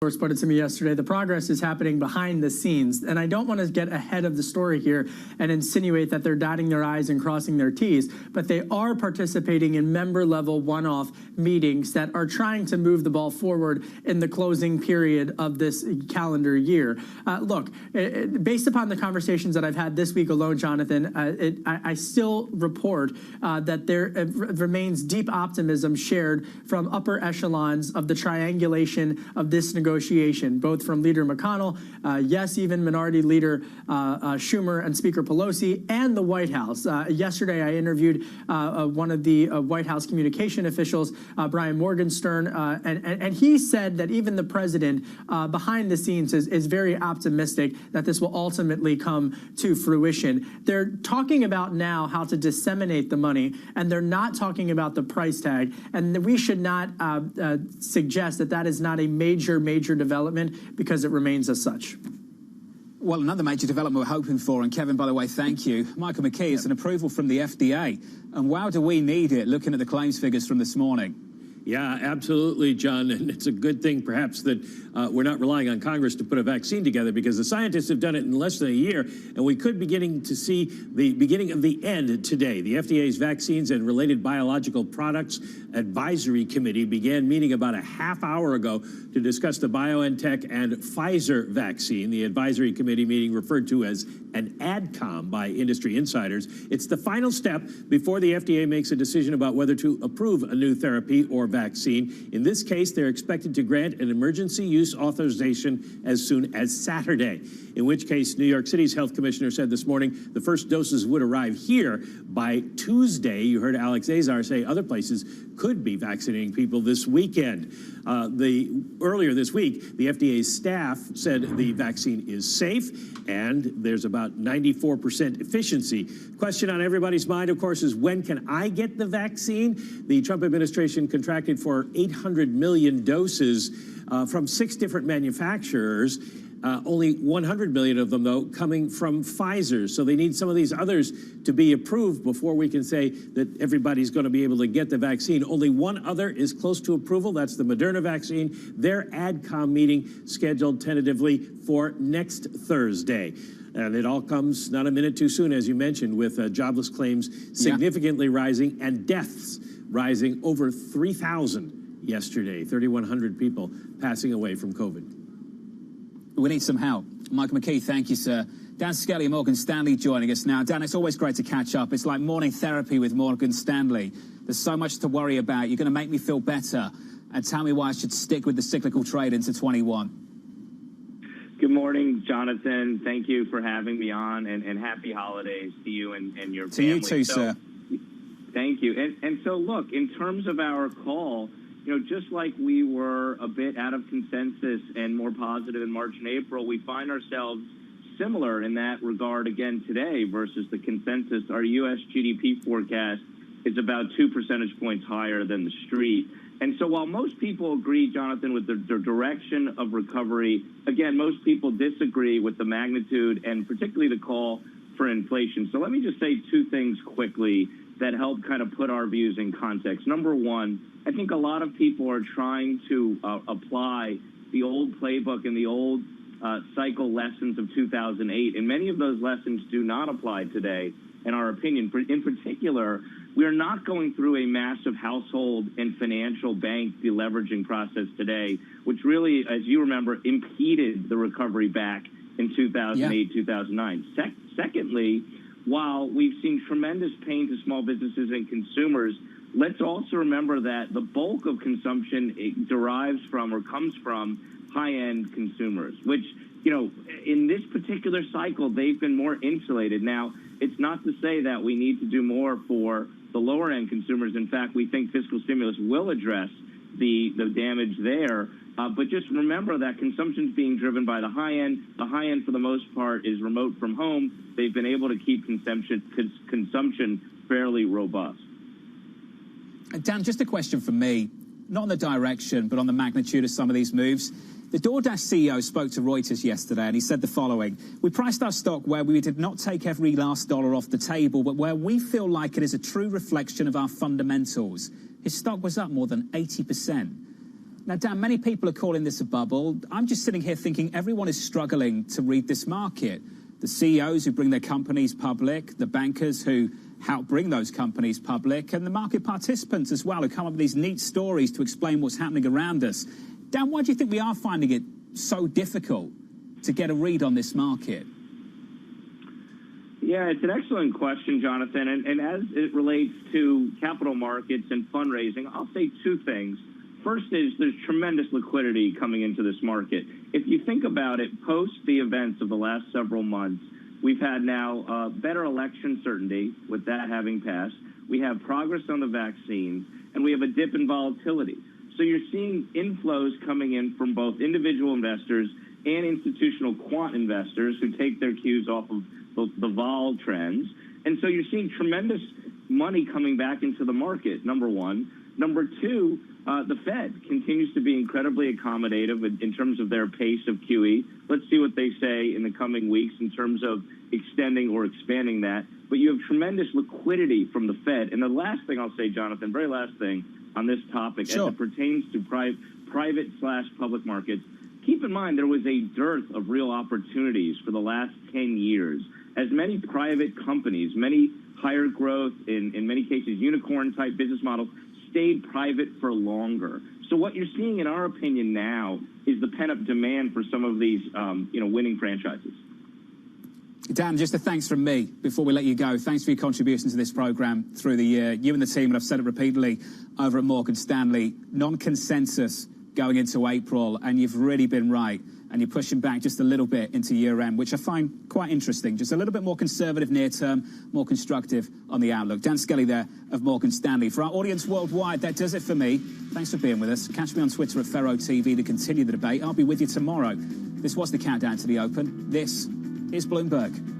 put it to me yesterday, the progress is happening behind the scenes. And I don't want to get ahead of the story here and insinuate that they're dotting their I's and crossing their T's, but they are participating in member-level one-off meetings that are trying to move the ball forward in the closing period of this calendar year. Look, based upon the conversations that I've had this week alone, Jonathan, I still report that there remains deep optimism shared from upper echelons of the triangulation of this negotiation, both from Leader McConnell, yes, even Minority Leader Schumer and Speaker Pelosi, and the White House. Yesterday, I interviewed one of the White House communication officials, Brian Morgenstern, and he said that even the president behind the scenes is very optimistic that this will ultimately come to fruition. They're talking about now how to disseminate the money, and they're not talking about the price tag, and we should not suggest that that is not a major development, because it remains as such. Well, another major development we're hoping for, and Kevin, by the way, thank you. Michael McKee, it's an approval from the FDA, and wow, do we need it, looking at the claims figures from this morning. Yeah, absolutely, John. And it's a good thing, perhaps, that we're not relying on Congress to put a vaccine together, because the scientists have done it in less than a year, and we could beginning to see the beginning of the end today. The FDA's Vaccines and Related Biological Products Advisory Committee began meeting about a half hour ago to discuss the BioNTech and Pfizer vaccine. The advisory committee meeting, referred to as an AdCom by industry insiders. It's the final step before the FDA makes a decision about whether to approve a new therapy or vaccine. In this case, they're expected to grant an emergency use authorization as soon as Saturday, in which case New York City's health commissioner said this morning the first doses would arrive here by Tuesday. You heard Alex Azar say other places could be vaccinating people this weekend. Earlier this week, the FDA's staff said the vaccine is safe and there's about 94% efficiency. Question on everybody's mind, of course, is when can I get the vaccine? The Trump administration contracted for 800 million doses from 6 different manufacturers. Only 100 million of them, though, coming from Pfizer. So they need some of these others to be approved before we can say that everybody's going to be able to get the vaccine. Only one other is close to approval. That's the Moderna vaccine. Their AdCom meeting scheduled tentatively for next Thursday. And it all comes not a minute too soon, as you mentioned, with jobless claims significantly rising and deaths rising over 3,000 yesterday. 3,100 people passing away from COVID. We need some help. Michael McKee, thank you, sir. Dan Skelly of Morgan Stanley joining us now. Dan, it's always great to catch up. It's like morning therapy with Morgan Stanley. There's so much to worry about. You're going to make me feel better. And tell me why I should stick with the cyclical trade into 21. Good morning, Jonathan. Thank you for having me on, and happy holidays to you and your family. To you too, sir. Thank you. And so, look, in terms of our call, you know, just like we were a bit out of consensus and more positive in March and April, we find ourselves similar in that regard again today versus the consensus. Our U.S. GDP forecast is about 2 percentage points higher than the street. And so while most people agree, Jonathan, with the direction of recovery, again, most people disagree with the magnitude and particularly the call for inflation. So let me just say 2 things quickly that help kind of put our views in context. Number one, I think a lot of people are trying to apply the old playbook and the old cycle lessons of 2008, and many of those lessons do not apply today, in our opinion. In particular, we are not going through a massive household and financial bank deleveraging process today, which really, as you remember, impeded the recovery back in 2008, 2009. Secondly, while we've seen tremendous pain to small businesses and consumers, let's also remember that the bulk of consumption derives from or comes from high-end consumers, which, you know, in this particular cycle, they've been more insulated. Now, it's not to say that we need to do more for the lower-end consumers. In fact, we think fiscal stimulus will address the damage there. But just remember that consumption is being driven by the high end. The high end, for the most part, is remote from home. They've been able to keep consumption fairly robust. Dan, just a question from me, not on the direction, but on the magnitude of some of these moves. The DoorDash CEO spoke to Reuters yesterday, and he said the following: "We priced our stock where we did not take every last dollar off the table, but where we feel like it is a true reflection of our fundamentals." His stock was up more than 80%. Now, Dan, many people are calling this a bubble. I'm just sitting here thinking everyone is struggling to read this market. The CEOs who bring their companies public, the bankers who help bring those companies public, and the market participants as well who come up with these neat stories to explain what's happening around us. Dan, why do you think we are finding it so difficult to get a read on this market? Yeah, it's an excellent question, Jonathan. And as it relates to capital markets and fundraising, I'll say two things. First is there's tremendous liquidity coming into this market. If you think about it, post the events of the last several months, we've had now better election certainty with that having passed. We have progress on the vaccines, and we have a dip in volatility. So you're seeing inflows coming in from both individual investors and institutional quant investors who take their cues off of the vol trends. And so you're seeing tremendous money coming back into the market, number one. Number two, the Fed continues to be incredibly accommodative in terms of their pace of QE. Let's see what they say in the coming weeks in terms of extending or expanding that. But you have tremendous liquidity from the Fed. And the last thing I'll say, Jonathan, very last thing on this topic, sure, as it pertains to private/public markets, keep in mind there was a dearth of real opportunities for the last 10 years. As many private companies, many higher growth, in many cases unicorn-type business models, stayed private for longer. So what you're seeing, in our opinion now, is the pent-up demand for some of these winning franchises. Dan, just a thanks from me before we let you go. Thanks for your contribution to this program through the year. You and the team, and I've said it repeatedly over at Morgan Stanley, non-consensus going into April, and you've really been right. And you're pushing back just a little bit into year-end, which I find quite interesting. Just a little bit more conservative near-term, more constructive on the outlook. Dan Skelly there of Morgan Stanley. For our audience worldwide, that does it for me. Thanks for being with us. Catch me on Twitter at Ferro TV to continue the debate. I'll be with you tomorrow. This was the Countdown to the Open. This is Bloomberg.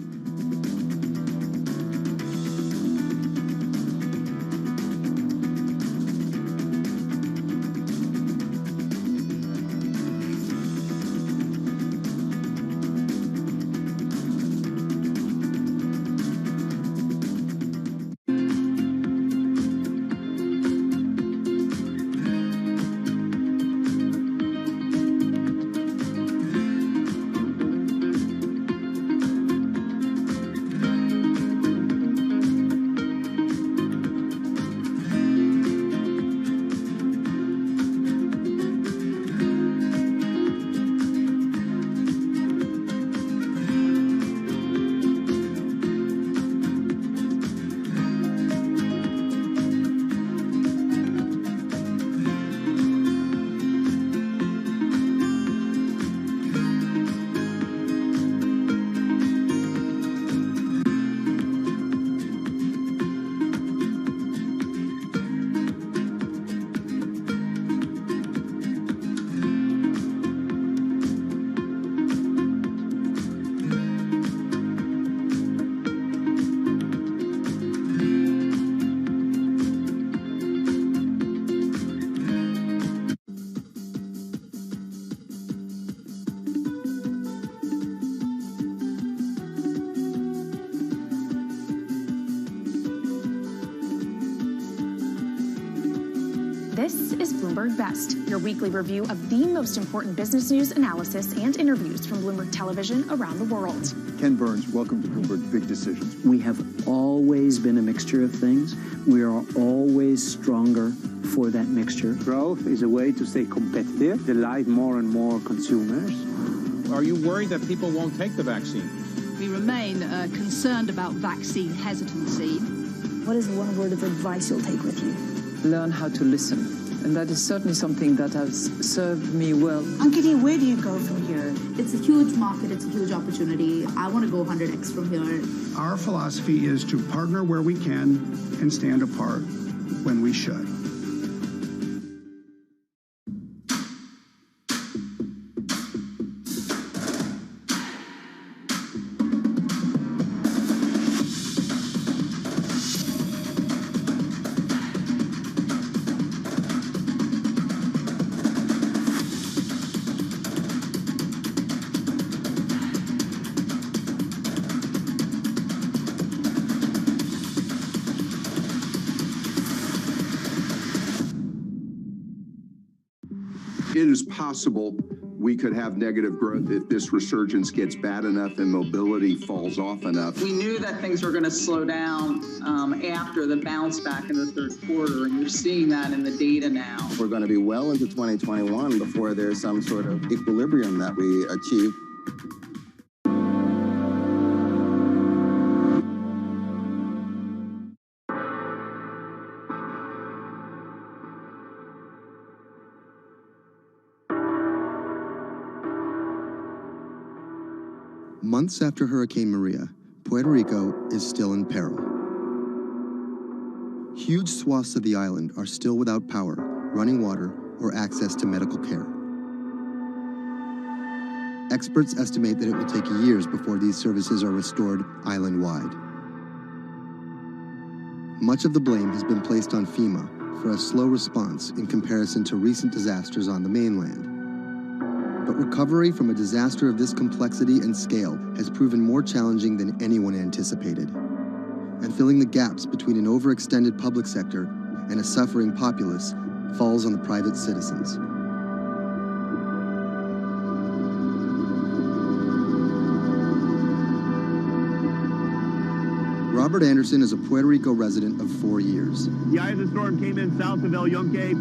This is Bloomberg Best, your weekly review of the most important business news, analysis, and interviews from Bloomberg Television around the world. Ken Burns, welcome to Bloomberg Big Decisions. We have always been a mixture of things. We are always stronger for that mixture. Growth is a way to stay competitive, delight more and more consumers. Are you worried that people won't take the vaccine? We remain concerned about vaccine hesitancy. What is one word of advice you'll take with you? Learn how to listen. And that is certainly something that has served me well. Ankiti, where do you go from here? It's a huge market. It's a huge opportunity. I want to go 100x from here. Our philosophy is to partner where we can and stand apart when we should. It is possible we could have negative growth if this resurgence gets bad enough and mobility falls off enough. We knew that things were going to slow down after the bounce back in the third quarter, and you're seeing that in the data now. We're going to be well into 2021 before there's some sort of equilibrium that we achieve. Months after Hurricane Maria, Puerto Rico is still in peril. Huge swaths of the island are still without power, running water, or access to medical care. Experts estimate that it will take years before these services are restored island-wide. Much of the blame has been placed on FEMA for a slow response in comparison to recent disasters on the mainland. But recovery from a disaster of this complexity and scale has proven more challenging than anyone anticipated. And filling the gaps between an overextended public sector and a suffering populace falls on the private citizens. Robert Anderson is a Puerto Rico resident of 4 years. The eye of the storm came in south of El Yunque,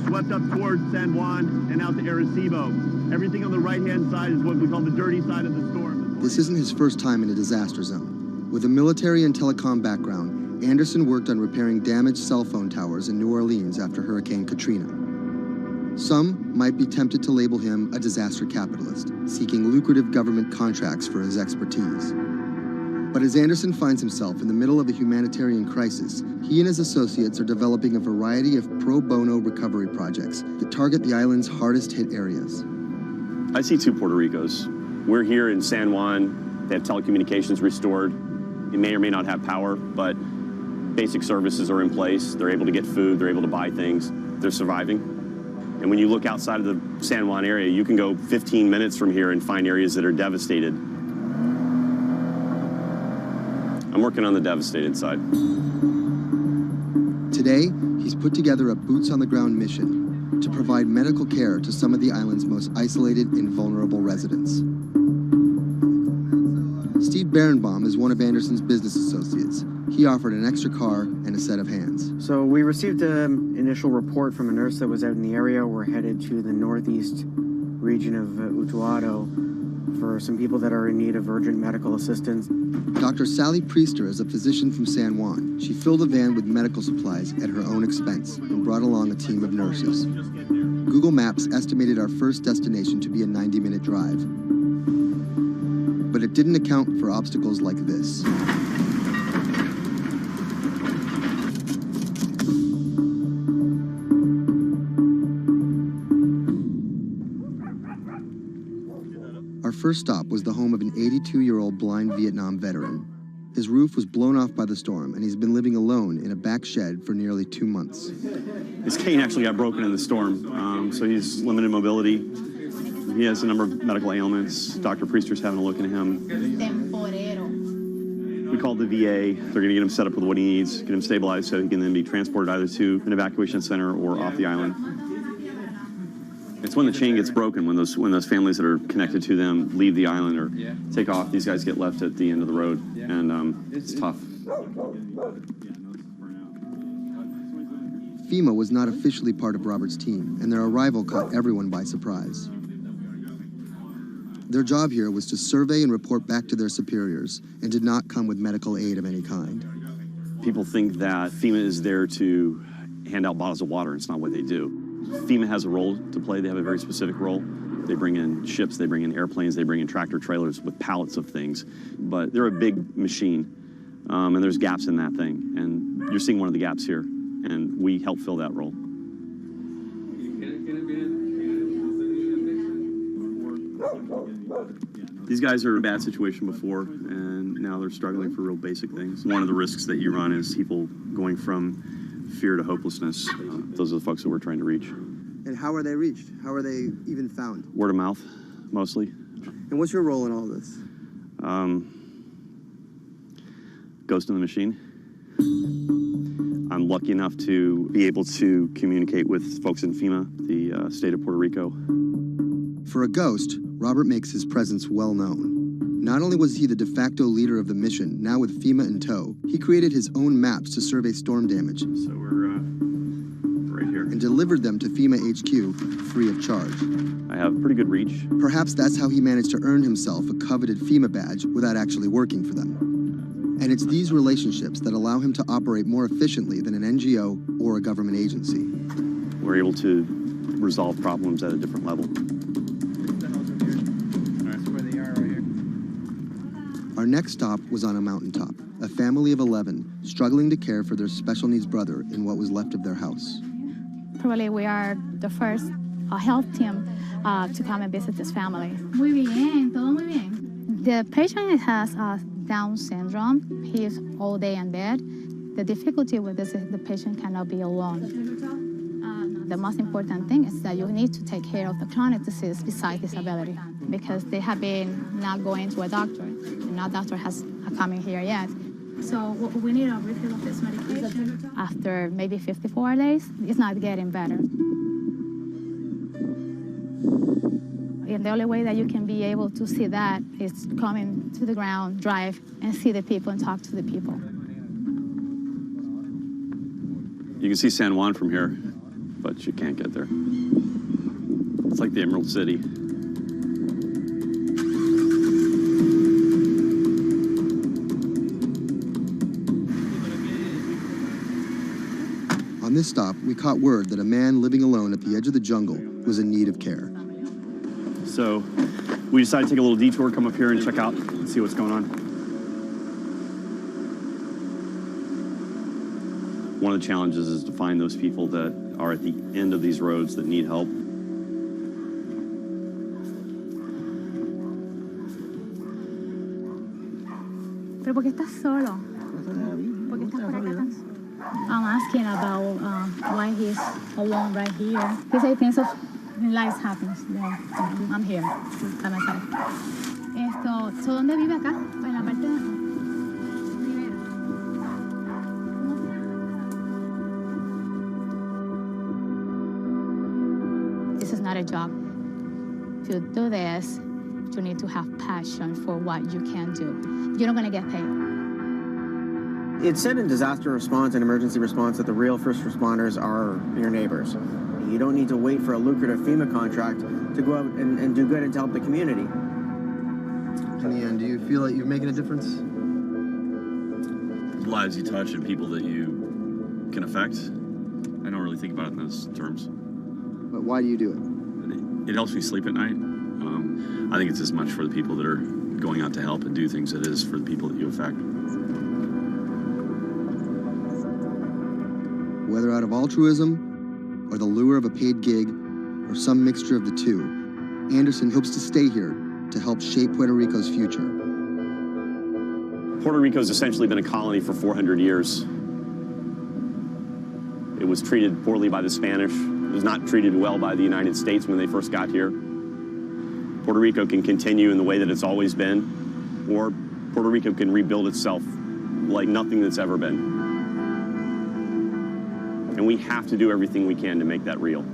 swept up towards San Juan and out to Arecibo. Everything on the right-hand side is what we call the dirty side of the storm. This isn't his first time in a disaster zone. With a military and telecom background, Anderson worked on repairing damaged cell phone towers in New Orleans after Hurricane Katrina. Some might be tempted to label him a disaster capitalist, seeking lucrative government contracts for his expertise. But as Anderson finds himself in the middle of a humanitarian crisis, he and his associates are developing a variety of pro bono recovery projects that target the island's hardest hit areas. I see two Puerto Ricos. We're here in San Juan. They have telecommunications restored. They may or may not have power, but basic services are in place. They're able to get food. They're able to buy things. They're surviving. And when you look outside of the San Juan area, you can go 15 minutes from here and find areas that are devastated. I'm working on the devastated side. Today, he's put together a boots-on-the-ground mission to provide medical care to some of the island's most isolated and vulnerable residents. Steve Berenbaum is one of Anderson's business associates. He offered an extra car and a set of hands. So we received an initial report from a nurse that was out in the area. We're headed to the northeast region of Utuado for some people that are in need of urgent medical assistance. Dr. Sally Priester is a physician from San Juan. She filled a van with medical supplies at her own expense and brought along a team of nurses. Google Maps estimated our first destination to be a 90-minute drive. But it didn't account for obstacles like this. Our first stop was the home of an 82-year-old blind Vietnam veteran. His roof was blown off by the storm, and he's been living alone in a back shed for nearly 2 months. His cane actually got broken in the storm, so he's limited mobility. He has a number of medical ailments. Dr. Priester's having a look at him. We called the VA. They're going to get him set up with what he needs, get him stabilized so he can then be transported either to an evacuation center or off the island. It's when the chain gets broken, when those families that are connected to them leave the island or take off. These guys get left at the end of the road, and it's tough. FEMA was not officially part of Robert's team, and their arrival caught everyone by surprise. Their job here was to survey and report back to their superiors, and did not come with medical aid of any kind. People think that FEMA is there to hand out bottles of water. It's not what they do. FEMA has a role to play. They have a very specific role. They bring in ships, they bring in airplanes, they bring in tractor trailers with pallets of things. But they're a big machine, and there's gaps in that thing. And you're seeing one of the gaps here, and we help fill that role. These guys are in a bad situation before, and now they're struggling for real basic things. One of the risks that you run is people going from fear to hopelessness. Those are the folks that we're trying to reach. And how are they reached? How are they even found? Word of mouth, mostly. And what's your role in all this? Ghost in the machine. I'm lucky enough to be able to communicate with folks in FEMA, the state of Puerto Rico. For a ghost, Robert makes his presence well known. Not only was he the de facto leader of the mission, now with FEMA in tow, he created his own maps to survey storm damage. So we're right here. And delivered them to FEMA HQ free of charge. I have pretty good reach. Perhaps that's how he managed to earn himself a coveted FEMA badge without actually working for them. And it's these relationships that allow him to operate more efficiently than an NGO or a government agency. We're able to resolve problems at a different level. Our next stop was on a mountaintop, a family of 11 struggling to care for their special needs brother in what was left of their house. Probably we are the first health team to come and visit this family. Muy bien, todo muy bien. The patient has Down syndrome. He is all day in bed. The difficulty with this is the patient cannot be alone. The most important thing is that you need to take care of the chronic disease besides disability, because they have been not going to a doctor, and no doctor has come in here yet. So we need a refill of this medication. After maybe 54 days, it's not getting better. And the only way that you can be able to see that is coming to the ground, drive, and see the people and talk to the people. You can see San Juan from here, but you can't get there. It's like the Emerald City. On this stop, we caught word that a man living alone at the edge of the jungle was in need of care. So we decided to take a little detour, come up here and check out and see what's going on. One of the challenges is to find those people that are at the end of these roads that need help. ¿Pero por qué estás solo? ¿Por qué estás por acá tan solo? I'm asking about why he's alone right here. He said things of life happens. Yeah, I'm here by myself. So ¿dónde vive acá? En la parte de... This is not a job. To do this, you need to have passion for what you can do. You're not going to get paid. It's said in disaster response and emergency response that the real first responders are your neighbors. You don't need to wait for a lucrative FEMA contract to go out and do good and to help the community. In the end, do you feel like you're making a difference? Lives you touch and people that you can affect. I don't really think about it in those terms. But why do you do it? It helps me sleep at night. I think it's as much for the people that are going out to help and do things as it is for the people that you affect. Whether out of altruism, or the lure of a paid gig, or some mixture of the two, Anderson hopes to stay here to help shape Puerto Rico's future. Puerto Rico's essentially been a colony for 400 years. It was treated poorly by the Spanish. It was not treated well by the United States when they first got here. Puerto Rico can continue in the way that it's always been, or Puerto Rico can rebuild itself like nothing that's ever been. And we have to do everything we can to make that real.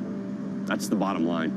That's the bottom line.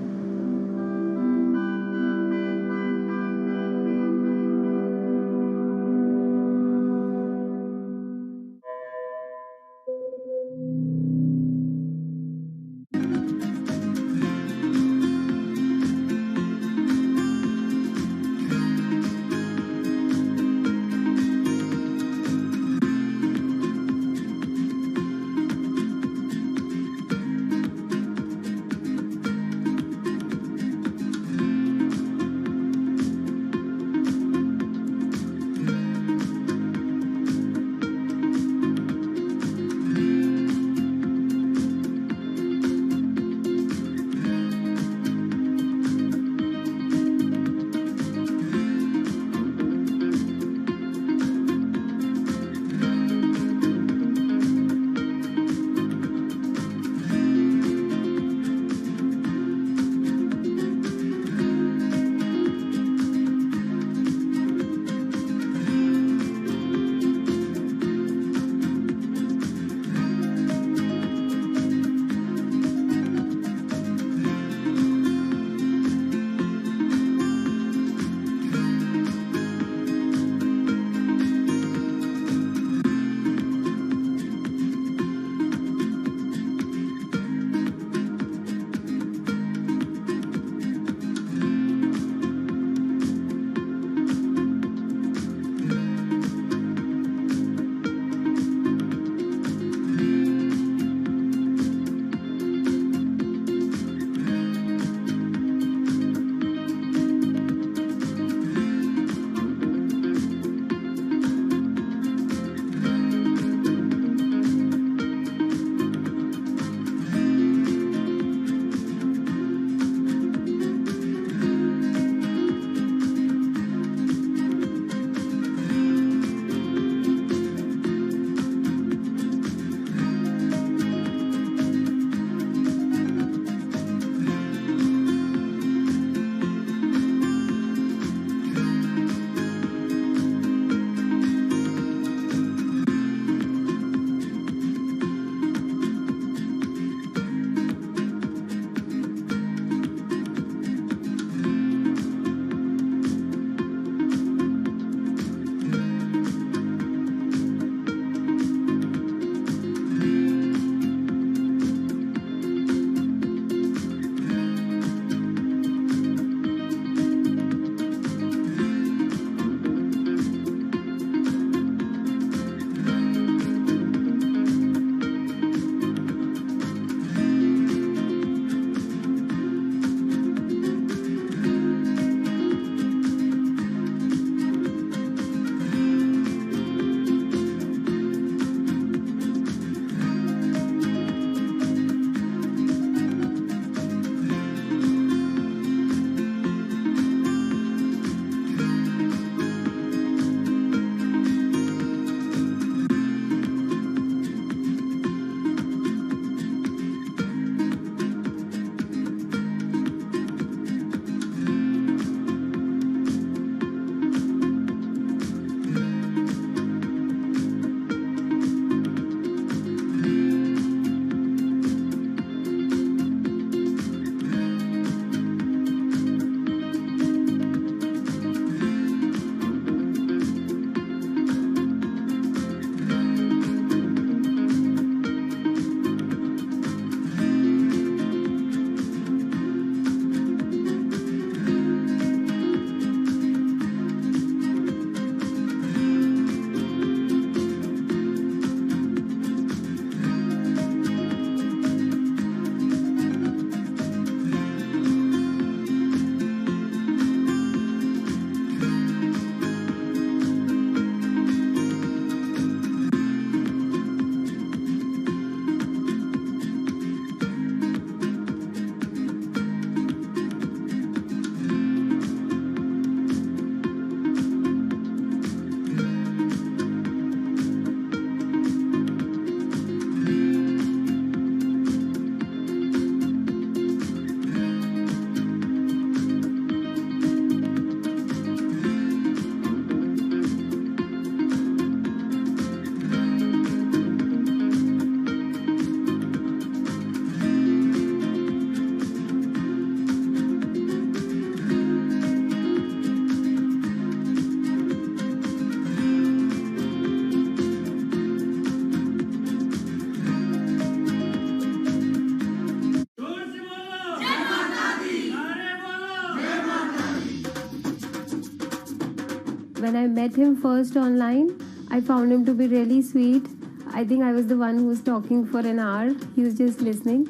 When I met him first online, I found him to be really sweet. I think I was the one who was talking for an hour. He was just listening.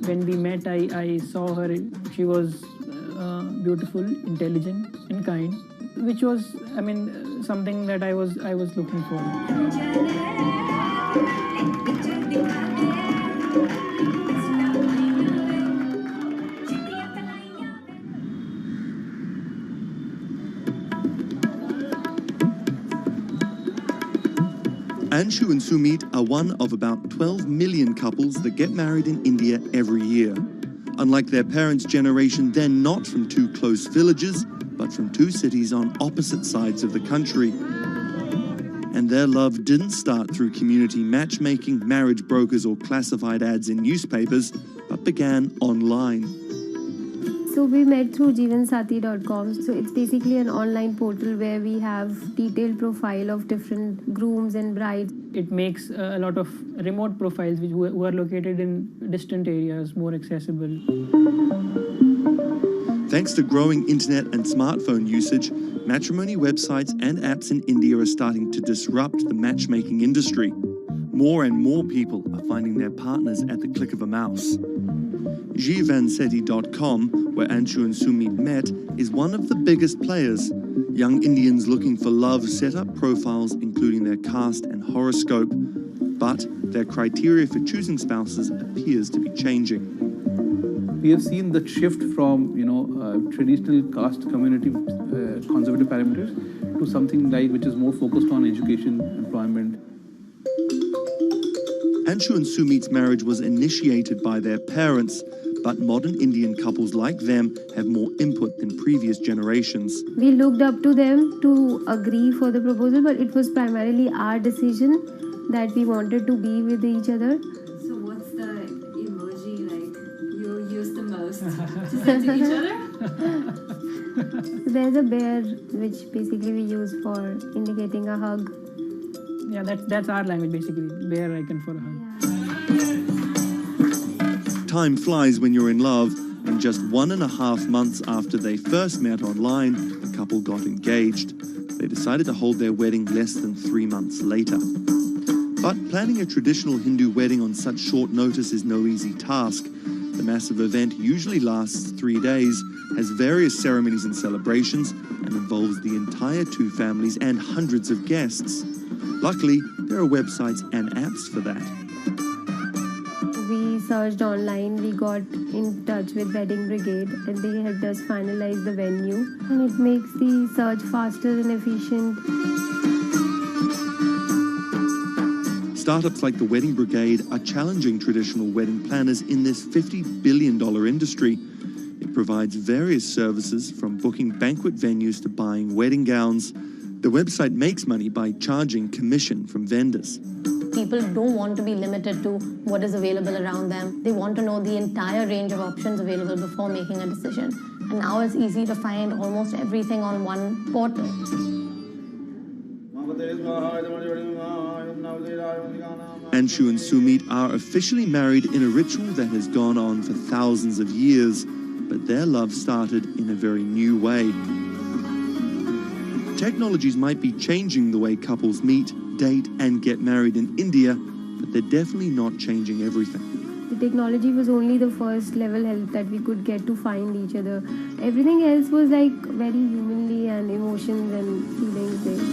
When we met, I saw her. She was beautiful, intelligent, and kind, which was, something that I was looking for. Anshu and Sumit are one of about 12 million couples that get married in India every year. Unlike their parents' generation, they're not from two close villages, but from two cities on opposite sides of the country. And their love didn't start through community matchmaking, marriage brokers, or classified ads in newspapers, but began online. So we met through jivansathi.com. So it's basically an online portal where we have detailed profile of different grooms and brides. It makes a lot of remote profiles who are located in distant areas more accessible. Thanks to growing internet and smartphone usage, matrimony websites and apps in India are starting to disrupt the matchmaking industry. More and more people are finding their partners at the click of a mouse. jivansathi.com, where Anshu and Sumit met, is one of the biggest players. Young Indians looking for love set up profiles including their caste and horoscope, but their criteria for choosing spouses appears to be changing. We have seen the shift from, traditional caste community conservative parameters to something which is more focused on education, employment. Anshu and Sumit's marriage was initiated by their parents, but modern Indian couples like them have more input than previous generations. We looked up to them to agree for the proposal, but it was primarily our decision that we wanted to be with each other. So what's the emoji you use the most to send to each other? There's a bear, which basically we use for indicating a hug. Yeah, that's our language basically. Bear icon for a hug. Time flies when you're in love, and just 1.5 months after they first met online, the couple got engaged. They decided to hold their wedding less than 3 months later. But planning a traditional Hindu wedding on such short notice is no easy task. The massive event usually lasts 3 days, has various ceremonies and celebrations, and involves the entire two families and hundreds of guests. Luckily, there are websites and apps for that. We searched online, we got in touch with Wedding Brigade, and they helped us finalize the venue. And it makes the search faster and efficient. Startups like the Wedding Brigade are challenging traditional wedding planners in this $50 billion industry. It provides various services from booking banquet venues to buying wedding gowns. The website makes money by charging commission from vendors. People don't want to be limited to what is available around them. They want to know the entire range of options available before making a decision. And now it's easy to find almost everything on one portal. Anshu and Sumit are officially married in a ritual that has gone on for thousands of years, but their love started in a very new way. Technologies might be changing the way couples meet, date, and get married in India, but they're definitely not changing everything. The technology was only the first level help that we could get to find each other. Everything else was very humanly and emotions and feelings there.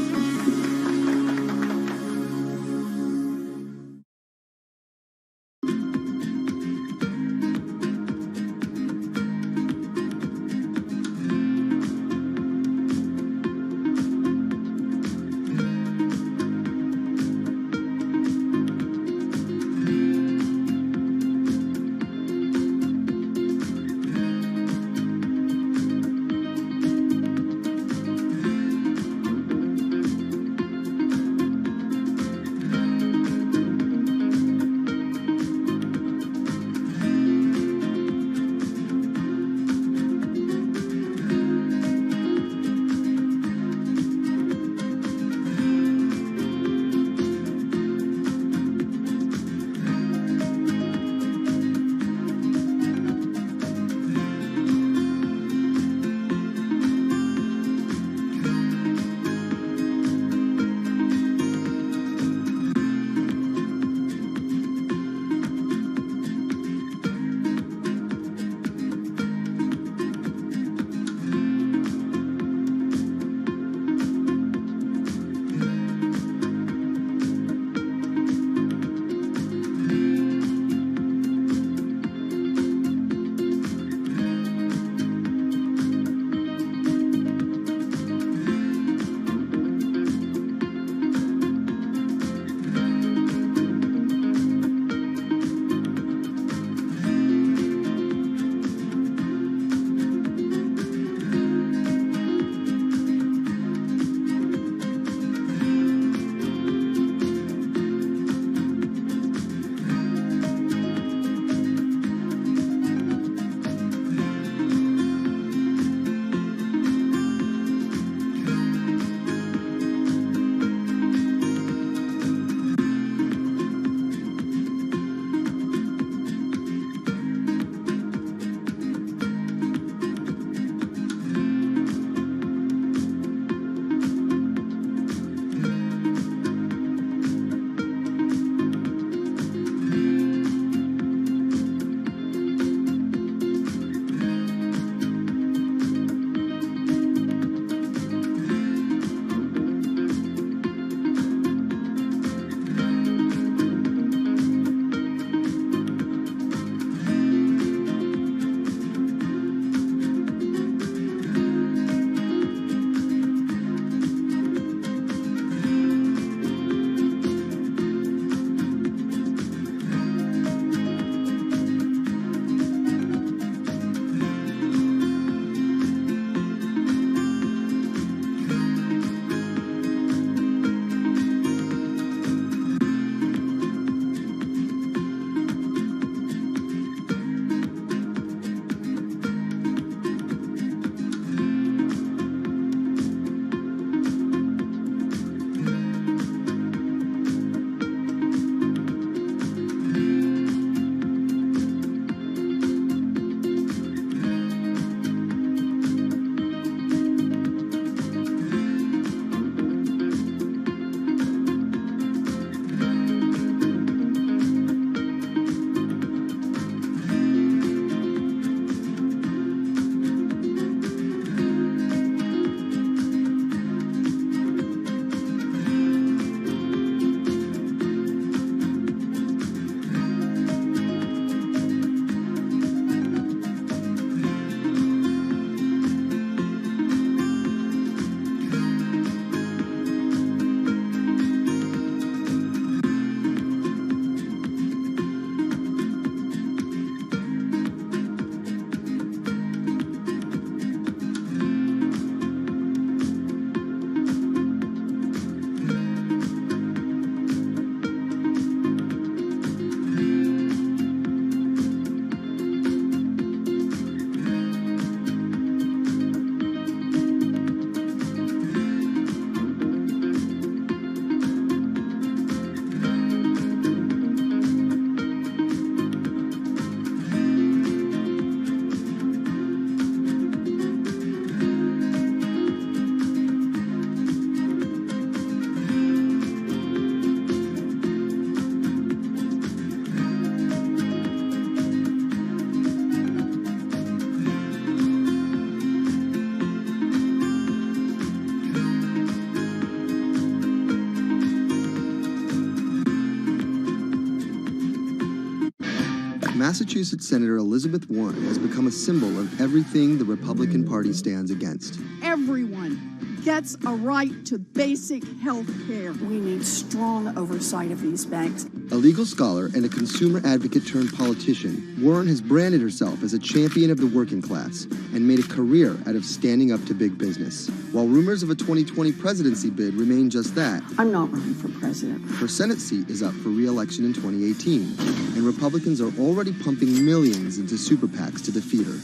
Massachusetts Senator Elizabeth Warren has become a symbol of everything the Republican Party stands against. Everyone gets a right to basic health care. We need strong oversight of these banks. A legal scholar and a consumer advocate turned politician, Warren has branded herself as a champion of the working class and made a career out of standing up to big business. While rumors of a 2020 presidency bid remain just that, I'm not running for president. her Senate seat is up for re-election in 2018, and Republicans are already pumping millions into super PACs to defeat her.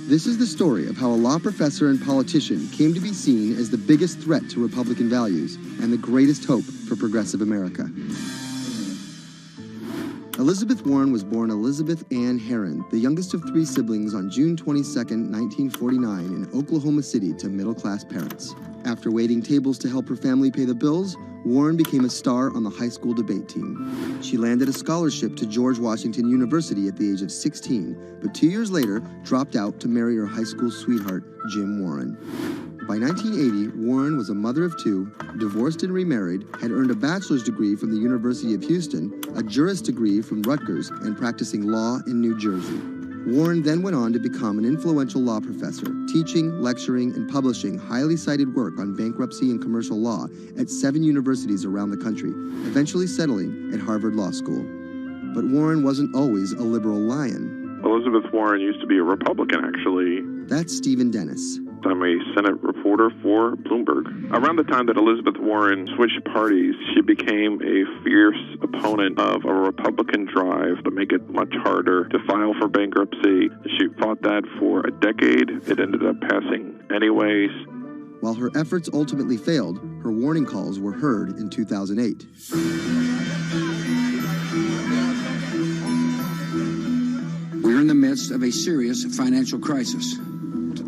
This is the story of how a law professor and politician came to be seen as the biggest threat to Republican values and the greatest hope for progressive America. Elizabeth Warren was born Elizabeth Ann Herron, the youngest of 3 siblings, on June 22, 1949 in Oklahoma City to middle-class parents. After waiting tables to help her family pay the bills, Warren became a star on the high school debate team. She landed a scholarship to George Washington University at the age of 16, but 2 years later dropped out to marry her high school sweetheart, Jim Warren. By 1980, Warren was a mother of 2, divorced and remarried, had earned a bachelor's degree from the University of Houston, a juris degree from Rutgers, and practicing law in New Jersey. Warren then went on to become an influential law professor, teaching, lecturing, and publishing highly cited work on bankruptcy and commercial law at 7 universities around the country, eventually settling at Harvard Law School. But Warren wasn't always a liberal lion. Elizabeth Warren used to be a Republican, actually. That's Stephen Dennis. I'm a Senate reporter for Bloomberg. Around the time that Elizabeth Warren switched parties, she became a fierce opponent of a Republican drive to make it much harder to file for bankruptcy. She fought that for a decade. It ended up passing anyways. While her efforts ultimately failed, her warning calls were heard in 2008. We're in the midst of a serious financial crisis.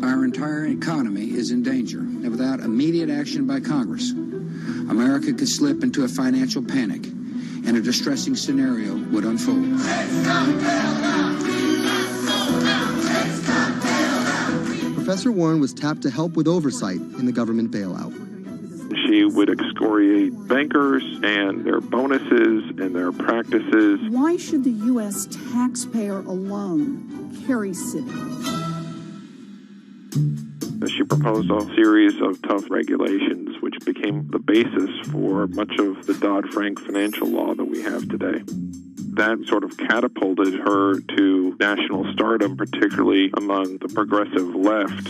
Our entire economy is in danger, and without immediate action by Congress, America could slip into a financial panic, and a distressing scenario would unfold. Professor Warren was tapped to help with oversight in the government bailout. She would excoriate bankers and their bonuses and their practices. Why should the U.S. taxpayer alone carry Citi? She proposed a series of tough regulations, which became the basis for much of the Dodd-Frank financial law that we have today. That sort of catapulted her to national stardom, particularly among the progressive left.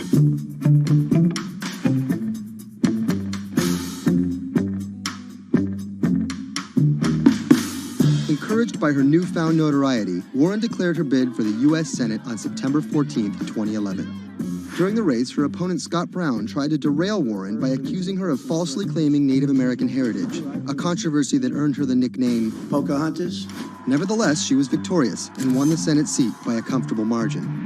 Encouraged by her newfound notoriety, Warren declared her bid for the U.S. Senate on September 14, 2011. During the race, her opponent Scott Brown tried to derail Warren by accusing her of falsely claiming Native American heritage, a controversy that earned her the nickname Pocahontas. Nevertheless, she was victorious and won the Senate seat by a comfortable margin.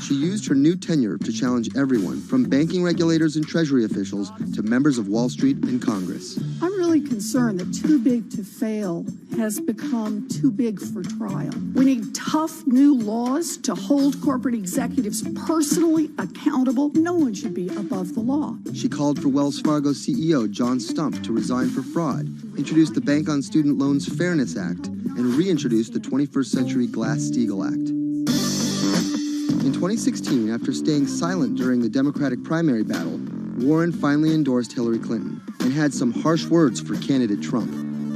She used her new tenure to challenge everyone, from banking regulators and Treasury officials to members of Wall Street and Congress. I'm really concerned that too big to fail has become too big for trial. We need tough new laws to hold corporate executives personally accountable. No one should be above the law. She called for Wells Fargo CEO John Stump to resign for fraud, introduced the Bank on Student Loans Fairness Act, and reintroduced the 21st Century Glass-Steagall Act. In 2016, after staying silent during the Democratic primary battle, Warren finally endorsed Hillary Clinton and had some harsh words for candidate Trump.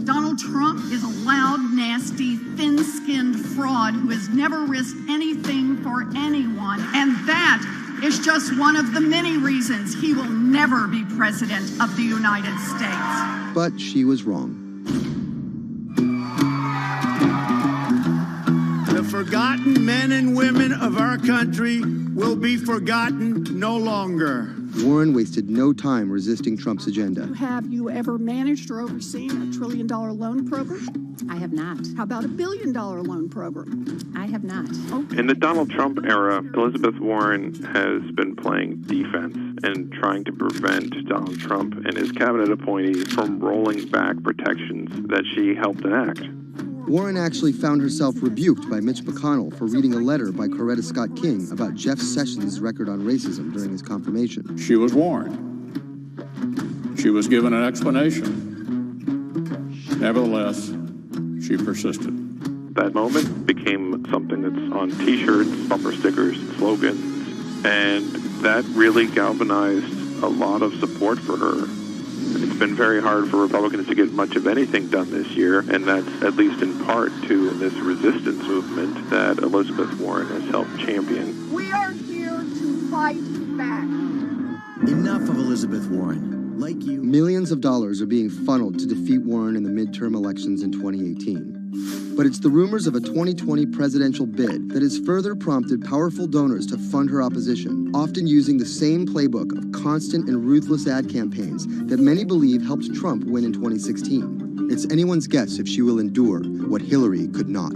Donald Trump is a loud, nasty, thin-skinned fraud who has never risked anything for anyone, and that is just one of the many reasons he will never be president of the United States. But she was wrong. The forgotten men and women of our country will be forgotten no longer. Warren wasted no time resisting Trump's agenda. Have you ever managed or overseen a $1 trillion loan program? I have not. How about a $1 billion loan program? I have not. Okay. In the Donald Trump era, Elizabeth Warren has been playing defense and trying to prevent Donald Trump and his cabinet appointees from rolling back protections that she helped enact. Warren actually found herself rebuked by Mitch McConnell for reading a letter by Coretta Scott King about Jeff Sessions' record on racism during his confirmation. She was warned. She was given an explanation. Nevertheless, she persisted. That moment became something that's on T-shirts, bumper stickers, slogans, and that really galvanized a lot of support for her. It's been very hard for Republicans to get much of anything done this year, and that's at least in part to this resistance movement that Elizabeth Warren has helped champion. We are here to fight back. Enough of Elizabeth Warren. Like you. Millions of dollars are being funneled to defeat Warren in the midterm elections in 2018. But it's the rumors of a 2020 presidential bid that has further prompted powerful donors to fund her opposition, often using the same playbook of constant and ruthless ad campaigns that many believe helped Trump win in 2016. It's anyone's guess if she will endure what Hillary could not.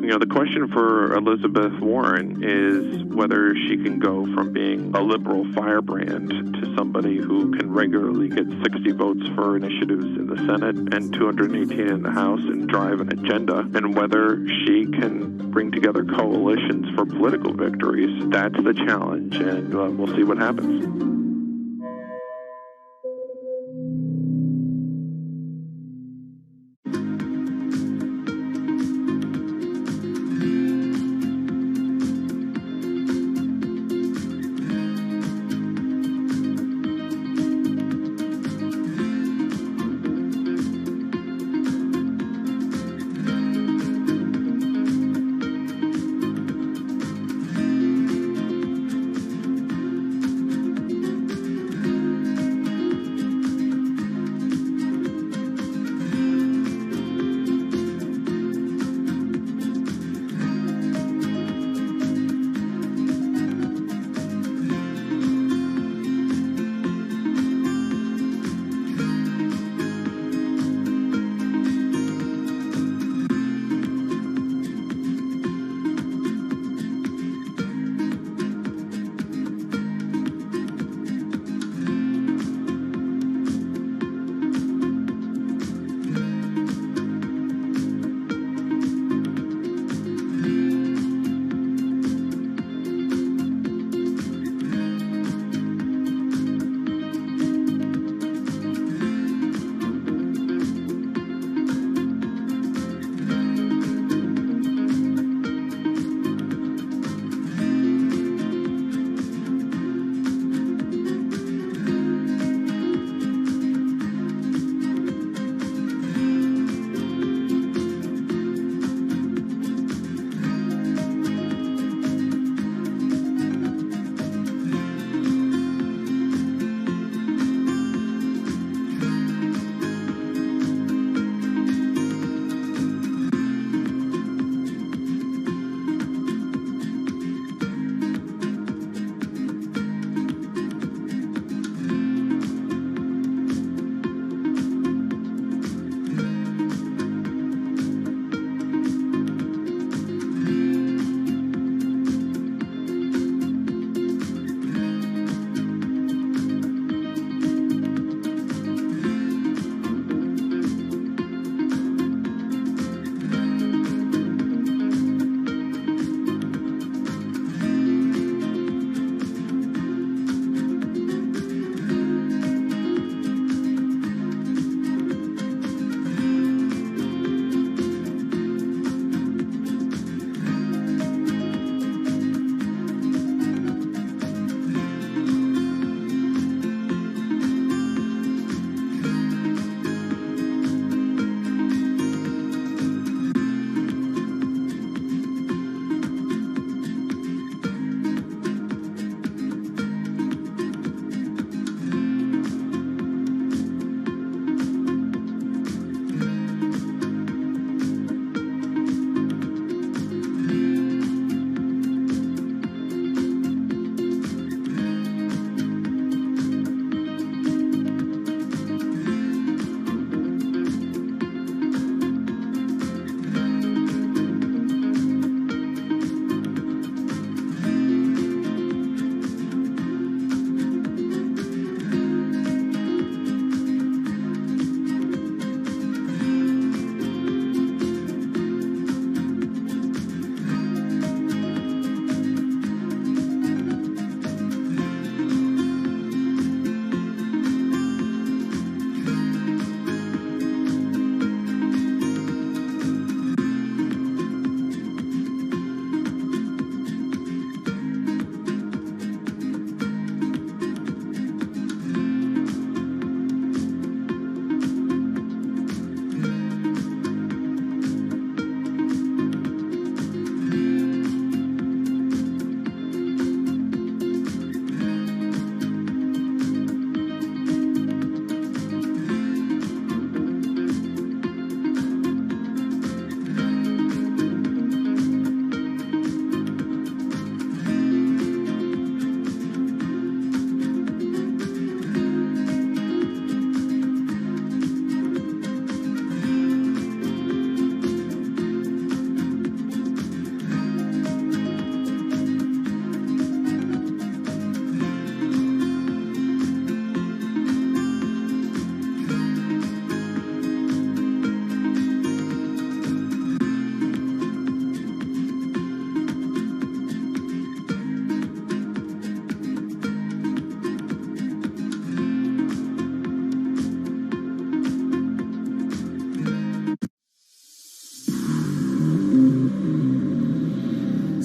You know, the question for Elizabeth Warren is whether she can go from being a liberal firebrand to somebody who can regularly get 60 votes for initiatives in the Senate and 218 in the House and drive an agenda, and whether she can bring together coalitions for political victories. That's the challenge, and we'll see what happens.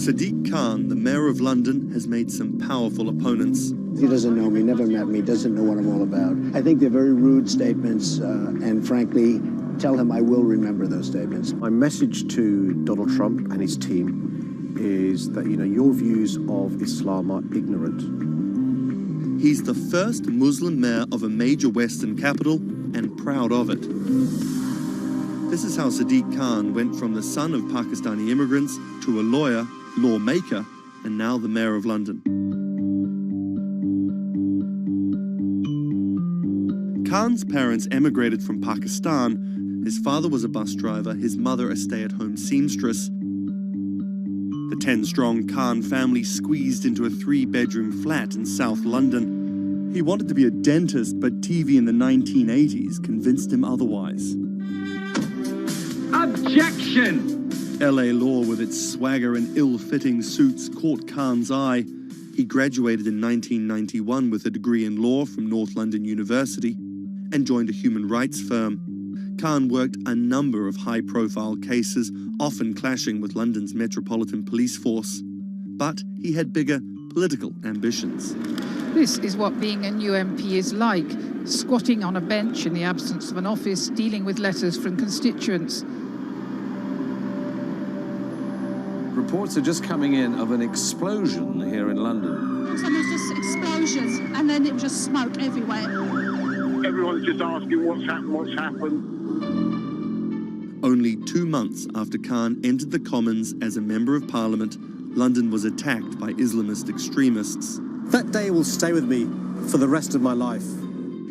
Sadiq Khan, the mayor of London, has made some powerful opponents. He doesn't know me, never met me, doesn't know what I'm all about. I think they're very rude statements, and frankly, tell him I will remember those statements. My message to Donald Trump and his team is that, your views of Islam are ignorant. He's the first Muslim mayor of a major Western capital and proud of it. This is how Sadiq Khan went from the son of Pakistani immigrants to a lawyer, lawmaker, and now the mayor of London. Khan's parents emigrated from Pakistan. His father was a bus driver, his mother a stay-at-home seamstress. The 10-strong Khan family squeezed into a 3-bedroom flat in South London. He wanted to be a dentist, but TV in the 1980s convinced him otherwise. Objection! LA law, with its swagger and ill-fitting suits, caught Khan's eye. He graduated in 1991 with a degree in law from North London University and joined a human rights firm. Khan worked a number of high-profile cases, often clashing with London's Metropolitan Police Force. But he had bigger political ambitions. This is what being a new MP is like, squatting on a bench in the absence of an office, dealing with letters from constituents. Reports are just coming in of an explosion here in London. And there's just explosions, and then it was just smoke everywhere. Everyone's just asking what's happened. Only 2 months after Khan entered the Commons as a Member of Parliament, London was attacked by Islamist extremists. That day will stay with me for the rest of my life.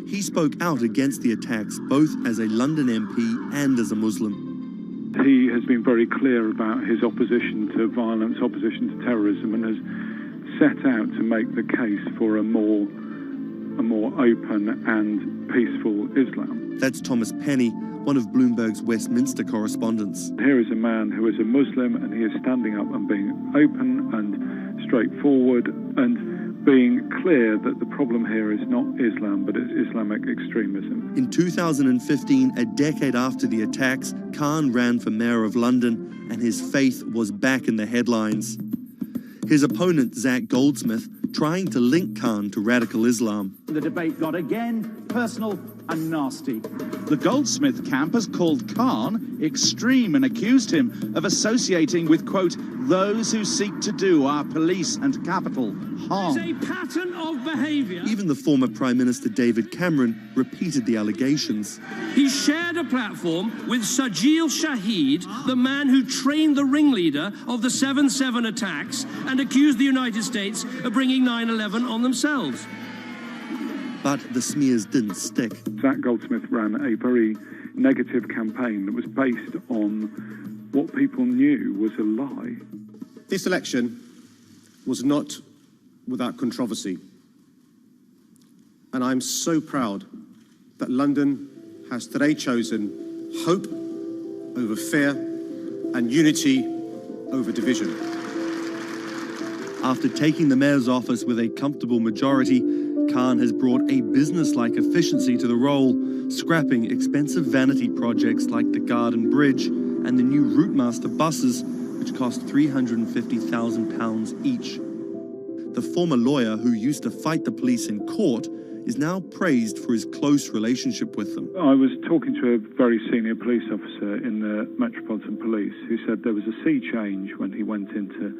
He spoke out against the attacks both as a London MP and as a Muslim. He has been very clear about his opposition to violence, opposition to terrorism, and has set out to make the case for a more open and peaceful Islam. That's Thomas Penny, one of Bloomberg's Westminster correspondents. Here is a man who is a Muslim, and he is standing up and being open and straightforward and being clear that the problem here is not Islam, but it's Islamic extremism. In 2015, a decade after the attacks, Khan ran for mayor of London, and his faith was back in the headlines. His opponent, Zach Goldsmith, trying to link Khan to radical Islam. The debate got again personal and nasty. The Goldsmith camp has called Khan extreme and accused him of associating with, quote, those who seek to do our police and capital harm. It's a pattern of behaviour. Even the former Prime Minister David Cameron repeated the allegations. He shared a platform with Sajil Shahid, the man who trained the ringleader of the 7/7 attacks and accused the United States of bringing 9/11 on themselves. But the smears didn't stick. Zach Goldsmith ran a very negative campaign that was based on what people knew was a lie. This election was not without controversy. And I'm so proud that London has today chosen hope over fear and unity over division. After taking the mayor's office with a comfortable majority, Khan has brought a business-like efficiency to the role, scrapping expensive vanity projects like the Garden Bridge and the new Routemaster buses, which cost £350,000 each. The former lawyer who used to fight the police in court is now praised for his close relationship with them. I was talking to a very senior police officer in the Metropolitan Police who said there was a sea change when he went into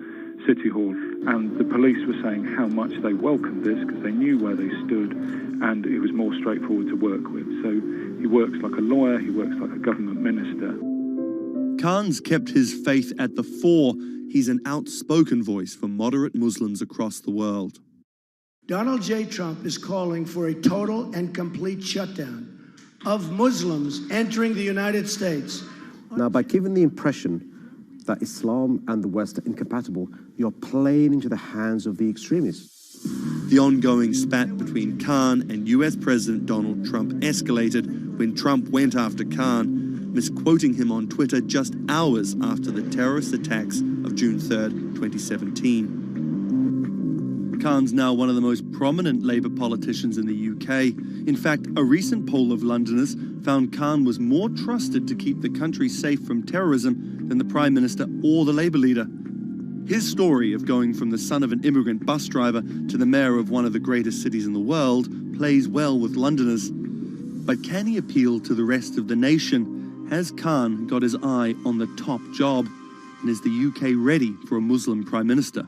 City Hall, and the police were saying how much they welcomed this because they knew where they stood and it was more straightforward to work with. So he works like a lawyer, he works like a government minister. Khan's kept his faith at the fore. He's an outspoken voice for moderate Muslims across the world. Donald J. Trump is calling for a total and complete shutdown of Muslims entering the United States. Now, by giving the impression that Islam and the West are incompatible, you're playing into the hands of the extremists. The ongoing spat between Khan and US President Donald Trump escalated when Trump went after Khan, misquoting him on Twitter just hours after the terrorist attacks of June 3rd, 2017. Khan's now one of the most prominent Labour politicians in the UK. In fact, a recent poll of Londoners found Khan was more trusted to keep the country safe from terrorism than the Prime Minister or the Labour leader. His story of going from the son of an immigrant bus driver to the mayor of one of the greatest cities in the world plays well with Londoners. But can he appeal to the rest of the nation? Has Khan got his eye on the top job? And is the UK ready for a Muslim Prime Minister?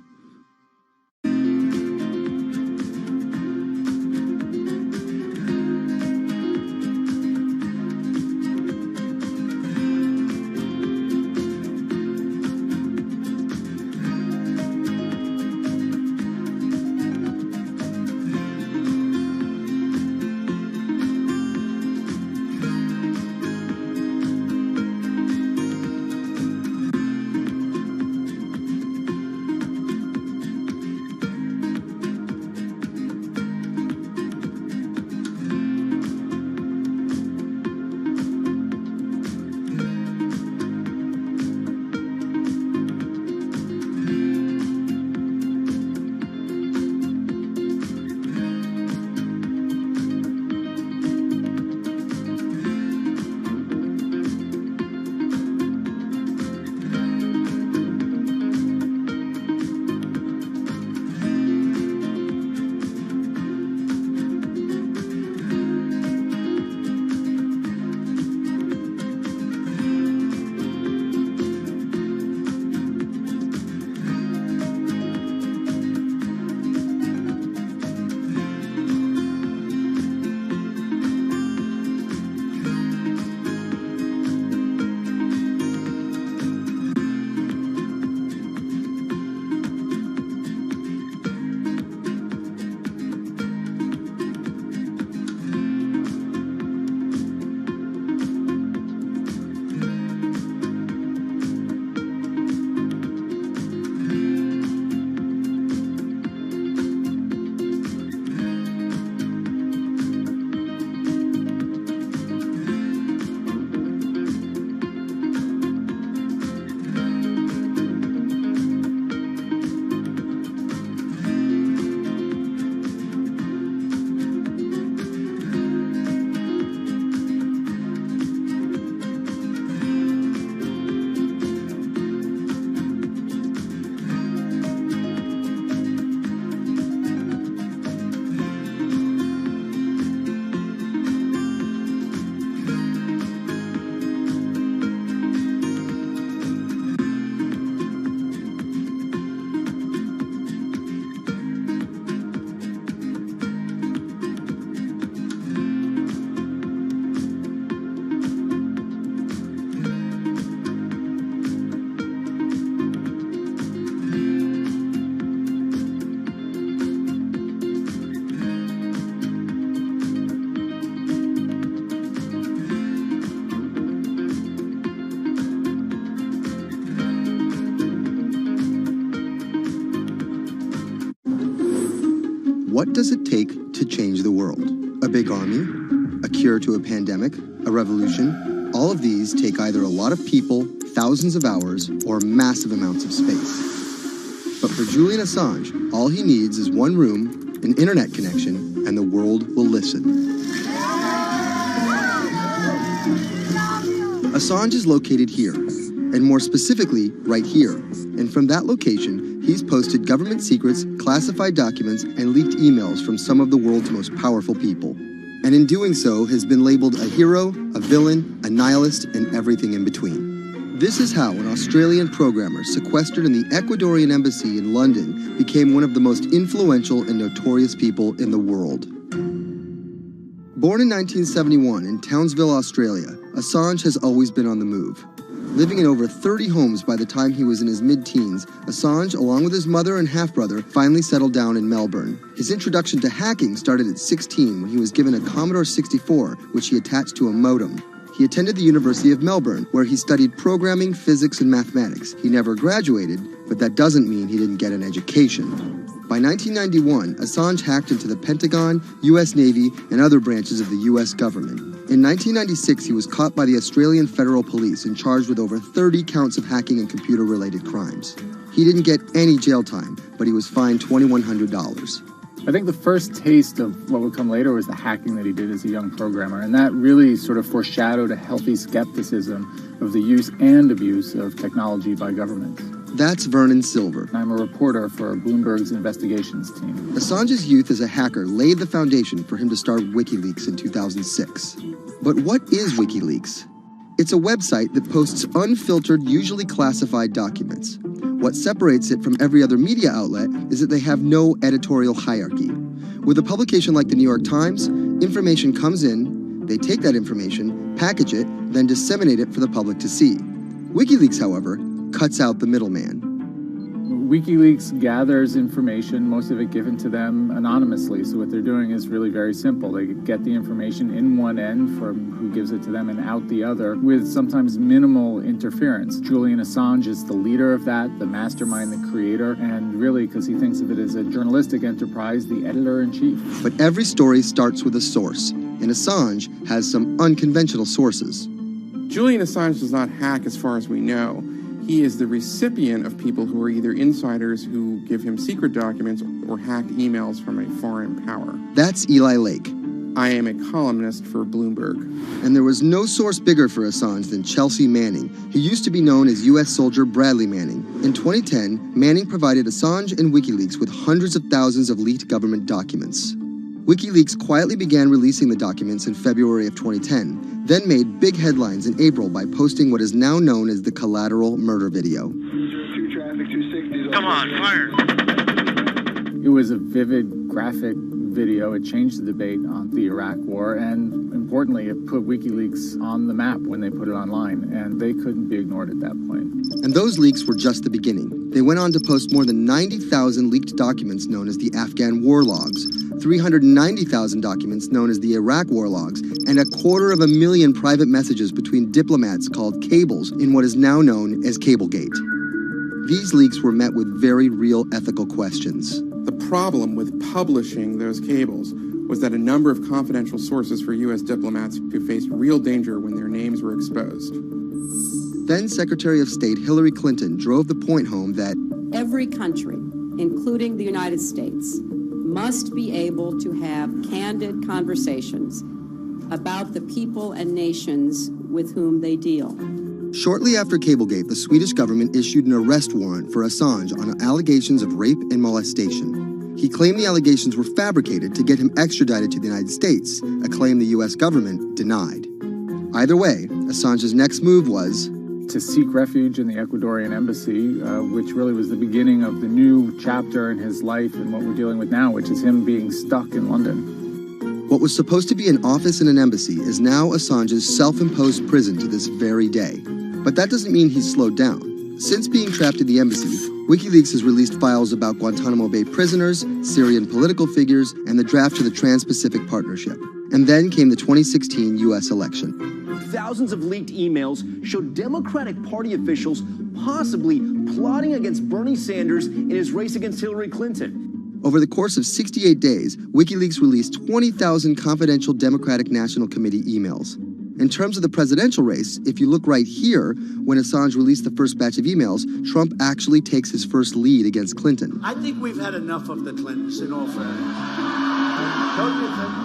What does it take to change the world? A big army? A cure to a pandemic? A revolution? All of these take either a lot of people, thousands of hours, or massive amounts of space. But for Julian Assange, all he needs is one room, an internet connection, and the world will listen. Assange is located here, and more specifically, right here. And from that location, he's posted government secrets, classified documents, and leaked emails from some of the world's most powerful people. And in doing so, has been labeled a hero, a villain, a nihilist, and everything in between. This is how an Australian programmer sequestered in the Ecuadorian embassy in London became one of the most influential and notorious people in the world. Born in 1971 in Townsville, Australia, Assange has always been on the move. Living in over 30 homes by the time he was in his mid-teens, Assange, along with his mother and half-brother, finally settled down in Melbourne. His introduction to hacking started at 16 when he was given a Commodore 64, which he attached to a modem. He attended the University of Melbourne, where he studied programming, physics, and mathematics. He never graduated, but that doesn't mean he didn't get an education. By 1991, Assange hacked into the Pentagon, U.S. Navy, and other branches of the U.S. government. In 1996, he was caught by the Australian Federal Police and charged with over 30 counts of hacking and computer-related crimes. He didn't get any jail time, but he was fined $2,100. I think the first taste of what would come later was the hacking that he did as a young programmer, and that really sort of foreshadowed a healthy skepticism of the use and abuse of technology by governments. That's Vernon Silver. I'm a reporter for Bloomberg's investigations team. Assange's youth as a hacker laid the foundation for him to start WikiLeaks in 2006. But what is WikiLeaks? It's a website that posts unfiltered, usually classified documents. What separates it from every other media outlet is that they have no editorial hierarchy. With a publication like the New York Times, information comes in, they take that information, package it, then disseminate it for the public to see. WikiLeaks, however, cuts out the middleman. WikiLeaks gathers information, most of it given to them anonymously. So what they're doing is really very simple. They get the information in one end from who gives it to them and out the other with sometimes minimal interference. Julian Assange is the leader of that, the mastermind, the creator, and really, because he thinks of it as a journalistic enterprise, the editor-in-chief. But every story starts with a source, and Assange has some unconventional sources. Julian Assange does not hack as far as we know. He is the recipient of people who are either insiders who give him secret documents or hacked emails from a foreign power. That's Eli Lake. I am a columnist for Bloomberg. And there was no source bigger for Assange than Chelsea Manning, who used to be known as U.S. soldier Bradley Manning. In 2010, Manning provided Assange and WikiLeaks with hundreds of thousands of leaked government documents. WikiLeaks quietly began releasing the documents in February of 2010, then made big headlines in April by posting what is now known as the Collateral Murder Video. Come on, fire! It was a vivid, graphic video. It changed the debate on the Iraq War, and importantly, it put WikiLeaks on the map when they put it online, and they couldn't be ignored at that point. And those leaks were just the beginning. They went on to post more than 90,000 leaked documents known as the Afghan War Logs, 390,000 documents known as the Iraq War Logs, and 250,000 private messages between diplomats called cables in what is now known as Cablegate. These leaks were met with very real ethical questions. The problem with publishing those cables was that a number of confidential sources for U.S. diplomats who faced real danger when their names were exposed. Then Secretary of State Hillary Clinton drove the point home that every country, including the United States, must be able to have candid conversations about the people and nations with whom they deal. Shortly after Cablegate, the Swedish government issued an arrest warrant for Assange on allegations of rape and molestation. He claimed the allegations were fabricated to get him extradited to the United States, a claim the U.S. government denied. Either way, Assange's next move was to seek refuge in the Ecuadorian embassy, which really was the beginning of the new chapter in his life and what we're dealing with now, which is him being stuck in London. What was supposed to be an office in an embassy is now Assange's self-imposed prison to this very day. But that doesn't mean he's slowed down. Since being trapped in the embassy, WikiLeaks has released files about Guantanamo Bay prisoners, Syrian political figures, and the draft to the Trans-Pacific Partnership. And then came the 2016 U.S. election. Thousands of leaked emails showed Democratic Party officials possibly plotting against Bernie Sanders in his race against Hillary Clinton. Over the course of 68 days, WikiLeaks released 20,000 confidential Democratic National Committee emails. In terms of the presidential race, if you look right here, when Assange released the first batch of emails, Trump actually takes his first lead against Clinton. I think we've had enough of the Clintons, in all fairness.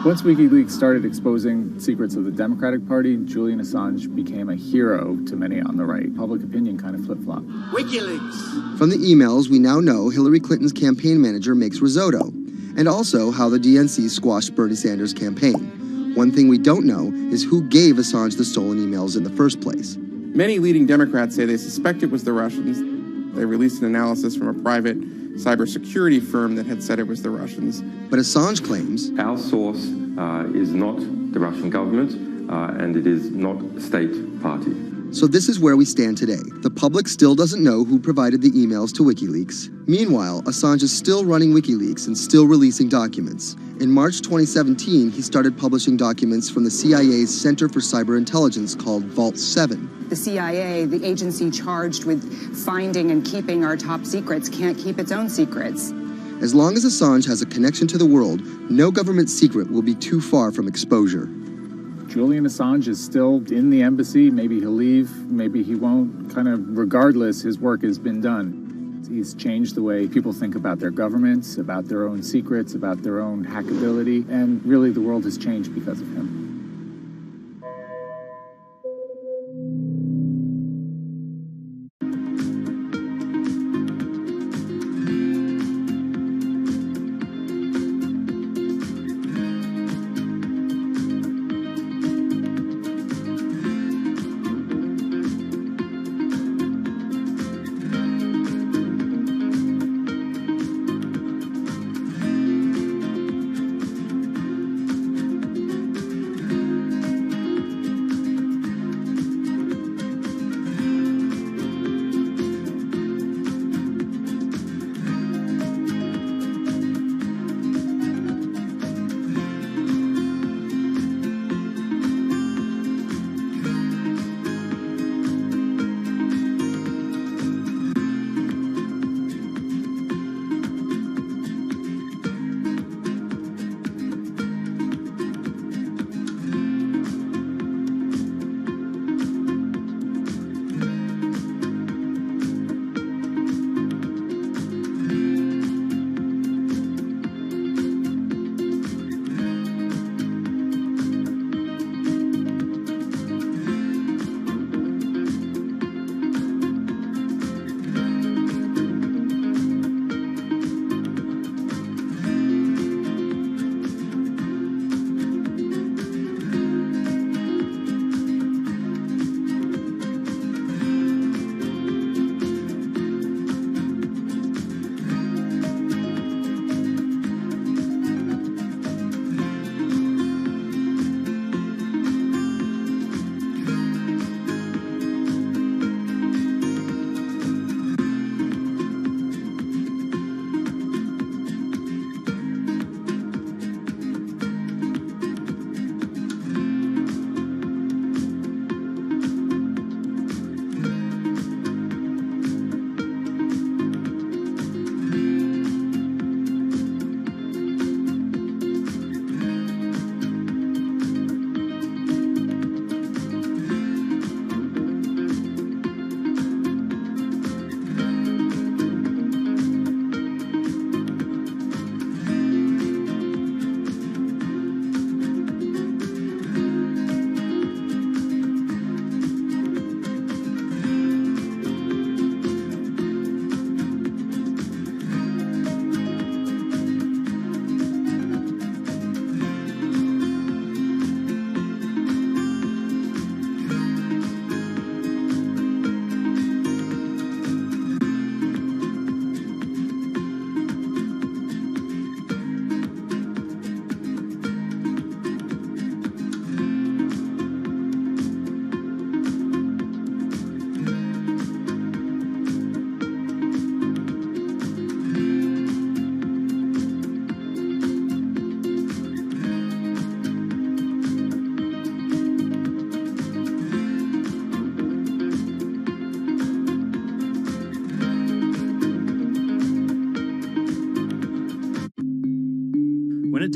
Once WikiLeaks started exposing secrets of the Democratic Party, Julian Assange became a hero to many on the right. Public opinion kind of flip-flopped. WikiLeaks! From the emails, we now know Hillary Clinton's campaign manager makes risotto, and also how the DNC squashed Bernie Sanders' campaign. One thing we don't know is who gave Assange the stolen emails in the first place. Many leading Democrats say they suspect it was the Russians. They released an analysis from a private cybersecurity firm that had said it was the Russians. But Assange claims our source is not the Russian government, and it is not a state party. So this is where we stand today. The public still doesn't know who provided the emails to WikiLeaks. Meanwhile, Assange is still running WikiLeaks and still releasing documents. In March 2017, he started publishing documents from the CIA's Center for Cyber Intelligence called Vault 7. The CIA, the agency charged with finding and keeping our top secrets, can't keep its own secrets. As long as Assange has a connection to the world, no government secret will be too far from exposure. Julian Assange is still in the embassy. Maybe he'll leave, maybe he won't. Kind of regardless, his work has been done. He's changed the way people think about their governments, about their own secrets, about their own hackability, and really the world has changed because of him.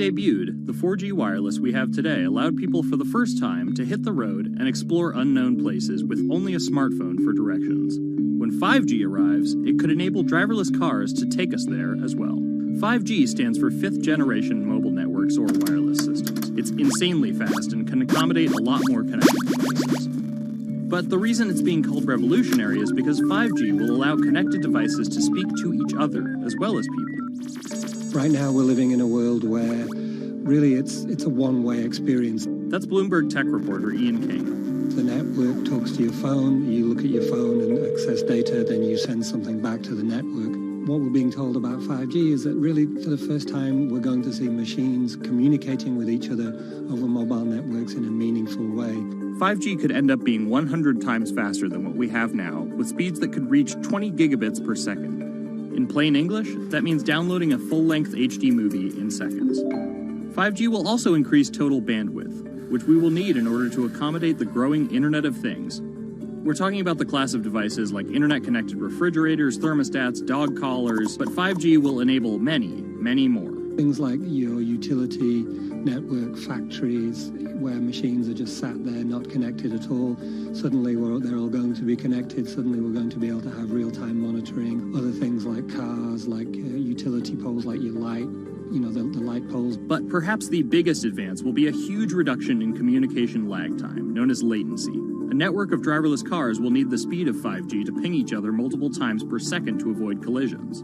debuted, the 4G wireless we have today allowed people for the first time to hit the road and explore unknown places with only a smartphone for directions. When 5G arrives, it could enable driverless cars to take us there as well. 5G stands for fifth generation mobile networks or wireless systems. It's insanely fast and can accommodate a lot more connected devices. But the reason it's being called revolutionary is because 5G will allow connected devices to speak to each other as well as people. Right now we're living in a world where really it's a one-way experience. That's Bloomberg tech reporter Ian King. The network talks to your phone, you look at your phone and access data, then you send something back to the network. What we're being told about 5G is that really for the first time we're going to see machines communicating with each other over mobile networks in a meaningful way. 5G could end up being 100 times faster than what we have now, with speeds that could reach 20 gigabits per second. In plain English, that means downloading a full-length HD movie in seconds. 5G will also increase total bandwidth, which we will need in order to accommodate the growing Internet of Things. We're talking about the class of devices like internet-connected refrigerators, thermostats, dog collars, but 5G will enable many, many more. Things like your utility network factories where machines are just sat there not connected at all. Suddenly they're all going to be connected. Suddenly we're going to be able to have real-time monitoring. Other things like cars, like utility poles, like your light, the light poles. But perhaps the biggest advance will be a huge reduction in communication lag time, known as latency. A network of driverless cars will need the speed of 5G to ping each other multiple times per second to avoid collisions.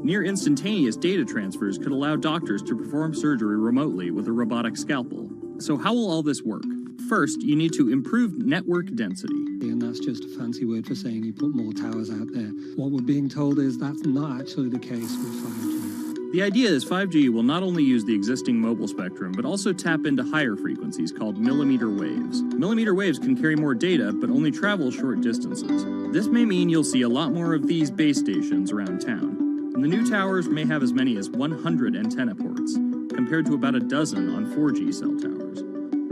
Near instantaneous data transfers could allow doctors to perform surgery remotely with a robotic scalpel. So how will all this work? First, you need to improve network density. And that's just a fancy word for saying you put more towers out there. What we're being told is that's not actually the case with 5G. The idea is 5G will not only use the existing mobile spectrum, but also tap into higher frequencies called millimeter waves. Millimeter waves can carry more data, but only travel short distances. This may mean you'll see a lot more of these base stations around town. And the new towers may have as many as 100 antenna ports, compared to about a dozen on 4G cell towers.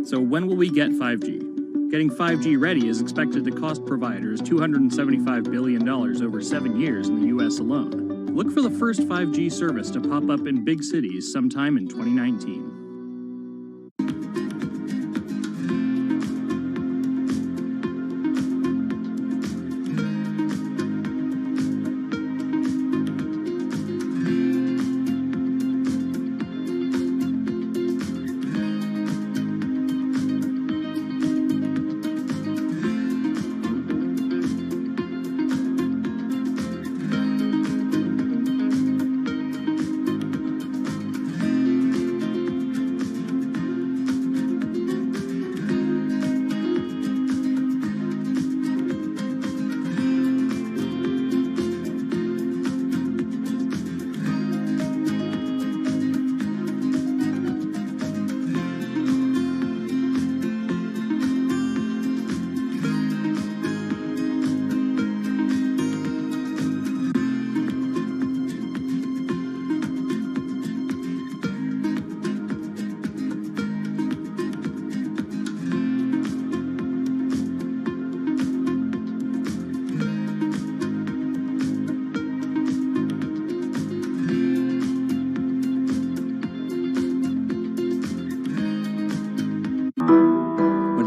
So when will we get 5G? Getting 5G ready is expected to cost providers $275 billion over 7 years in the US alone. Look for the first 5G service to pop up in big cities sometime in 2019.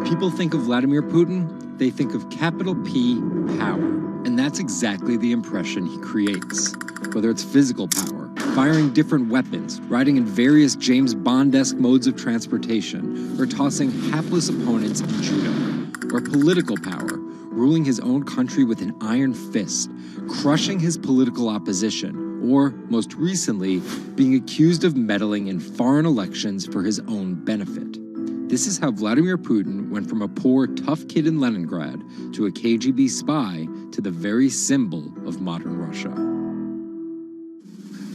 People think of Vladimir Putin, they think of capital P, power. And that's exactly the impression he creates. Whether it's physical power, firing different weapons, riding in various James Bond-esque modes of transportation, or tossing hapless opponents in judo. Or political power, ruling his own country with an iron fist, crushing his political opposition, or, most recently, being accused of meddling in foreign elections for his own benefit. This is how Vladimir Putin went from a poor, tough kid in Leningrad to a KGB spy to the very symbol of modern Russia.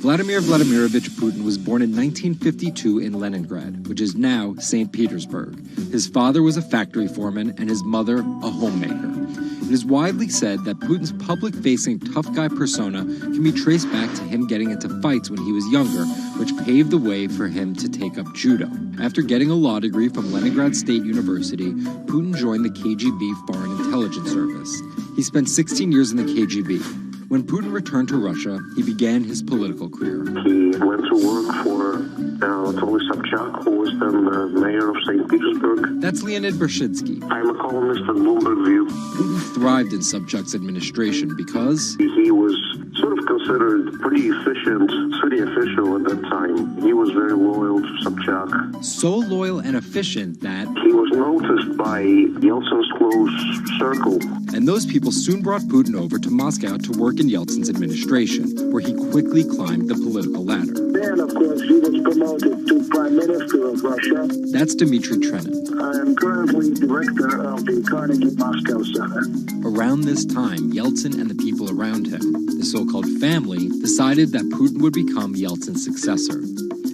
Vladimir Vladimirovich Putin was born in 1952 in Leningrad, which is now St. Petersburg. His father was a factory foreman and his mother a homemaker. It is widely said that Putin's public-facing tough guy persona can be traced back to him getting into fights when he was younger, which paved the way for him to take up judo. After getting a law degree from Leningrad State University, Putin joined the KGB Foreign Intelligence Service. He spent 16 years in the KGB. When Putin returned to Russia, he began his political career. He went to work for Anatoly Sobchak, who was then the mayor of St. Petersburg. That's Leonid Bershidsky. I'm a columnist at Bloomberg View. Putin thrived in Sobchak's administration because he was sort of considered pretty efficient city official at that time. He was very loyal to Sobchak. So loyal and efficient that he was noticed by Yeltsin's close circle. And those people soon brought Putin over to Moscow to work in Yeltsin's administration, where he quickly climbed the political ladder. Then, of course, he was promoted to Prime Minister of Russia. That's Dmitry Trenin. I am currently director of the Carnegie Moscow Center. Around this time, Yeltsin and the people around him, the so-called family, decided that Putin would become Yeltsin's successor.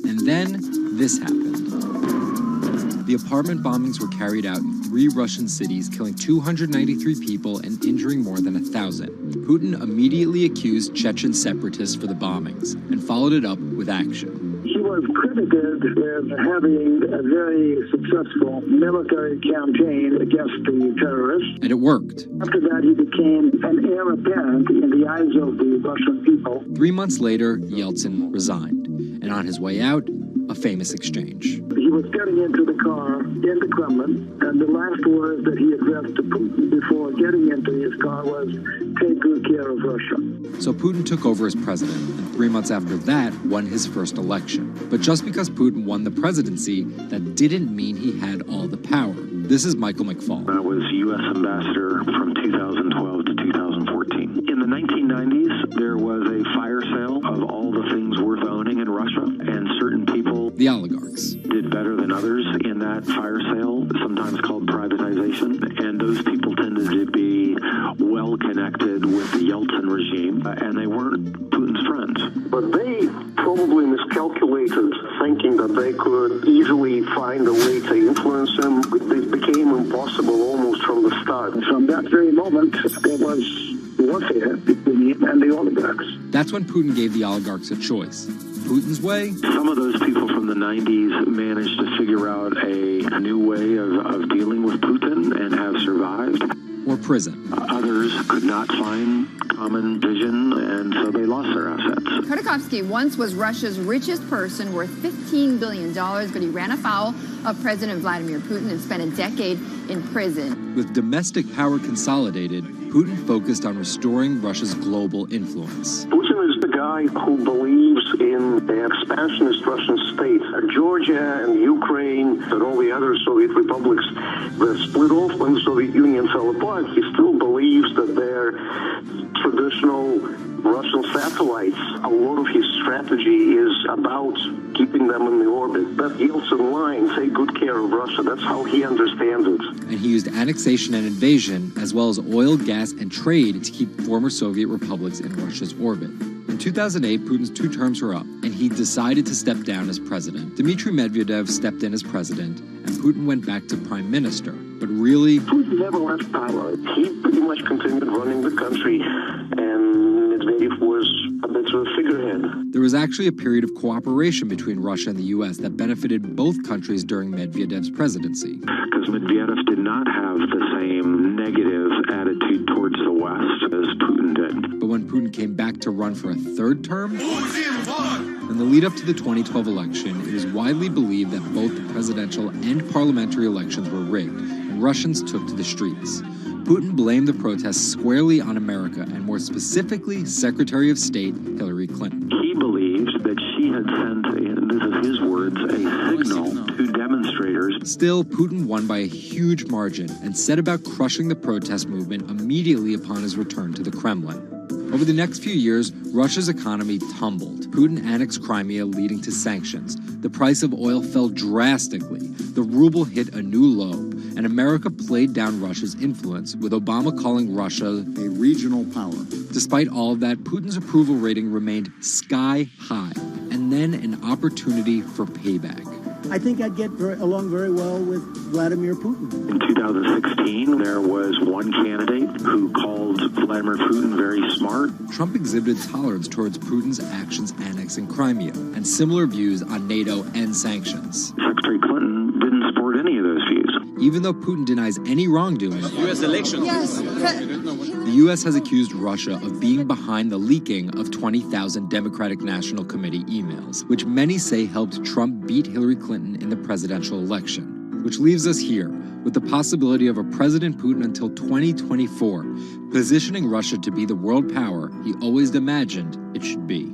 And then this happened. The apartment bombings were carried out in 3 Russian cities, killing 293 people and injuring more than 1,000. Putin immediately accused Chechen separatists for the bombings and followed it up with action. He was credited with having a very successful military campaign against the terrorists. And it worked. After that, he became an heir apparent in the eyes of the Russian people. 3 months later, Yeltsin resigned. And on his way out, a famous exchange. He was getting into the car in the Kremlin, and the last words that he addressed to Putin before getting into his car was, "Take good care of Russia." So Putin took over as president, and 3 months after that, won his first election. But just because Putin won the presidency, that didn't mean he had all the power. This is Michael McFall. I was U.S. ambassador from 2012 to 2014. In the 1990s, there was a fire sale of all the things worth owning in Russia, and certain people, the oligarchs, did better than others in that fire sale, sometimes called privatization, and those people tended to be well connected with the Yeltsin regime, and they weren't Putin's friends. But they probably miscalculated, thinking that they could easily find a way to influence him. It became impossible almost from the start. From that very moment, there was warfare between him and the oligarchs. That's when Putin gave the oligarchs a choice. Putin's way? Some of those people from the 90s managed to figure out a new way of dealing with Putin and have survived. Or prison. Others could not find common vision, and so they lost their assets. Khodorkovsky once was Russia's richest person, worth $15 billion, but he ran afoul of President Vladimir Putin and spent a decade in prison. With domestic power consolidated, Putin focused on restoring Russia's global influence. Putin is the guy who believes in the expansionist Russian state. Georgia and Ukraine and all the other Soviet republics that split off when the Soviet Union fell apart, he still believes that they're traditional Russian satellites. A lot of his strategy is about keeping them in the orbit. That Yeltsin line, take good care of Russia, that's how he understands it. And he used annexation and invasion, as well as oil, gas, and trade to keep former Soviet republics in Russia's orbit. In 2008, Putin's 2 terms were up, and he decided to step down as president. Dmitry Medvedev stepped in as president, and Putin went back to prime minister. But really, Putin never left power. He pretty much continued running the country, and Medvedev was a bit of a figurehead. There was actually a period of cooperation between Russia and the U.S. that benefited both countries during Medvedev's presidency. Because Medvedev did not have the same negative attitude towards the West as Putin did. But when Putin came back to run for a 3rd term, in the lead up to the 2012 election, it was widely believed that both the presidential and parliamentary elections were rigged, and Russians took to the streets. Putin blamed the protests squarely on America, and more specifically, Secretary of State Hillary Clinton. He believed that she had sent, and this is his words, a signal to demonstrators. Still, Putin won by a huge margin and set about crushing the protest movement immediately upon his return to the Kremlin. Over the next few years, Russia's economy tumbled. Putin annexed Crimea, leading to sanctions. The price of oil fell drastically. The ruble hit a new low, and America played down Russia's influence, with Obama calling Russia a regional power. Despite all of that, Putin's approval rating remained sky high, and then an opportunity for payback. I think I'd get along very well with Vladimir Putin. In 2016, there was one candidate who called Vladimir Putin very smart. Trump exhibited tolerance towards Putin's actions annexing Crimea, and similar views on NATO and sanctions. Secretary Clinton didn't support any of those views. Even though Putin denies any wrongdoing, U.S. elections. Yes. the U.S. has accused Russia of being behind the leaking of 20,000 Democratic National Committee emails, which many say helped Trump beat Hillary Clinton in the presidential election. Which leaves us here, with the possibility of a President Putin until 2024, positioning Russia to be the world power he always imagined it should be.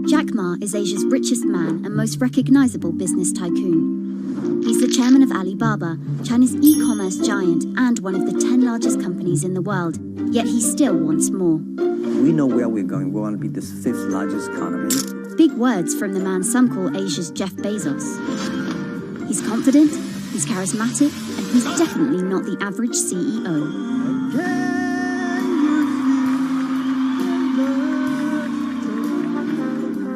Jack Ma is Asia's richest man and most recognizable business tycoon. He's the chairman of Alibaba, China's e-commerce giant and one of the 10 largest companies in the world. Yet he still wants more. We know where we're going. We want to be the 5th largest economy. Big words from the man some call Asia's Jeff Bezos. He's confident, he's charismatic, and he's definitely not the average CEO.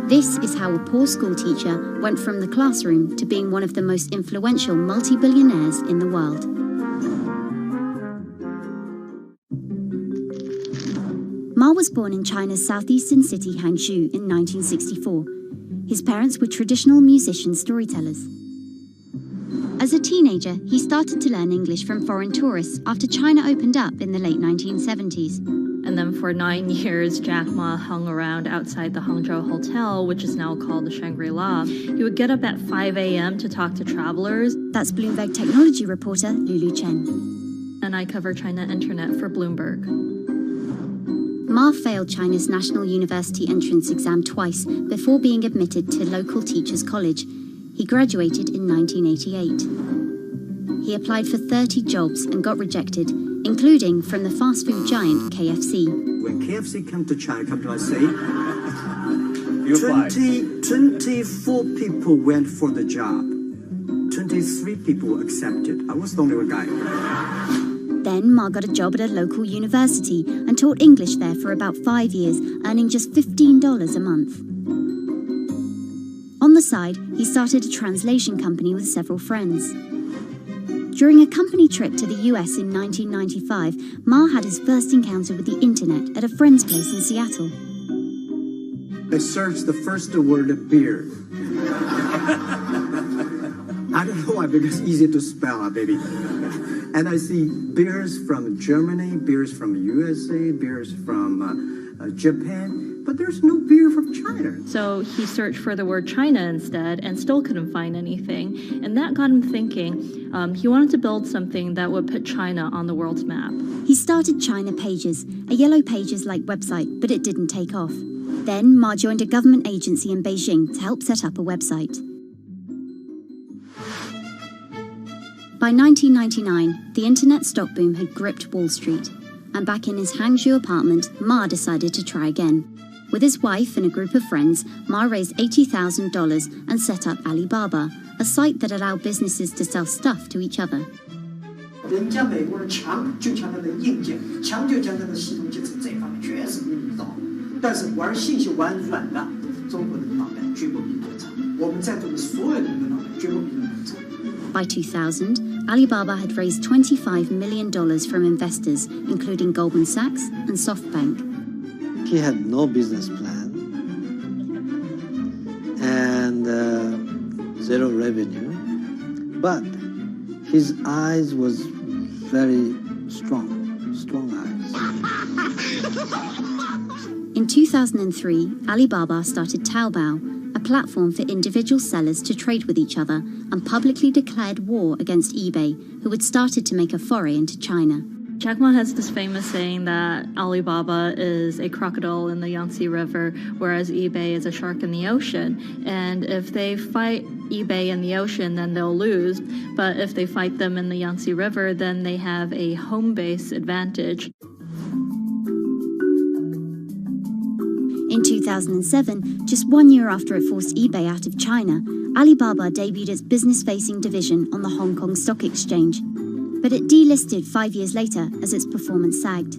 This is how a poor school teacher went from the classroom to being one of the most influential multi-billionaires in the world. Ma was born in China's southeastern city Hangzhou in 1964. His parents were traditional musician storytellers. As a teenager, he started to learn English from foreign tourists after China opened up in the late 1970s. And then for 9 years, Jack Ma hung around outside the Hangzhou Hotel, which is now called the Shangri-La. He would get up at 5 a.m. to talk to travelers. That's Bloomberg technology reporter Lulu Chen. And I cover China Internet for Bloomberg. Ma failed China's National University entrance exam twice before being admitted to local teachers' college. He graduated in 1988. He applied for 30 jobs and got rejected, including from the fast food giant KFC. When KFC came to China, come to us say, 24 people went for the job. 23 people accepted. I was the only guy. Then Ma got a job at a local university and taught English there for about 5 years, earning just $15 a month. On the side, he started a translation company with several friends. During a company trip to the US in 1995, Ma had his first encounter with the internet at a friend's place in Seattle. I searched the first word, beer. I don't know why, because it's easy to spell, baby. And I see beers from Germany, beers from USA, beers from Japan, but there's no beer from China. So he searched for the word China instead and still couldn't find anything. And that got him thinking. He wanted to build something that would put China on the world's map. He started China Pages, a Yellow Pages-like website, but it didn't take off. Then Ma joined a government agency in Beijing to help set up a website. By 1999, the internet stock boom had gripped Wall Street, and back in his Hangzhou apartment, Ma decided to try again. With his wife and a group of friends, Ma raised $80,000 and set up Alibaba, a site that allowed businesses to sell stuff to each other. 人家美国人强就强它的硬件，强就强它的系统建设，这方面确实比你早。但是玩信息玩软的，中国人的脑袋绝不比我长。我们在座的所有人的脑袋绝不比你们长。By 2000, Alibaba had raised $25 million from investors, including Goldman Sachs and SoftBank. He had no business plan and zero revenue, but his eyes was very strong eyes. In 2003, Alibaba started Taobao, a platform for individual sellers to trade with each other, and publicly declared war against eBay, who had started to make a foray into China. Jack Ma has this famous saying that Alibaba is a crocodile in the Yangtze River, whereas eBay is a shark in the ocean. And if they fight eBay in the ocean, then they'll lose. But if they fight them in the Yangtze River, then they have a home base advantage. In 2007, just 1 year after it forced eBay out of China, Alibaba debuted its business-facing division on the Hong Kong Stock Exchange. But it delisted 5 years later as its performance sagged.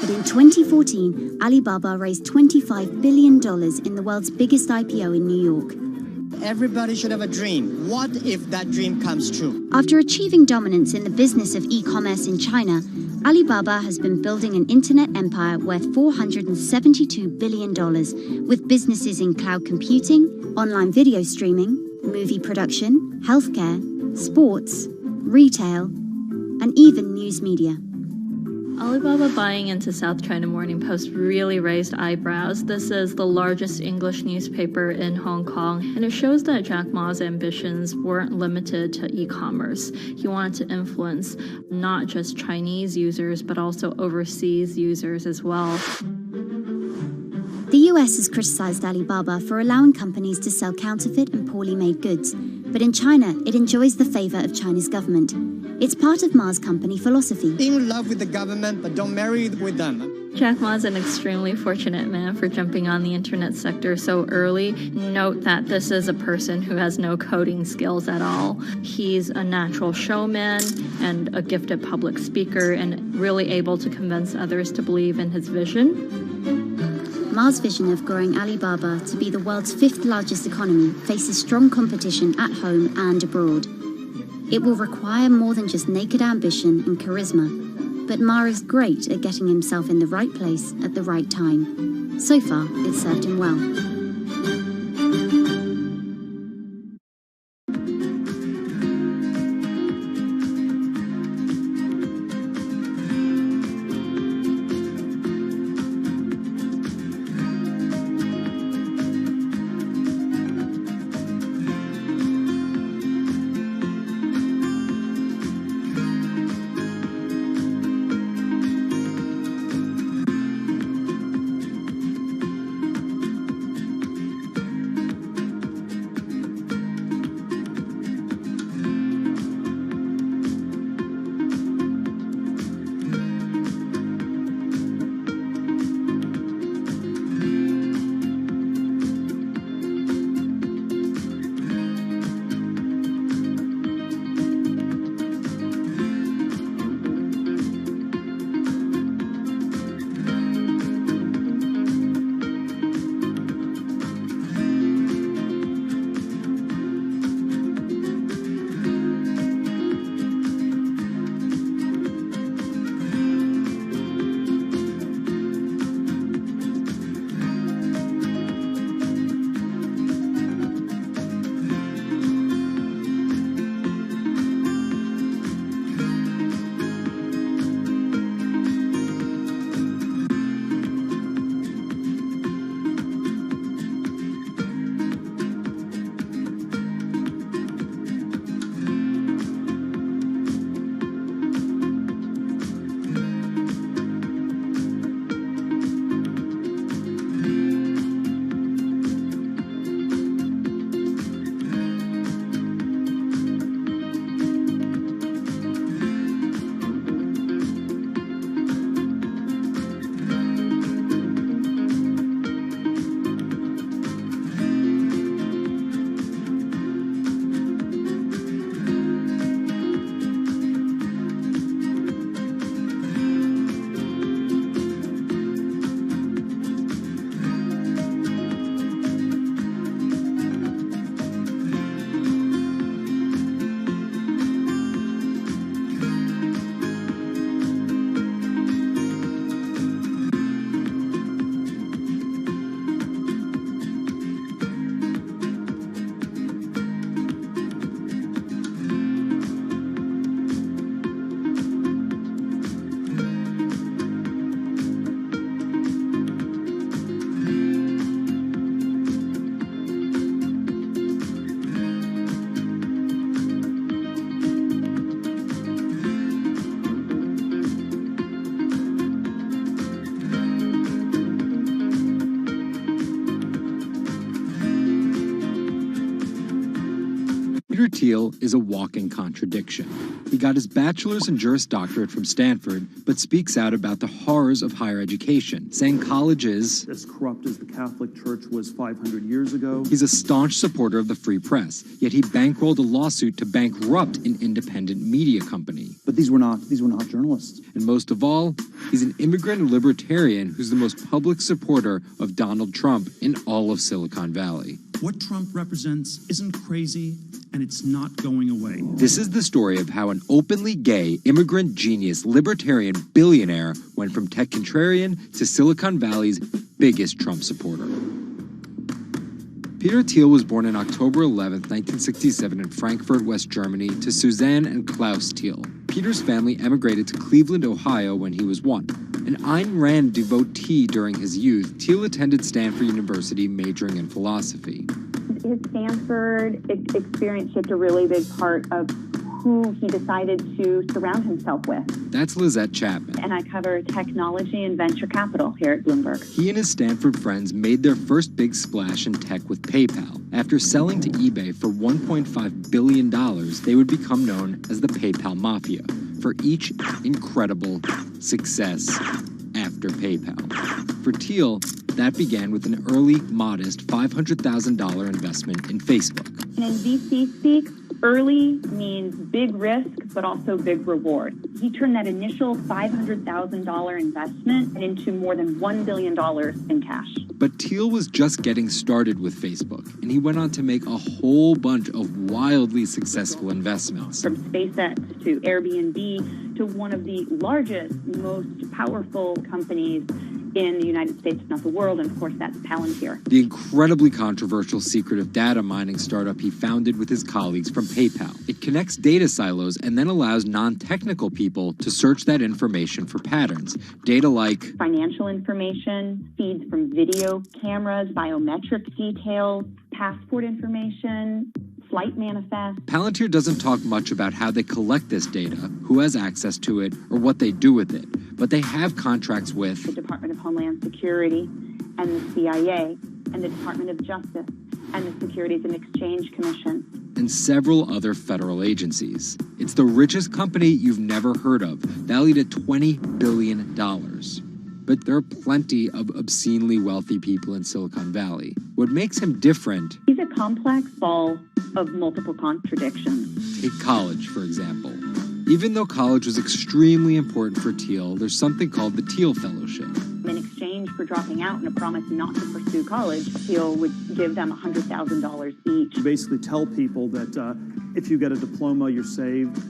But in 2014, Alibaba raised $25 billion in the world's biggest IPO in New York. Everybody should have a dream. What if that dream comes true? After achieving dominance in the business of e-commerce in China, Alibaba has been building an internet empire worth $472 billion, with businesses in cloud computing, online video streaming, movie production, healthcare, sports, retail, and even news media. Alibaba buying into South China Morning Post really raised eyebrows. This is the largest English newspaper in Hong Kong, and it shows that Jack Ma's ambitions weren't limited to e-commerce. He wanted to influence not just Chinese users, but also overseas users as well. The US has criticized Alibaba for allowing companies to sell counterfeit and poorly made goods, but in China, it enjoys the favor of China's government. It's part of Ma's company philosophy. In love with the government, but don't marry with them. Jack Ma is an extremely fortunate man for jumping on the internet sector so early. Note that this is a person who has no coding skills at all. He's a natural showman and a gifted public speaker and really able to convince others to believe in his vision. Ma's vision of growing Alibaba to be the world's 5th largest economy faces strong competition at home and abroad. It will require more than just naked ambition and charisma, but Ma is great at getting himself in the right place at the right time. So far, it's served him well. Thiel is a walking contradiction. He got his bachelor's and Juris Doctorate from Stanford, but speaks out about the horrors of higher education, saying college is as corrupt as the Catholic Church was 500 years ago. He's a staunch supporter of the free press, yet he bankrolled a lawsuit to bankrupt an independent media company. But these were not journalists. And most of all, he's an immigrant libertarian who's the most public supporter of Donald Trump in all of Silicon Valley. What Trump represents isn't crazy, and it's not going away. This is the story of how an openly gay, immigrant genius, libertarian billionaire went from tech contrarian to Silicon Valley's biggest Trump supporter. Peter Thiel was born on October 11, 1967 in Frankfurt, West Germany, to Suzanne and Klaus Thiel. Peter's family emigrated to Cleveland, Ohio when he was 1. An Ayn Rand devotee during his youth, Thiel attended Stanford University majoring in philosophy. His Stanford experience shaped a really big part of who he decided to surround himself with. That's Lizette Chapman. And I cover technology and venture capital here at Bloomberg. He and his Stanford friends made their first big splash in tech with PayPal. After selling to eBay for $1.5 billion, they would become known as the PayPal Mafia for each incredible success after PayPal. For Thiel, that began with an early, modest $500,000 investment in Facebook. And in VC speak, early means big risk, but also big reward. He turned that initial $500,000 investment into more than $1 billion in cash. But Thiel was just getting started with Facebook, and he went on to make a whole bunch of wildly successful investments. From SpaceX to Airbnb to one of the largest, most powerful companies in the United States, if not the world, and of course that's Palantir. The incredibly controversial secretive data mining startup he founded with his colleagues from PayPal. It connects data silos and then allows non-technical people to search that information for patterns. Data like financial information, feeds from video cameras, biometric details, passport information, flight manifest. Palantir doesn't talk much about how they collect this data, who has access to it, or what they do with it. But they have contracts with the Department of Homeland Security and the CIA and the Department of Justice and the Securities and Exchange Commission. And several other federal agencies. It's the richest company you've never heard of, valued at $20 billion. But there are plenty of obscenely wealthy people in Silicon Valley. What makes him different... He's a complex ball of multiple contradictions. Take college, for example. Even though college was extremely important for Thiel, there's something called the Thiel Fellowship. In exchange for dropping out and a promise not to pursue college, Thiel would give them $100,000 each. You basically tell people that if you get a diploma, you're saved.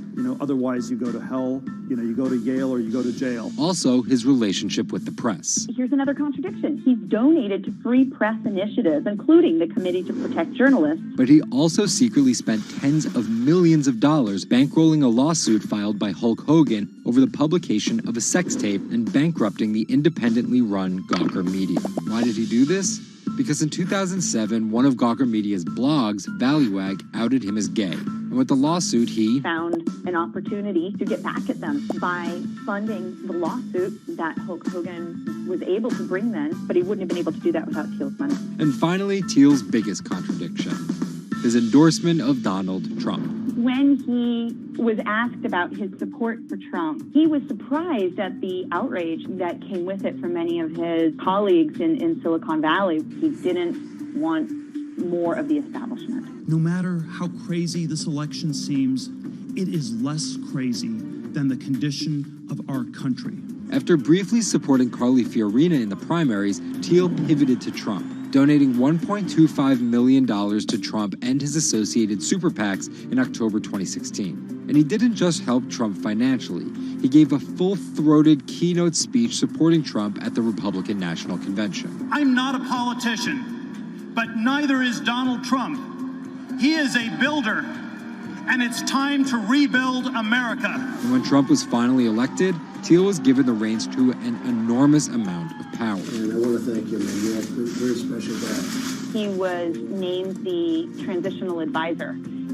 Otherwise you go to hell. You go to Yale or you go to jail. Also, his relationship with the press. Here's another contradiction. He's donated to free press initiatives, including the Committee to Protect Journalists. But he also secretly spent tens of millions of dollars bankrolling a lawsuit filed by Hulk Hogan over the publication of a sex tape and bankrupting the independently run Gawker Media. Why did he do this? Because in 2007, one of Gawker Media's blogs, ValueAg, outed him as gay. And with the lawsuit, he found an opportunity to get back at them by funding the lawsuit that Hulk Hogan was able to bring then, but he wouldn't have been able to do that without Thiel's money. And finally, Thiel's biggest contradiction, his endorsement of Donald Trump. When he was asked about his support for Trump, he was surprised at the outrage that came with it from many of his colleagues in Silicon Valley. He didn't want more of the establishment. No matter how crazy this election seems, it is less crazy than the condition of our country. After briefly supporting Carly Fiorina in the primaries, Thiel pivoted to Trump, donating $1.25 million to Trump and his associated super PACs in October 2016. And he didn't just help Trump financially. He gave a full-throated keynote speech supporting Trump at the Republican National Convention. I'm not a politician, but neither is Donald Trump. He is a builder, and it's time to rebuild America. And when Trump was finally elected, Thiel was given the reins to an enormous amount of power. And I want to thank you, man. You have a very special guy. He was named the transitional advisor.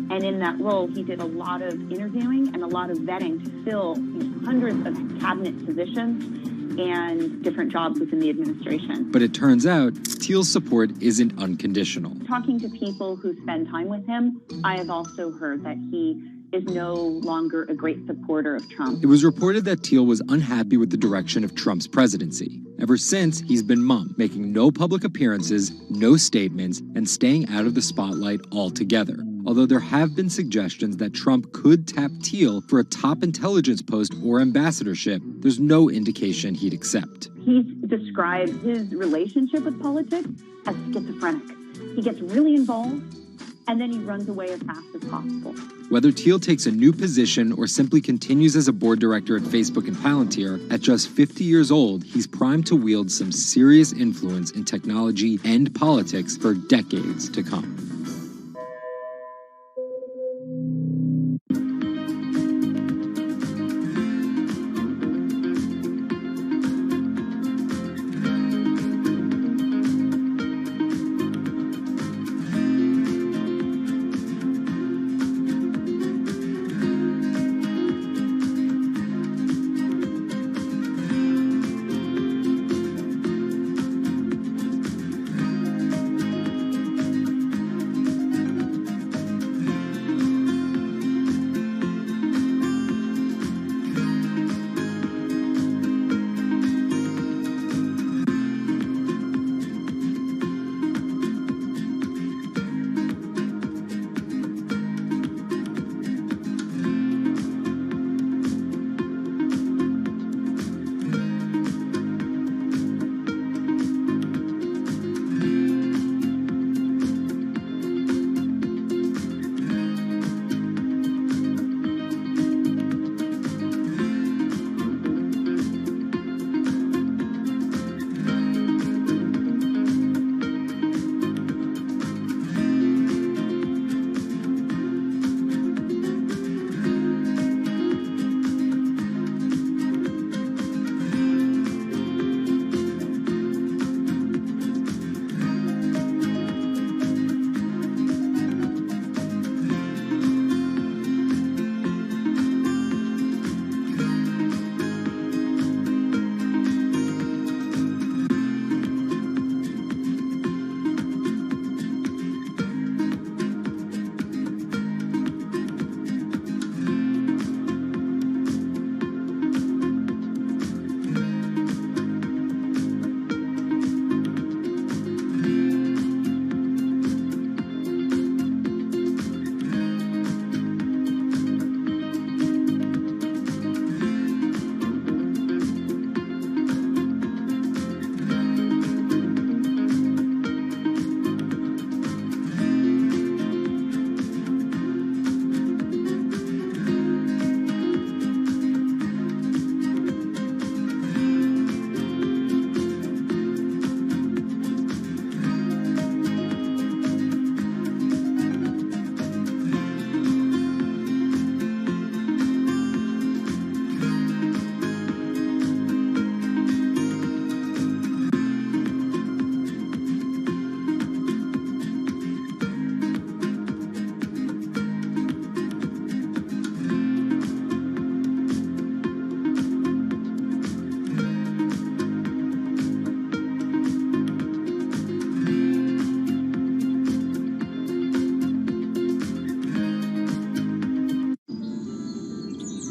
And in that role, he did a lot of interviewing and a lot of vetting to fill hundreds of cabinet positions and different jobs within the administration. But it turns out Thiel's support isn't unconditional. Talking to people who spend time with him, I have also heard that he is no longer a great supporter of Trump. It was reported that Thiel was unhappy with the direction of Trump's presidency. Ever since, he's been mum, making no public appearances, no statements, and staying out of the spotlight altogether. Although there have been suggestions that Trump could tap Thiel for a top intelligence post or ambassadorship, there's no indication he'd accept. He's described his relationship with politics as schizophrenic. He gets really involved, and then he runs away as fast as possible. Whether Thiel takes a new position or simply continues as a board director at Facebook and Palantir, at just 50 years old, he's primed to wield some serious influence in technology and politics for decades to come.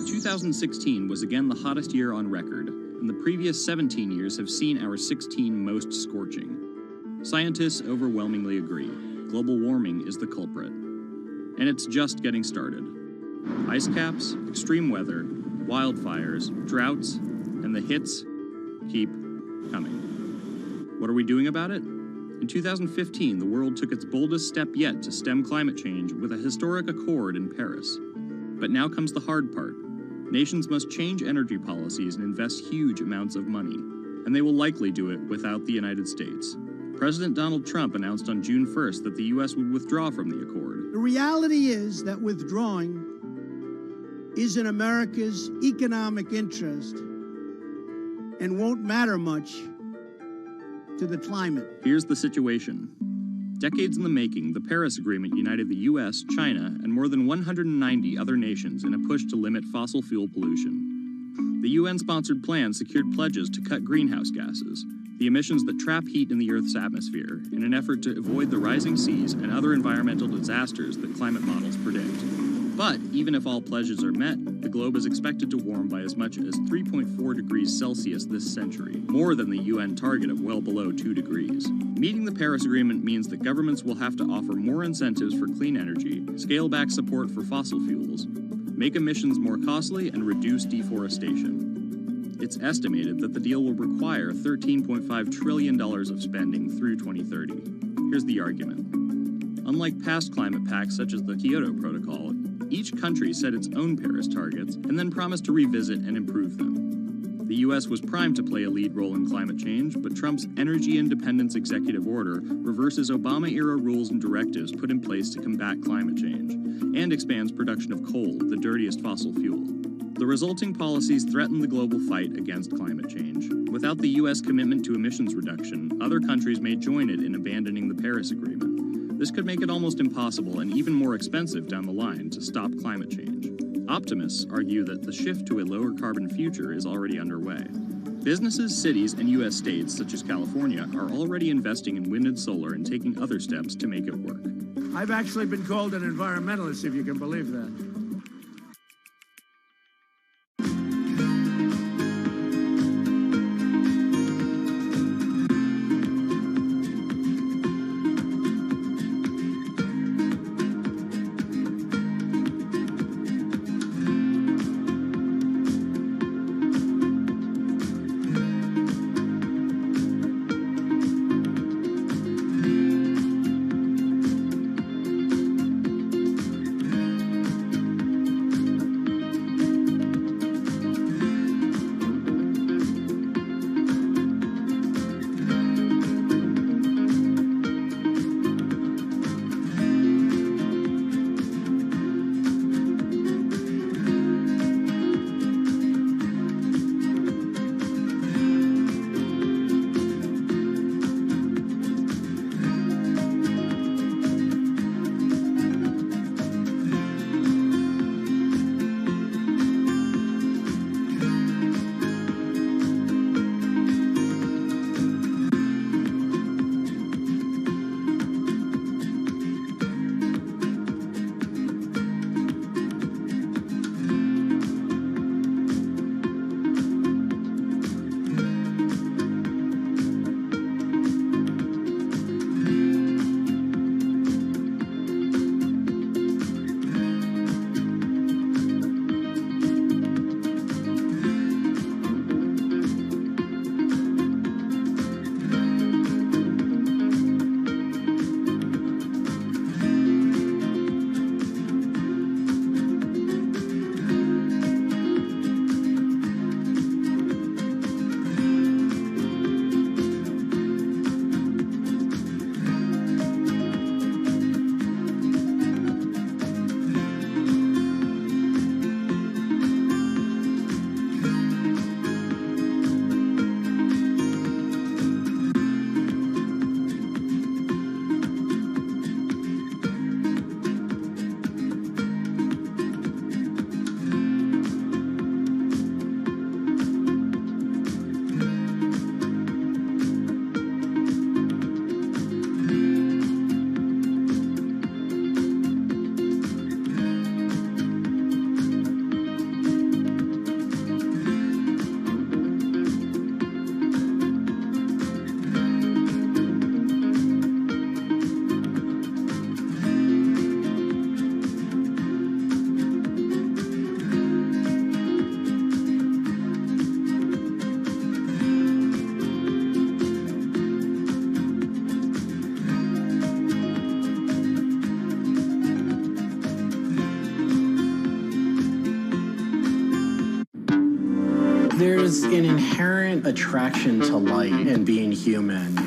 Two 2016 was again the hottest year on record, and the previous 17 years have seen our 16 most scorching. Scientists overwhelmingly agree. Global warming is the culprit. And it's just getting started. Ice caps, extreme weather, wildfires, droughts, and the hits keep coming. What are we doing about it? In 2015, the world took its boldest step yet to stem climate change with a historic accord in Paris. But now comes the hard part. Nations must change energy policies and invest huge amounts of money, and they will likely do it without the United States. President Donald Trump announced on June 1st that the U.S. would withdraw from the accord. The reality is that withdrawing is in America's economic interest and won't matter much to the climate. Here's the situation. Decades in the making, the Paris Agreement united the U.S., China, and more than 190 other nations in a push to limit fossil fuel pollution. The UN-sponsored plan secured pledges to cut greenhouse gases, the emissions that trap heat in the Earth's atmosphere, in an effort to avoid the rising seas and other environmental disasters that climate models predict. But even if all pledges are met, the globe is expected to warm by as much as 3.4 degrees Celsius this century, more than the UN target of well below 2 degrees. Meeting the Paris Agreement means that governments will have to offer more incentives for clean energy, scale back support for fossil fuels, make emissions more costly, and reduce deforestation. It's estimated that the deal will require $13.5 trillion of spending through 2030. Here's the argument. Unlike past climate pacts such as the Kyoto Protocol, each country set its own Paris targets and then promised to revisit and improve them. The U.S. was primed to play a lead role in climate change, but Trump's energy independence executive order reverses Obama-era rules and directives put in place to combat climate change, and expands production of coal, the dirtiest fossil fuel. The resulting policies threaten the global fight against climate change. Without the U.S. commitment to emissions reduction, other countries may join it in abandoning the Paris Agreement. This could make it almost impossible and even more expensive down the line to stop climate change. Optimists argue that the shift to a lower carbon future is already underway. Businesses, cities, and U.S. states, such as California, are already investing in wind and solar and taking other steps to make it work. I've actually been called an environmentalist, if you can believe that. There's an inherent attraction to light and being human.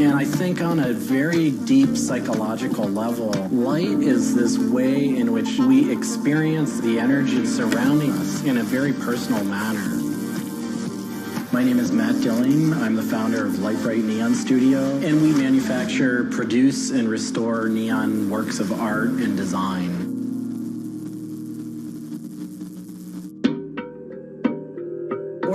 And I think on a very deep psychological level, light is this way in which we experience the energy surrounding us in a very personal manner. My name is Matt Dilling. I'm the founder of Light Bright Neon Studio, and we manufacture, produce, and restore neon works of art and design.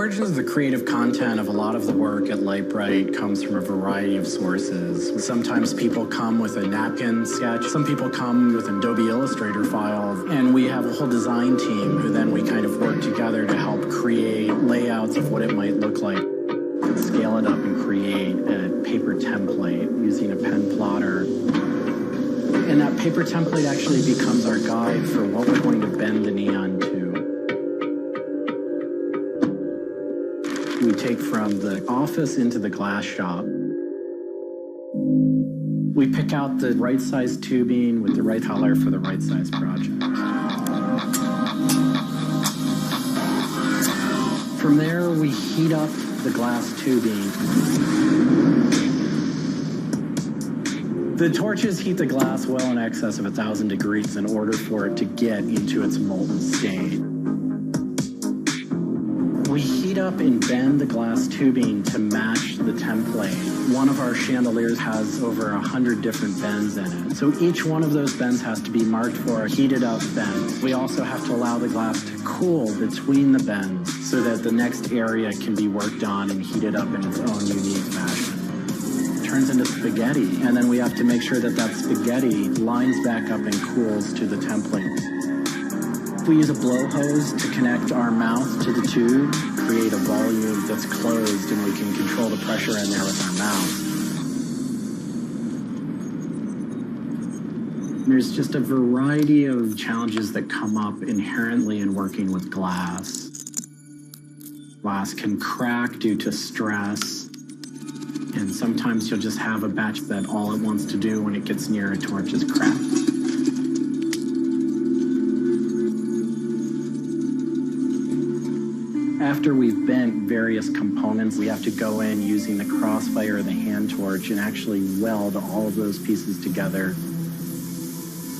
origins of the creative content of a lot of the work at Lightbright comes from a variety of sources. Sometimes people come with a napkin sketch. Some people come with an Adobe Illustrator file. And we have a whole design team who then we kind of work together to help create layouts of what it might look like. Scale it up and create a paper template using a pen plotter. And that paper template actually becomes our guide for what we're going to bend the neon to. We take from the office into the glass shop. We pick out the right size tubing with the right color for the right size project. From there, we heat up the glass tubing. The torches heat the glass well in excess of 1,000 degrees in order for it to get into its molten state. We heat up and bend the glass tubing to match the template. One of our chandeliers has over 100 different bends in it. So each one of those bends has to be marked for a heated up bend. We also have to allow the glass to cool between the bends so that the next area can be worked on and heated up in its own unique fashion. Turns into spaghetti, and then we have to make sure that that spaghetti lines back up and cools to the template. We use a blow hose to connect our mouth to the tube, create a volume that's closed, and we can control the pressure in there with our mouth. There's just a variety of challenges that come up inherently in working with glass. Glass can crack due to stress. And sometimes you'll just have a batch that all it wants to do when it gets near a torch is crack. After we've bent various components, we have to go in using the crossfire or the hand torch and actually weld all of those pieces together.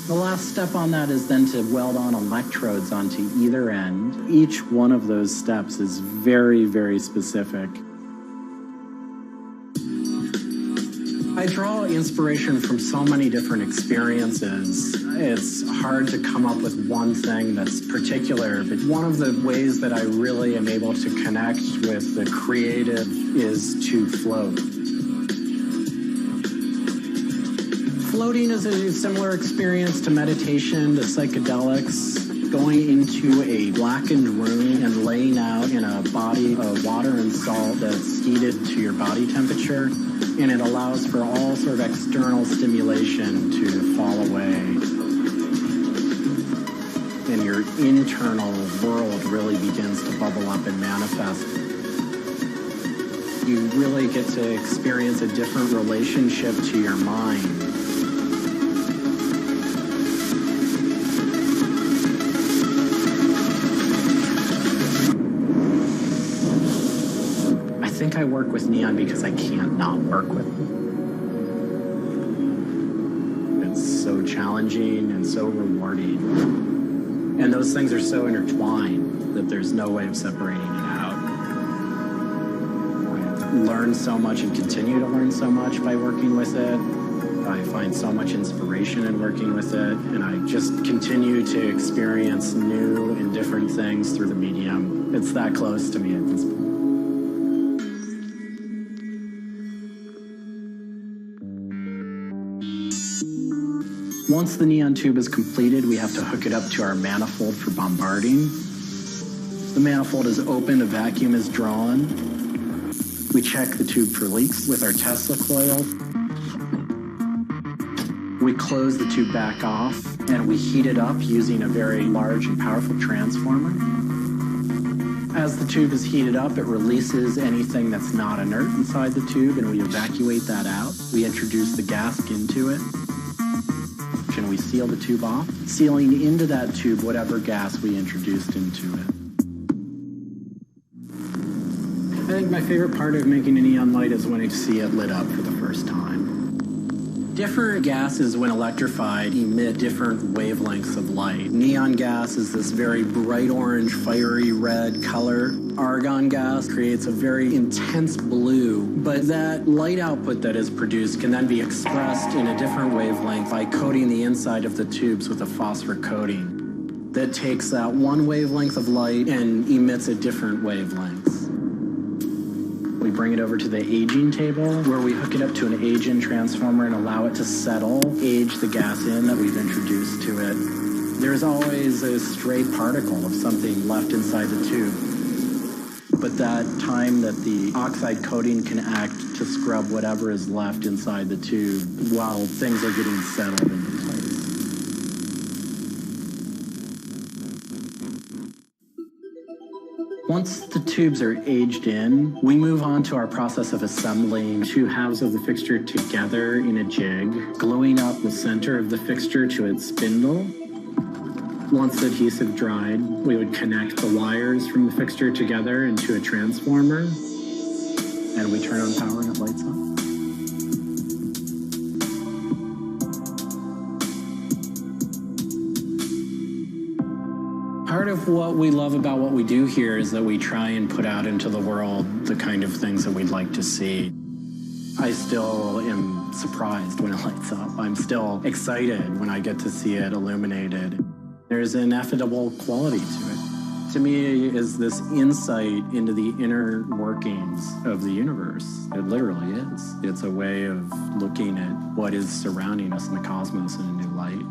The last step on that is then to weld on electrodes onto either end. Each one of those steps is very, very specific. I draw inspiration from so many different experiences. It's hard to come up with one thing that's particular, but one of the ways that I really am able to connect with the creative is to float. Floating is a similar experience to meditation, to psychedelics. Going into a blackened room and laying out in a body of water and salt that's heated to your body temperature, and it allows for all sort of external stimulation to fall away. And your internal world really begins to bubble up and manifest. You really get to experience a different relationship to your mind. I think I work with neon because I can't not work with it. It's so challenging and so rewarding. And those things are so intertwined that there's no way of separating it out. I learn so much and continue to learn so much by working with it. I find so much inspiration in working with it, and I just continue to experience new and different things through the medium. It's that close to me at this point. Once the neon tube is completed, we have to hook it up to our manifold for bombarding. The manifold is open, a vacuum is drawn. We check the tube for leaks with our Tesla coil. We close the tube back off, and we heat it up using a very large and powerful transformer. As the tube is heated up, it releases anything that's not inert inside the tube, and we evacuate that out. We introduce the gas into it, and we seal the tube off, sealing into that tube whatever gas we introduced into it. I think my favorite part of making a neon light is when I see it lit up for the first time. Different gases, when electrified, emit different wavelengths of light. Neon gas is this very bright orange, fiery red color. Argon gas creates a very intense blue, but that light output that is produced can then be expressed in a different wavelength by coating the inside of the tubes with a phosphor coating that takes that one wavelength of light and emits a different wavelength. bring it over to the aging table, where we hook it up to an age-in transformer and allow it to settle, age the gas in that we've introduced to it. There's always a stray particle of something left inside the tube. But that time that the oxide coating can act to scrub whatever is left inside the tube while things are getting settled into place. Once the tubes are aged in, we move on to our process of assembling two halves of the fixture together in a jig, gluing up the center of the fixture to its spindle. Once the adhesive dried, we would connect the wires from the fixture together into a transformer, and we turn on power and it lights up. Part of what we love about what we do here is that we try and put out into the world the kind of things that we'd like to see. I still am surprised when it lights up. I'm still excited when I get to see it illuminated. There's an ineffable quality to it. To me, is this insight into the inner workings of the universe. It literally is. It's a way of looking at what is surrounding us in the cosmos in a new light.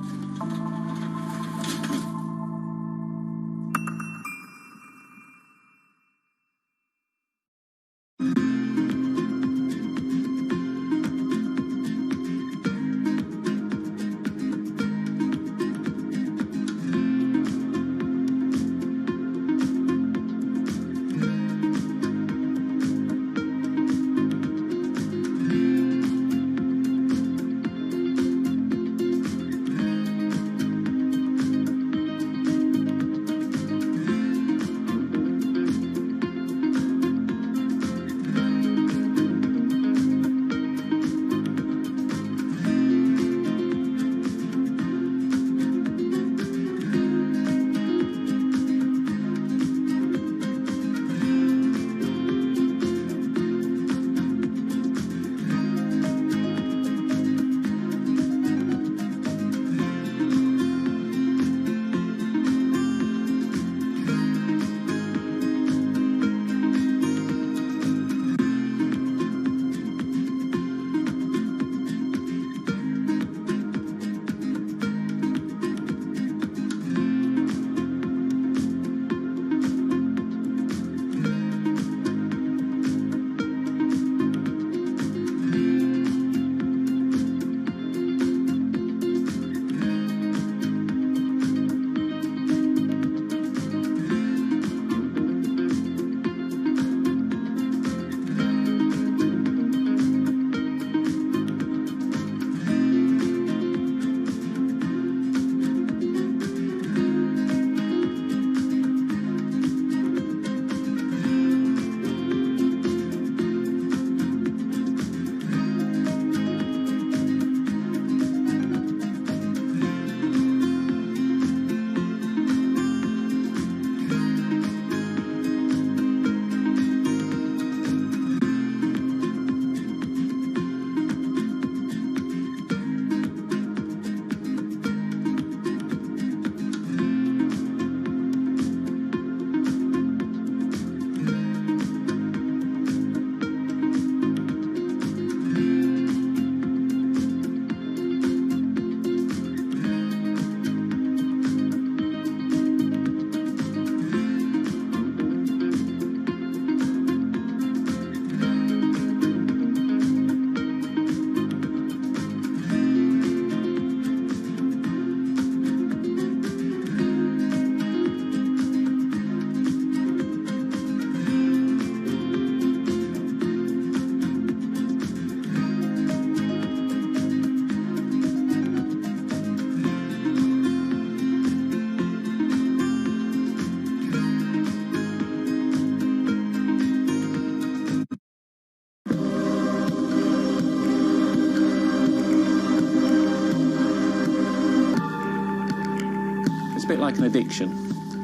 It's a bit like an addiction.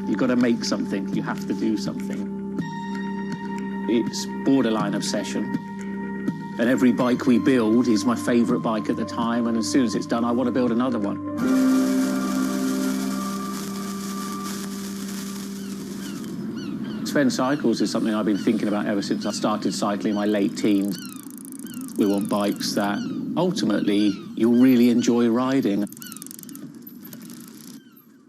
You've got to make something. You have to do something. It's borderline obsession. And every bike we build is my favourite bike at the time, and as soon as it's done, I want to build another one. Sven cycles is something I've been thinking about ever since I started cycling in my late teens. We want bikes that ultimately you'll really enjoy riding.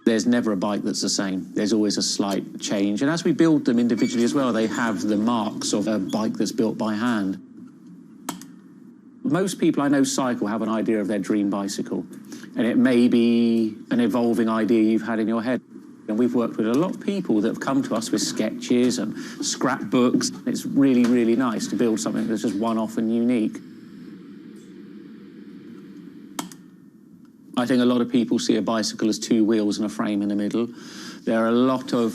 There's never a bike that's the same. There's always a slight change. And as we build them individually as well, they have the marks of a bike that's built by hand. Most people I know cycle have an idea of their dream bicycle. And it may be an evolving idea you've had in your head. And we've worked with a lot of people that have come to us with sketches and scrapbooks. It's really, really nice to build something that's just one-off and unique. I think a lot of people see a bicycle as two wheels and a frame in the middle. There are a lot of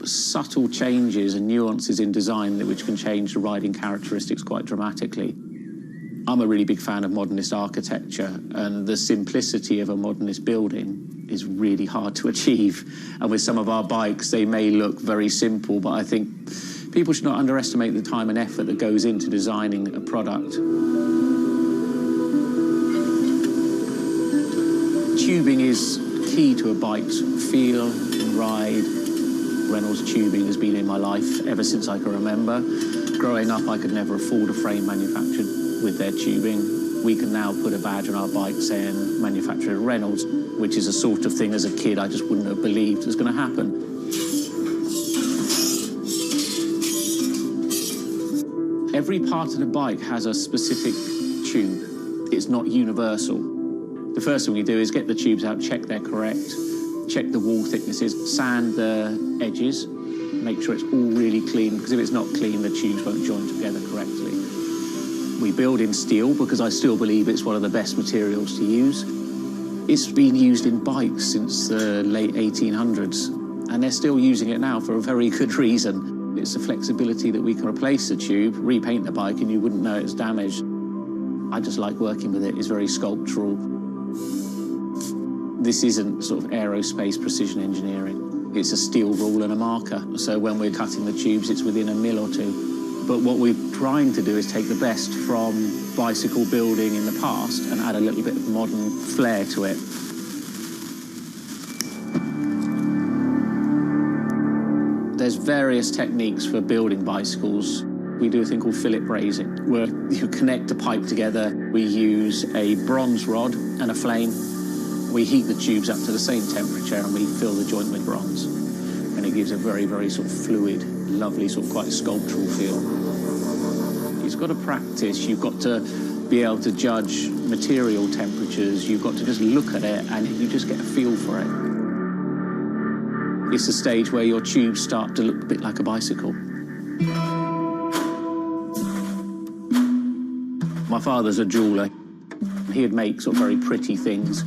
subtle changes and nuances in design which can change the riding characteristics quite dramatically. I'm a really big fan of modernist architecture, and the simplicity of a modernist building is really hard to achieve. And with some of our bikes, they may look very simple, but I think people should not underestimate the time and effort that goes into designing a product. Tubing is key to a bike's feel and ride. Reynolds tubing has been in my life ever since I can remember. Growing up, I could never afford a frame manufactured with their tubing. We can now put a badge on our bike saying manufactured at Reynolds, which is a sort of thing as a kid I just wouldn't have believed was going to happen. Every part of the bike has a specific tube. It's not universal. The first thing we do is get the tubes out, check they're correct, check the wall thicknesses, sand the edges, make sure it's all really clean, because if it's not clean, the tubes won't join together correctly. We build in steel because I still believe it's one of the best materials to use. It's been used in bikes since the late 1800s, and they're still using it now for a very good reason. It's the flexibility that we can replace the tube, repaint the bike, and you wouldn't know it's damaged. I just like working with it. It's very sculptural. This isn't sort of aerospace precision engineering. It's a steel rule and a marker. So when we're cutting the tubes, it's within a mil or two. But what we're trying to do is take the best from bicycle building in the past and add a little bit of modern flair to it. There's various techniques for building bicycles. We do a thing called fillet brazing, where you connect a pipe together. We use a bronze rod and a flame. We heat the tubes up to the same temperature and we fill the joint with bronze. And it gives a very, very sort of fluid, lovely, sort of quite sculptural feel. You've got to practice. You've got to be able to judge material temperatures. You've got to just look at it and you just get a feel for it. It's a stage where your tubes start to look a bit like a bicycle. My father's a jeweler. He'd make sort of very pretty things,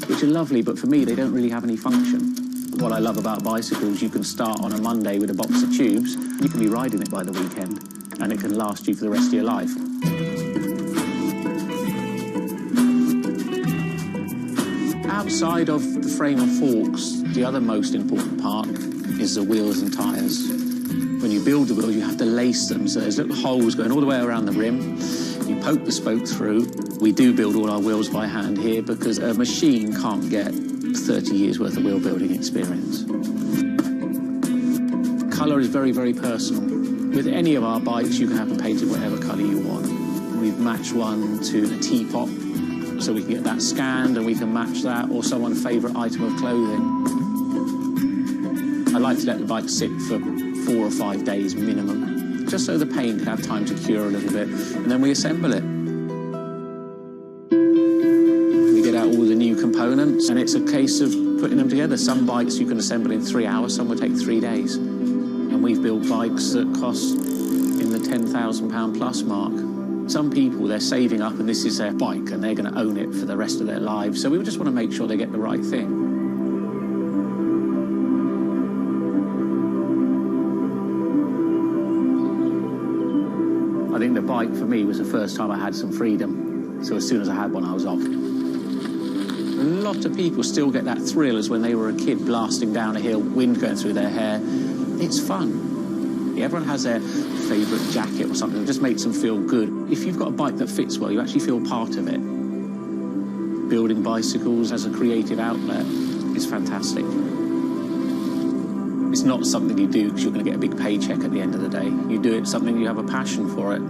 which are lovely, but for me, they don't really have any function. What I love about bicycles, you can start on a Monday with a box of tubes. You can be riding it by the weekend, and it can last you for the rest of your life. Outside of the frame and forks, the other most important part is the wheels and tyres. When you build the wheels, you have to lace them, so there's little holes going all the way around the rim. You poke the spoke through. We do build all our wheels by hand here because a machine can't get 30 years worth of wheel building experience. Colour is very, very personal. With any of our bikes, you can have them painted whatever colour you want. We've matched one to a teapot, so we can get that scanned and we can match that, or someone's favourite item of clothing. I like to let the bike sit for 4 or 5 days minimum, just so the paint can have time to cure a little bit, and then we assemble it. We get out all the new components, and it's a case of putting them together. Some bikes you can assemble in 3 hours, some will take 3 days. And we've built bikes that cost in the £10,000 plus mark. Some people, they're saving up and this is their bike and they're going to own it for the rest of their lives. So we just want to make sure they get the right thing. I think the bike for me was the first time I had some freedom. So as soon as I had one, I was off. A lot of people still get that thrill as when they were a kid blasting down a hill, wind going through their hair. It's fun. Everyone has their favourite jacket or something that just makes them feel good. If you've got a bike that fits well, you actually feel part of it. Building bicycles as a creative outlet is fantastic. It's not something you do because you're going to get a big paycheck at the end of the day. You do it something you have a passion for it.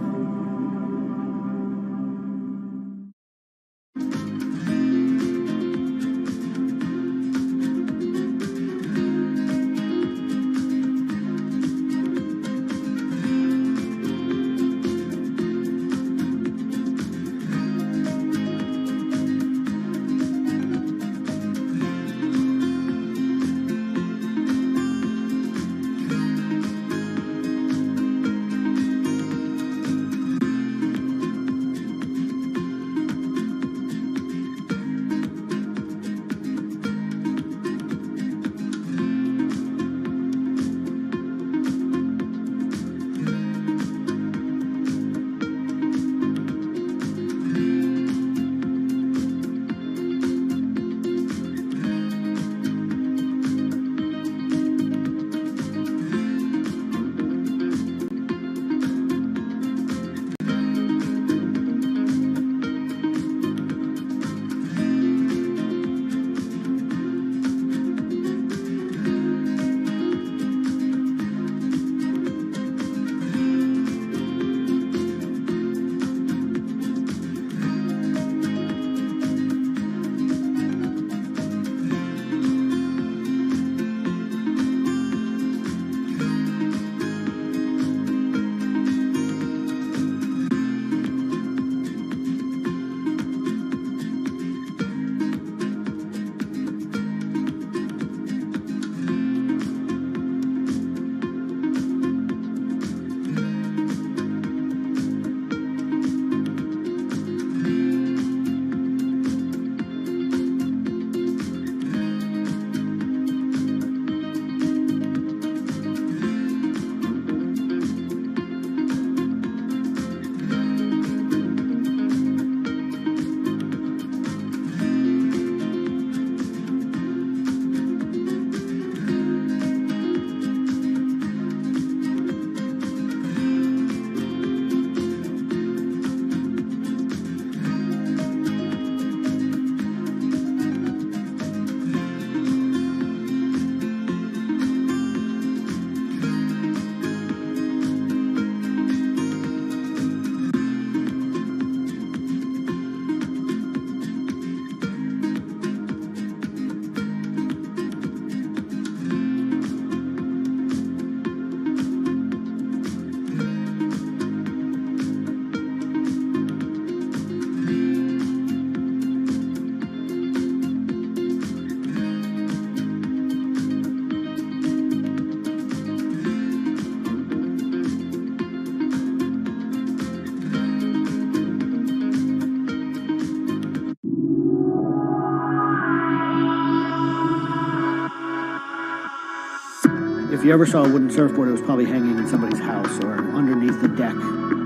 If you ever saw a wooden surfboard, it was probably hanging in somebody's house or underneath the deck.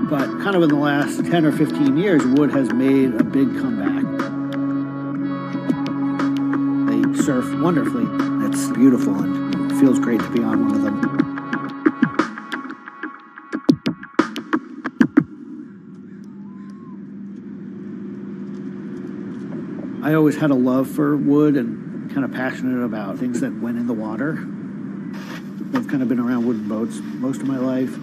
But kind of in the last 10 or 15 years, wood has made a big comeback. They surf wonderfully. It's beautiful and it feels great to be on one of them. I always had a love for wood and kind of passionate about things that went in the water. I've kind of been around wooden boats most of my life.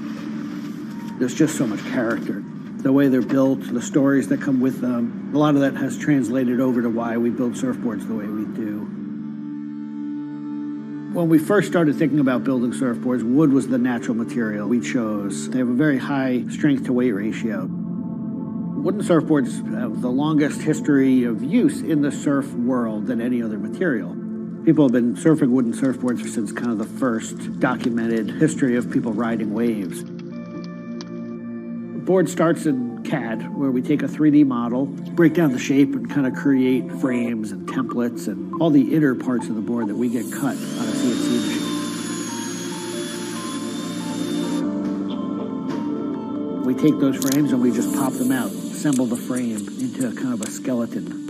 There's just so much character. The way they're built, the stories that come with them, a lot of that has translated over to why we build surfboards the way we do. When we first started thinking about building surfboards, wood was the natural material we chose. They have a very high strength to weight ratio. Wooden surfboards have the longest history of use in the surf world than any other material. People have been surfing wooden surfboards since kind of the first documented history of people riding waves. The board starts in CAD, where we take a 3D model, break down the shape, and kind of create frames and templates and all the inner parts of the board that we get cut on a CNC machine. We take those frames and we just pop them out, assemble the frame into kind of a skeleton.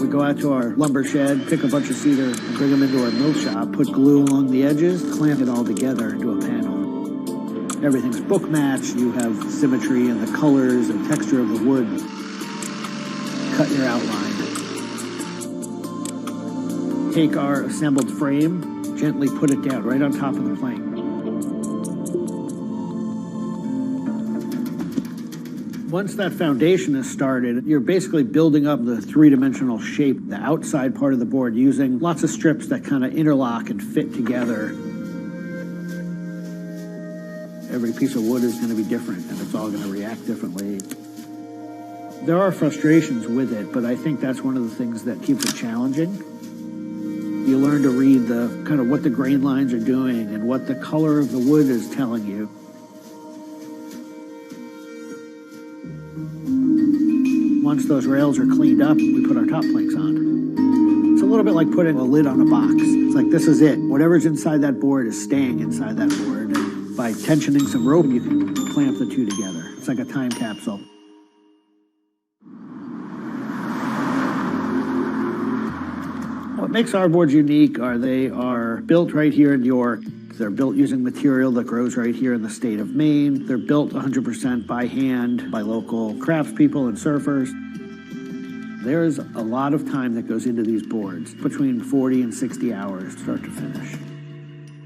We go out to our lumber shed, pick a bunch of cedar, and bring them into our mill shop, put glue along the edges, clamp it all together into a panel. Everything's book matched, you have symmetry in the colors and texture of the wood. Cut your outline. take our assembled frame, gently put it down right on top of the plank. Once that foundation is started, you're basically building up the three-dimensional shape, the outside part of the board, using lots of strips that kind of interlock and fit together. Every piece of wood is going to be different, and it's all going to react differently. There are frustrations with it, but I think that's one of the things that keeps it challenging. You learn to read the kind of what the grain lines are doing and what the color of the wood is telling you. Once those rails are cleaned up, we put our top planks on. It's a little bit like putting a lid on a box. It's like, this is it. Whatever's inside that board is staying inside that board. And by tensioning some rope, you can clamp the two together. It's like a time capsule. What makes our boards unique are they are built right here in York. They're built using material that grows right here in the state of Maine. They're built 100% by hand by local craftspeople and surfers. There's a lot of time that goes into these boards, between 40 and 60 hours start to finish.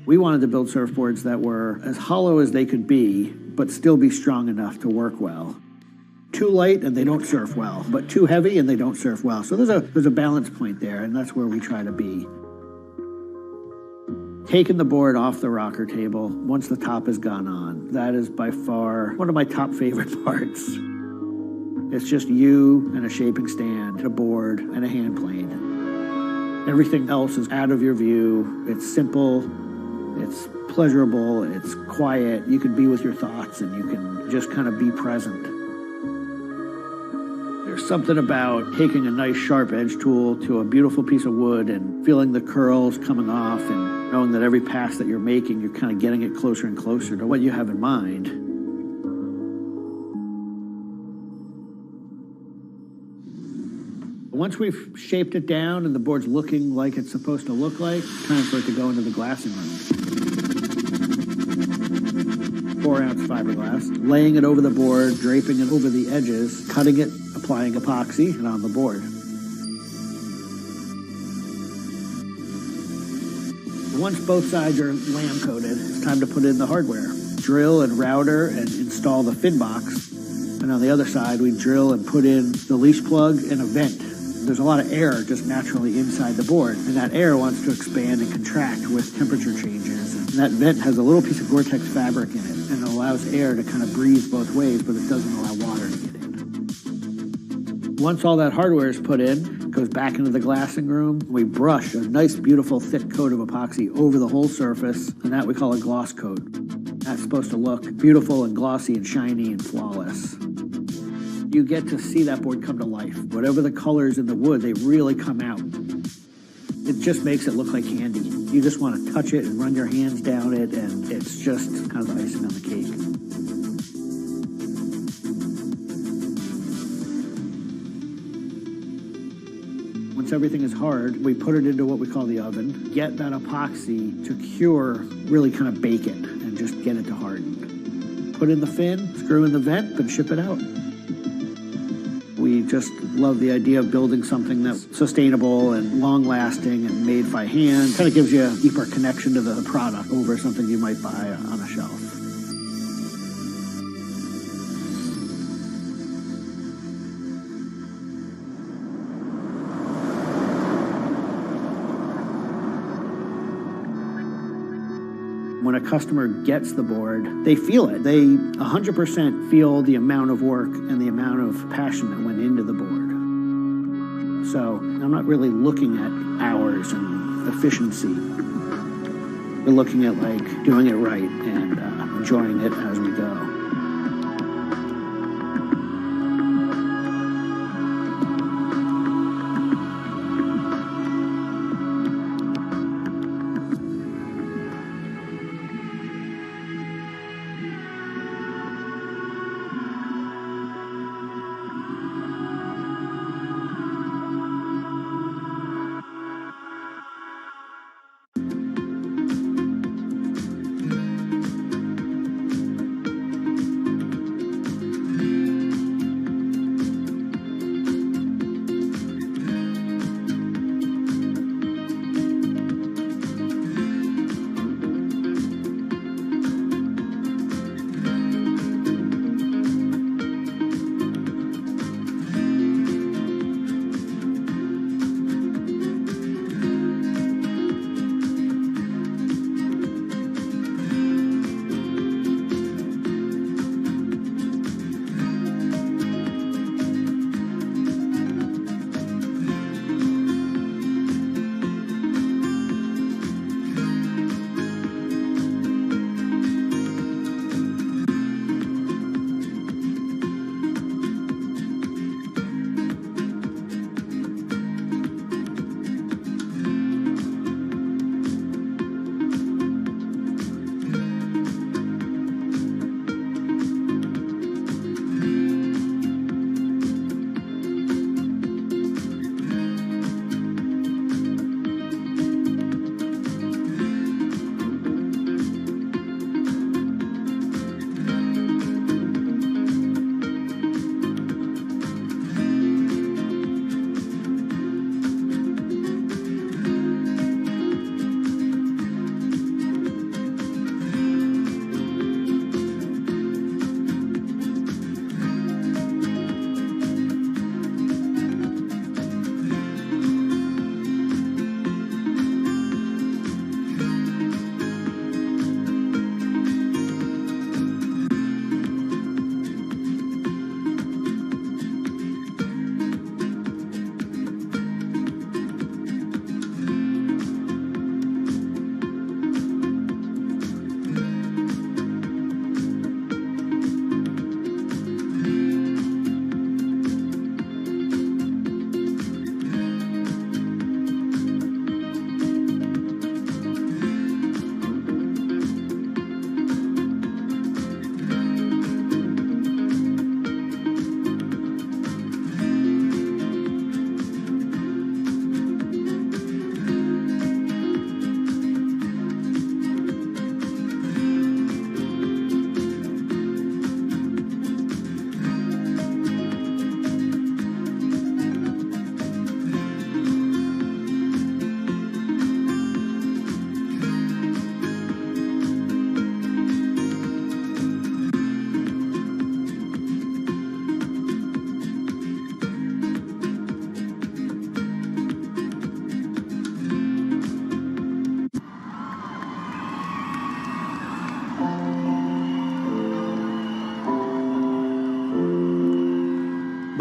We wanted to build surfboards that were as hollow as they could be, but still be strong enough to work well. Too light and they don't surf well, but too heavy and they don't surf well. So there's a balance point there, and that's where we try to be. Taking the board off the rocker table, once the top has gone on, that is by far one of my top favorite parts. It's just you and a shaping stand, a board, and a hand plane. Everything else is out of your view. It's simple, it's pleasurable, it's quiet. You can be with your thoughts and you can just kind of be present. There's something about taking a nice sharp edge tool to a beautiful piece of wood and feeling the curls coming off and knowing that every pass that you're making, you're kind of getting it closer and closer to what you have in mind. Once we've shaped it down and the board's looking like it's supposed to look like, time for it to go into the glassing room. 4-ounce fiberglass, laying it over the board, draping it over the edges, cutting it, applying epoxy, and on the board. Once both sides are lamb coated, it's time to put in the hardware. Drill and router and install the fin box. And on the other side, we drill and put in the leash plug and a vent. There's a lot of air just naturally inside the board, and that air wants to expand and contract with temperature changes. And that vent has a little piece of Gore-Tex fabric in it, and it allows air to kind of breathe both ways, but it doesn't allow water to get in. Once all that hardware is put in, it goes back into the glassing room. We brush a nice, beautiful, thick coat of epoxy over the whole surface, and that we call a gloss coat. That's supposed to look beautiful and glossy and shiny and flawless. You get to see that board come to life. Whatever the colors in the wood, they really come out. It just makes it look like candy. You just want to touch it and run your hands down it, and it's just kind of the icing on the cake. Once everything is hard, we put it into what we call the oven, get that epoxy to cure, really kind of bake it, and just get it to harden. Put in the fin, screw in the vent, and ship it out. We just love the idea of building something that's sustainable and long-lasting and made by hand. Kind of gives you a deeper connection to the product over something you might buy on a shelf. When a customer gets the board, they feel it. They 100% feel the amount of work and the amount of passion that went into the board. So I'm not really looking at hours and efficiency. We're looking at like doing it right and enjoying it as we go.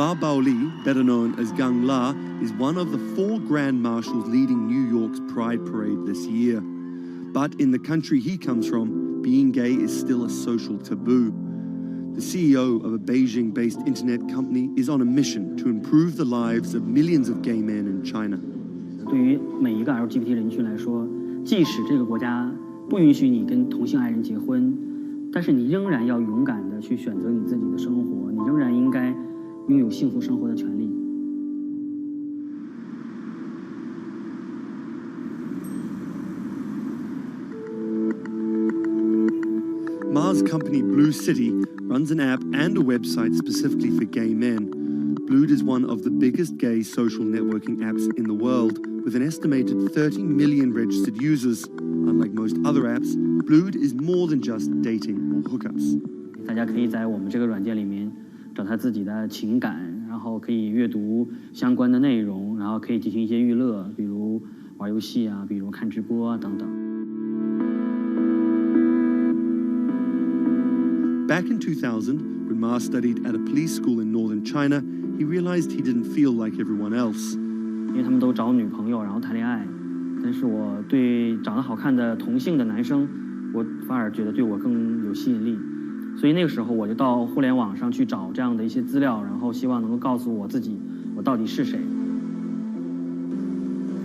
Ma Baoli, better known as Gang La, is one of the 4 Grand Marshals leading New York's Pride Parade this year. But in the country he comes from, being gay is still a social taboo. The CEO of a Beijing-based internet company is on a mission to improve the lives of millions of gay men in China. 对于每一个 LGBT 人群来说，即使这个国家不允许你跟同性爱人结婚，但是你仍然要勇敢地去选择你自己的生活，你仍然应该拥有幸福生活的权利。Ma's company Blue City runs an app and a website specifically for gay men. Blued is one of the biggest gay social networking apps in the world, with an estimated 30 million registered users. Unlike most other apps, Blued is more than just dating or hookups. 大家可以在我们这个软件里面找他自己的情感，然后可以阅读相关的内容，然后可以进行一些娱乐，比如玩游戏啊，比如看直播啊等等。Back in 2000, when Ma studied at a police school in northern China, he realized he didn't feel like everyone else. 因为他们都找女朋友，然后谈恋爱，但是我对长得好看的同性的男生，我反而觉得对我更有吸引力。所以那个时候我就到互联网上去找这样的一些资料，然后希望能够告诉我自己我到底是谁。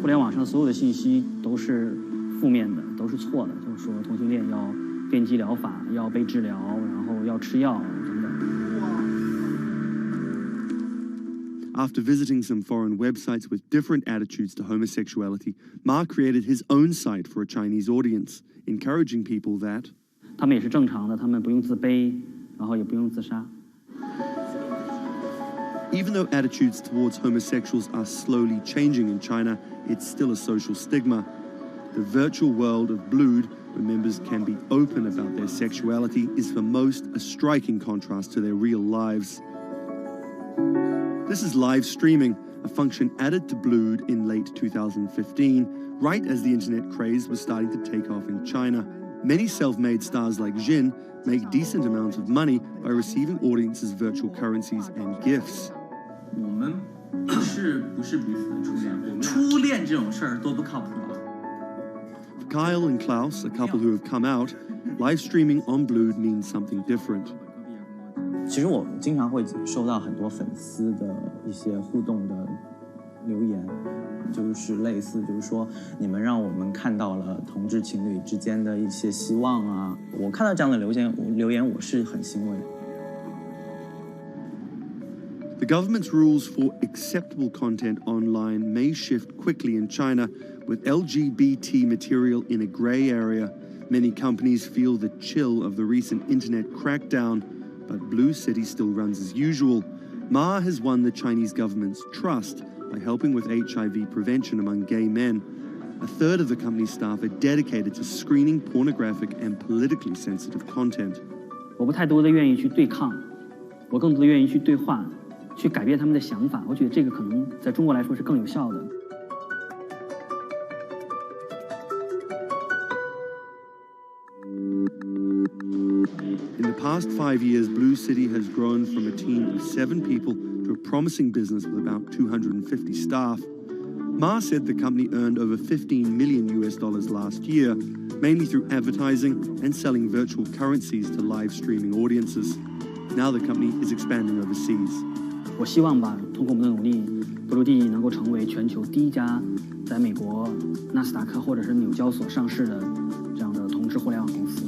互联网上所有的信息都是负面的，都是错的，就是说同性恋要电击疗法，要被治疗，然后要吃药等等。After visiting some foreign websites with different attitudes to homosexuality, Ma created his own site for a Chinese audience, encouraging people that 他们也是正常的，他们不用自卑，然后也不用自杀。Even though attitudes towards homosexuals are slowly changing in China, it's still a social stigma. The virtual world of Blued, where members can be open about their sexuality, is for most a striking contrast to their real lives. This is live streaming, a function added to Blued in late 2015, right as the internet craze was starting to take off in China. Many self-made stars like Jin make decent amounts of money by receiving audiences virtual currencies and gifts. 我们不是彼此的初恋，初恋这种事儿多不靠谱啊。For Kyle and Klaus, a couple who have come out, live streaming on Blued means something different. 其实我经常会收到很多粉丝的一些互动的留言，就是类似就是说你们让我们看到了同志情侣之间的一些希望啊，我看到这样的留言我是很欣慰。The government's rules for acceptable content online may shift quickly in China, with LGBT material in a grey area. Many companies feel the chill of the recent internet crackdown, but Blue City still runs as usual. Ma has won the Chinese government's trust by helping with HIV prevention among gay men. A third of the company's staff are dedicated to screening pornographic and politically sensitive content. 我不太多的愿意去对抗，我更多的愿意去对话，去改变他们的想法。我觉得这个可能在中国来说是更有效的。In the past 5 years, Blue City has grown from a team of 7 people to a promising business with about 250 staff. Ma said the company earned over $15 million last year, mainly through advertising and selling virtual currencies to live streaming audiences. Now the company is expanding overseas. 我希望吧，通过我们的努力，Blue能够成为全球第一家在美国纳斯达克或者是纽交所上市的这样的同志互联网公司。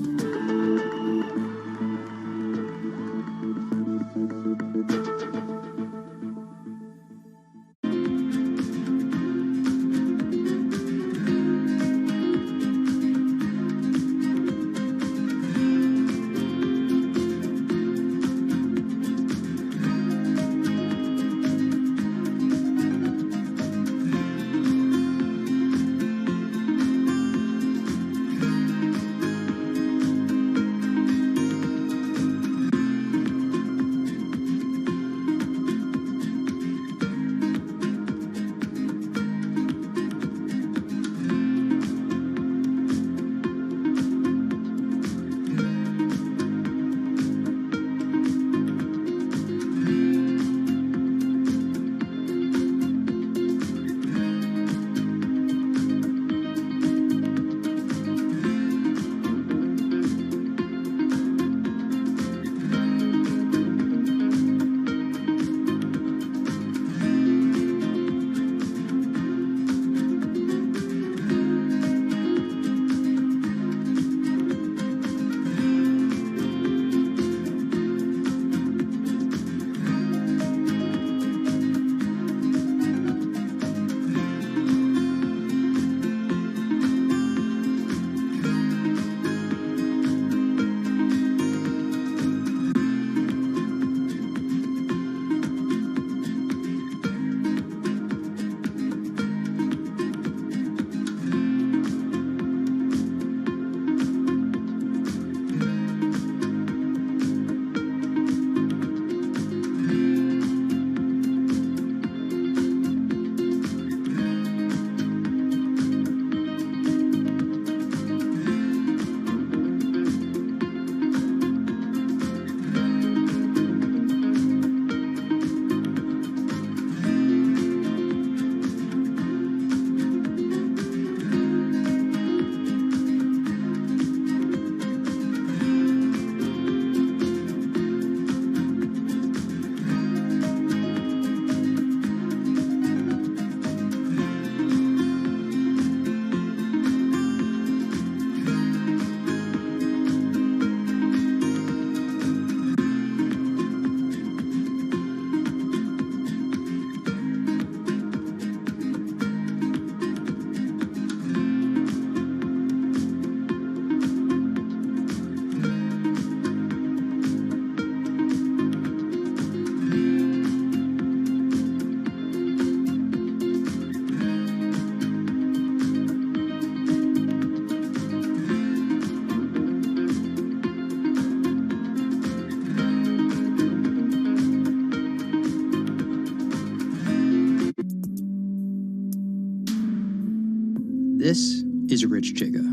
This is Rich Chiga.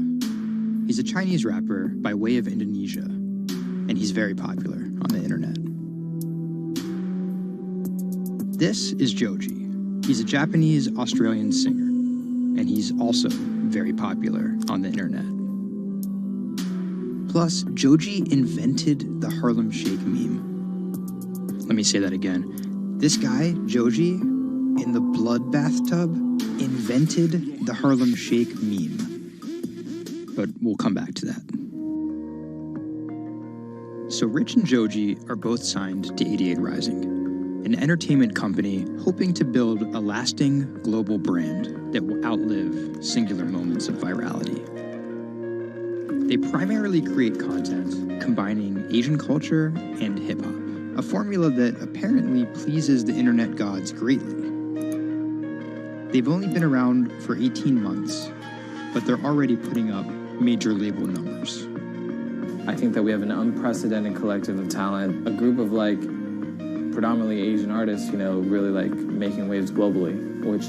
He's a Chinese rapper by way of Indonesia, and he's very popular on the internet. This is Joji. He's a Japanese-Australian singer, and he's also very popular on the internet. Plus, Joji invented the Harlem Shake meme. Let me say that again. This guy, Joji, in the blood bathtub, invented the Harlem Shake meme. But we'll come back to that. So Rich and Joji are both signed to 88 Rising, an entertainment company hoping to build a lasting global brand that will outlive singular moments of virality. They primarily create content combining Asian culture and hip-hop, a formula that apparently pleases the internet gods greatly. They've only been around for 18 months, but they're already putting up major label numbers. I think that we have an unprecedented collective of talent, a group of predominantly Asian artists, really making waves globally, which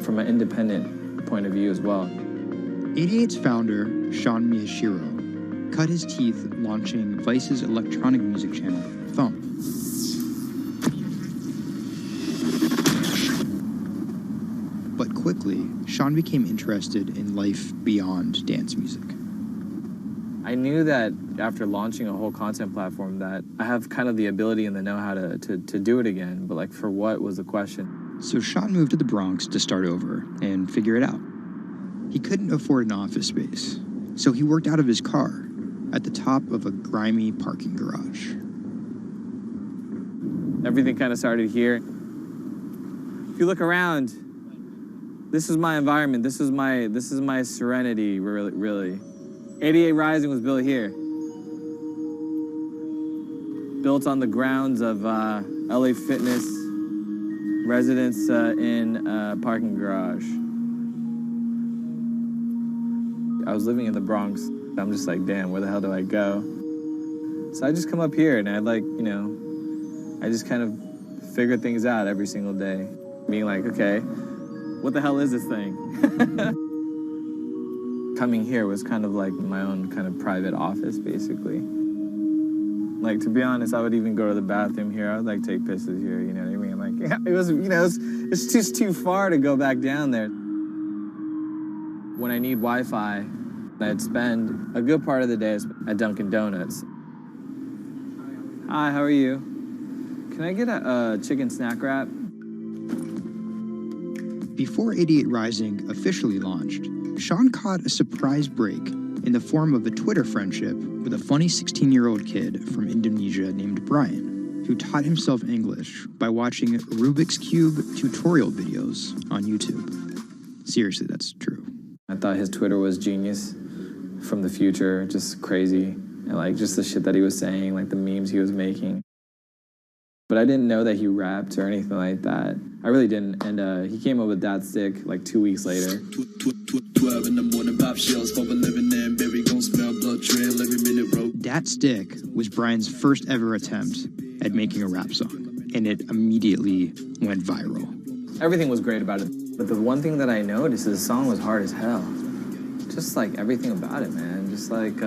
from an independent point of view as well. 88's founder, Sean Miyashiro, cut his teeth launching Vice's electronic music channel, Thump. But quickly, Sean became interested in life beyond dance music. I knew that after launching a whole content platform that I have kind of the ability and the know-how to do it again, but for what was the question? So Sean moved to the Bronx to start over and figure it out. He couldn't afford an office space, so he worked out of his car at the top of a grimy parking garage. Everything kind of started here. If you look around, this is my environment. This is my serenity, really. 88 Rising was built here. Built on the grounds of LA Fitness, residence in a parking garage. I was living in the Bronx. I'm just damn, where the hell do I go? So I just come up here and I just kind of figure things out every single day. Being okay, what the hell is this thing? Coming here was kind of my own kind of private office, basically. To be honest, I would even go to the bathroom here. I would take pisses here, you know what I mean? It was, it's just too far to go back down there. When I need Wi-Fi, I'd spend a good part of the day at Dunkin' Donuts. Hi, how are you? Can I get a chicken snack wrap? Before 88 Rising officially launched, Sean caught a surprise break in the form of a Twitter friendship with a funny 16-year-old kid from Indonesia named Brian, who taught himself English by watching Rubik's Cube tutorial videos on YouTube. Seriously, that's true. I thought his Twitter was genius, from the future, just crazy, and just the shit that he was saying, the memes he was making. But I didn't know that he rapped or anything like that. I really didn't, and he came up with Dat Stick 2 weeks later. 12 in the morning, pop shells for a living and berry gon' smell blood trail every minute road. Dat Stick was Brian's first ever attempt at making a rap song, and it immediately went viral. Everything was great about it, but the one thing that I noticed is the song was hard as hell. Just everything about it, man. Just it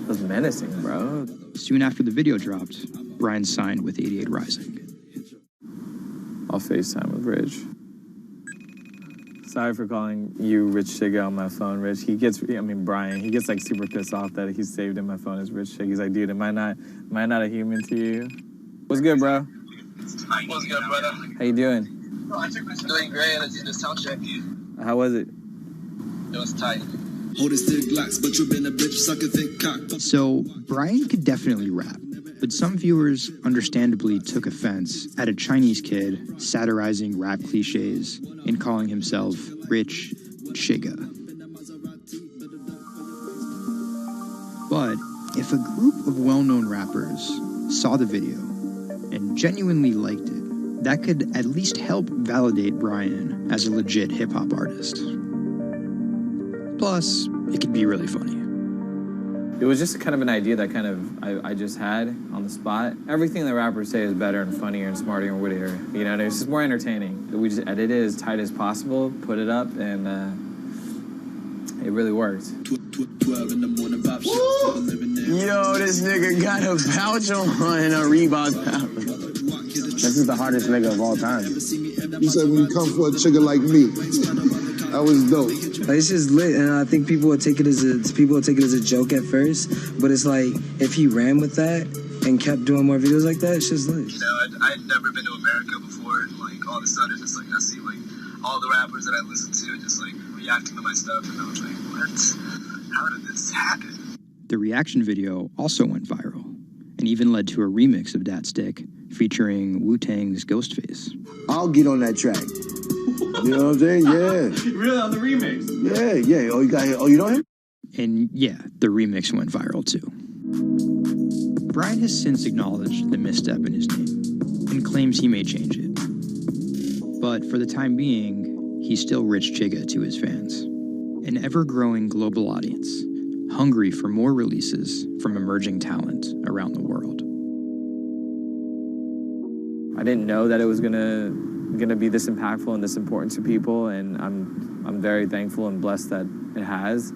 was menacing, bro. Soon after the video dropped, Brian signed with 88 Rising. I'll FaceTime with Rich. Sorry for calling you Rich Chiga on my phone, Rich. Brian, he gets super pissed off that he's saved in my phone as Rich Chiga. He's like, dude, am I not a human to you? What's good, bro? What's good, brother? How you doing? Doing great. I did the sound check. How was it? It was tight. So, Brian could definitely rap, but some viewers understandably took offense at a Chinese kid satirizing rap cliches and calling himself Rich Chiga. But if a group of well-known rappers saw the video and genuinely liked it, that could at least help validate Brian as a legit hip-hop artist. Plus, it could be really funny. It was just kind of an idea that I just had on the spot. Everything that rappers say is better and funnier and smarter and wittier. It's just more entertaining. We just edit it as tight as possible, put it up, and it really worked. 12 in the morning, pop shells, living in. Yo, this nigga got a pouch on and a Reebok pouch. This is the hardest nigga of all time. You said when you come for a chigga like me, that was dope. Like, it's just lit, and I think people would take it as a joke at first, but it's like if he ran with that and kept doing more videos like that, it's just lit. You know, I'd never been to America before, and like all of a sudden, just like I see like all the rappers that I listen to just like reacting to my stuff, and I was like, what? How did this happen? The reaction video also went viral and even led to a remix of Dat Stick featuring Wu-Tang's Ghostface. I'll get on that track. You know what I'm saying? Yeah. Really, on the remix? Yeah. Oh, you know him? And yeah, the remix went viral too. Brian has since acknowledged the misstep in his name and claims he may change it. But for the time being, he's still Rich Chigga to his fans. An ever-growing global audience, hungry for more releases from emerging talent around the world. I didn't know that it was gonna be this impactful and this important to people, and I'm very thankful and blessed that it has.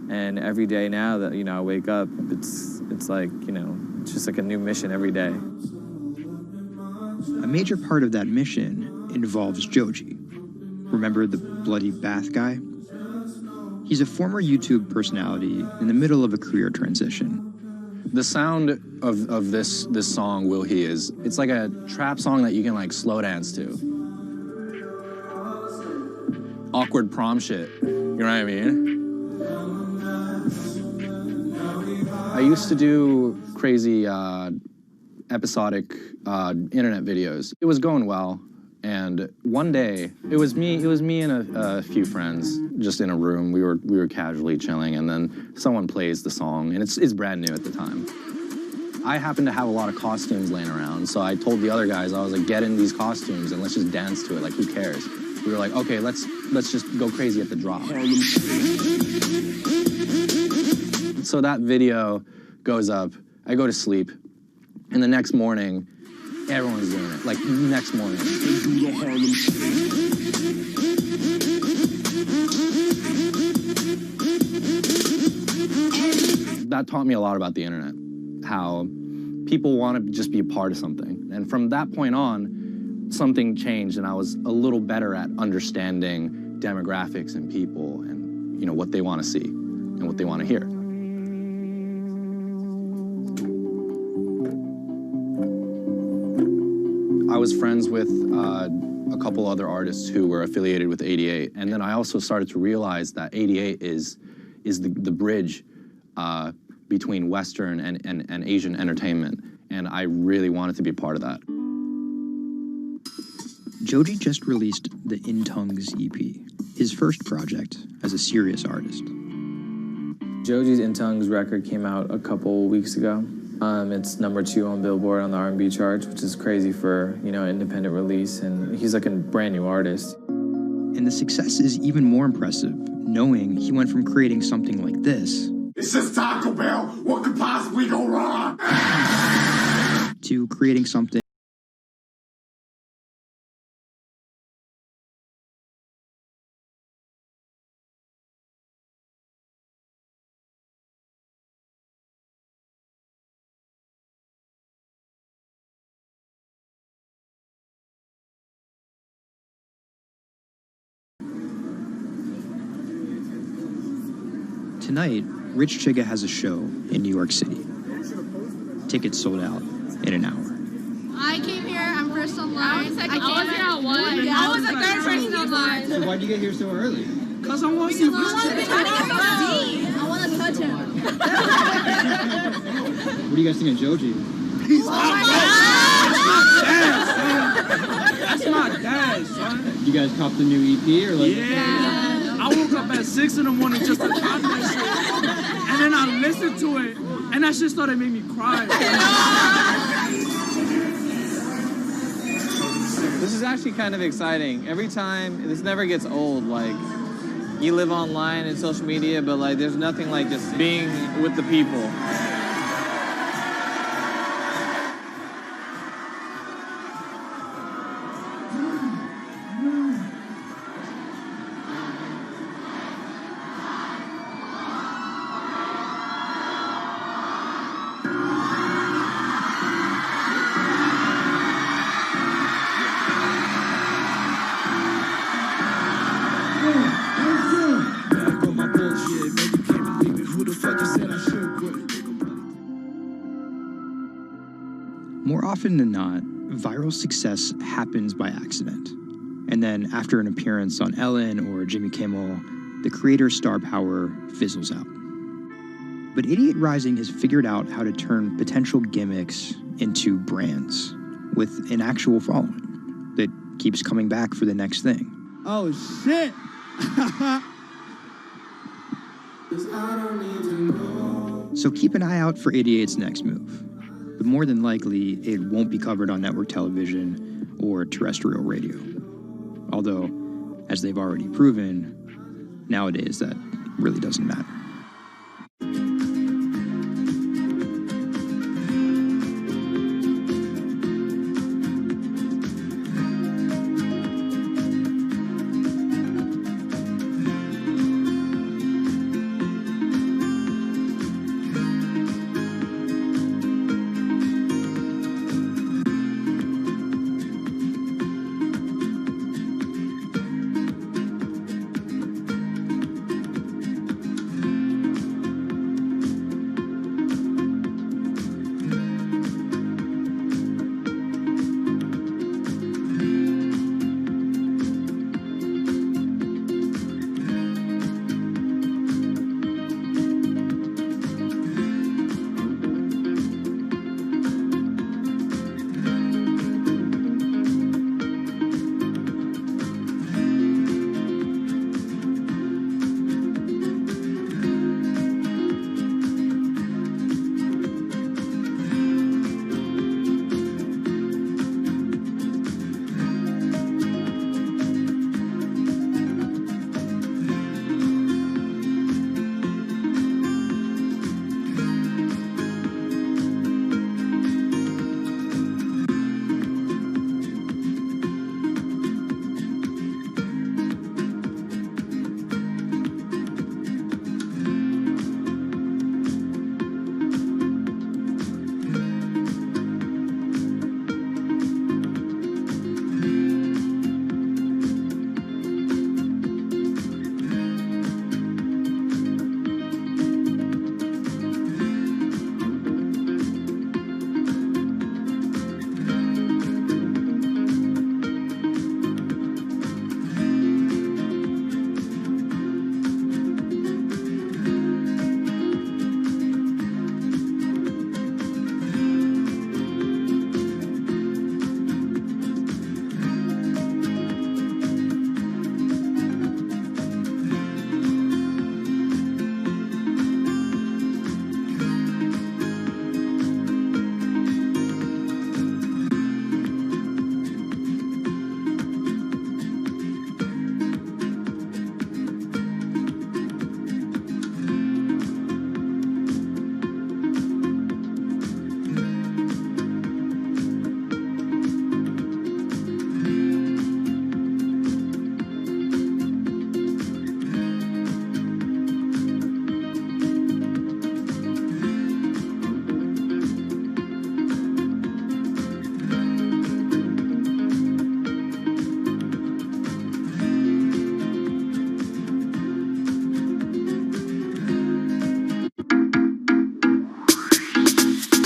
And every day now that I wake up, it's like it's just like a new mission every day. A major part of that mission involves Joji. Remember the bloody bath guy? He's a former YouTube personality in the middle of a career transition. The sound of this song, Will He, it's like a trap song that you can like slow dance to. Awkward prom shit, you know what I mean? I used to do crazy episodic internet videos. It was going well, and one day it was me and a few friends just in a room. We were casually chilling, and then someone plays the song, and it's brand new at the time. I happened to have a lot of costumes laying around, so I told the other guys, I was like, get in these costumes and let's just dance to it, like who cares? We were like, okay, let's just go crazy at the drop. So that video goes up, I go to sleep, and the next morning, everyone's doing it, like next morning. That taught me a lot about the internet, how people want to just be a part of something. And from that point on, something changed, and I was a little better at understanding demographics and people and what they want to see and what they want to hear. I was friends with a couple other artists who were affiliated with 88, and then I also started to realize that 88 is the bridge between Western and Asian entertainment, and I really wanted to be a part of that. Joji just released the In Tongues EP, his first project as a serious artist. Joji's In Tongues record came out a couple weeks ago. It's #2 on Billboard on the R&B charts, which is crazy for an independent release, and he's like a brand new artist. And the success is even more impressive, knowing he went from creating something like this, It's just Taco Bell. What could possibly go wrong? to creating something Tonight, Rich Chigga has a show in New York City. Tickets sold out in an hour. I came here, I'm first online. I was here at 1. I was the third person online. So why'd you get here so early? Because I want to see Rich Chigga. I want to touch him. What do you guys think of Joji? He's my That's my dad, son. You guys cop the new EP or like? Yeah. I woke up at 6 in the morning just to cop that shit. And then I listened to it, and that shit started making me cry. This is actually kind of exciting. Every time, this never gets old. Like, you live online and social media, but like, there's nothing like just being with the people. More often than not, viral success happens by accident. And then after an appearance on Ellen or Jimmy Kimmel, the creator's star power fizzles out. But Idiot Rising has figured out how to turn potential gimmicks into brands with an actual following that keeps coming back for the next thing. Oh, shit! So keep an eye out for Idiot's next move. But more than likely, it won't be covered on network television or terrestrial radio. Although, as they've already proven, nowadays that really doesn't matter.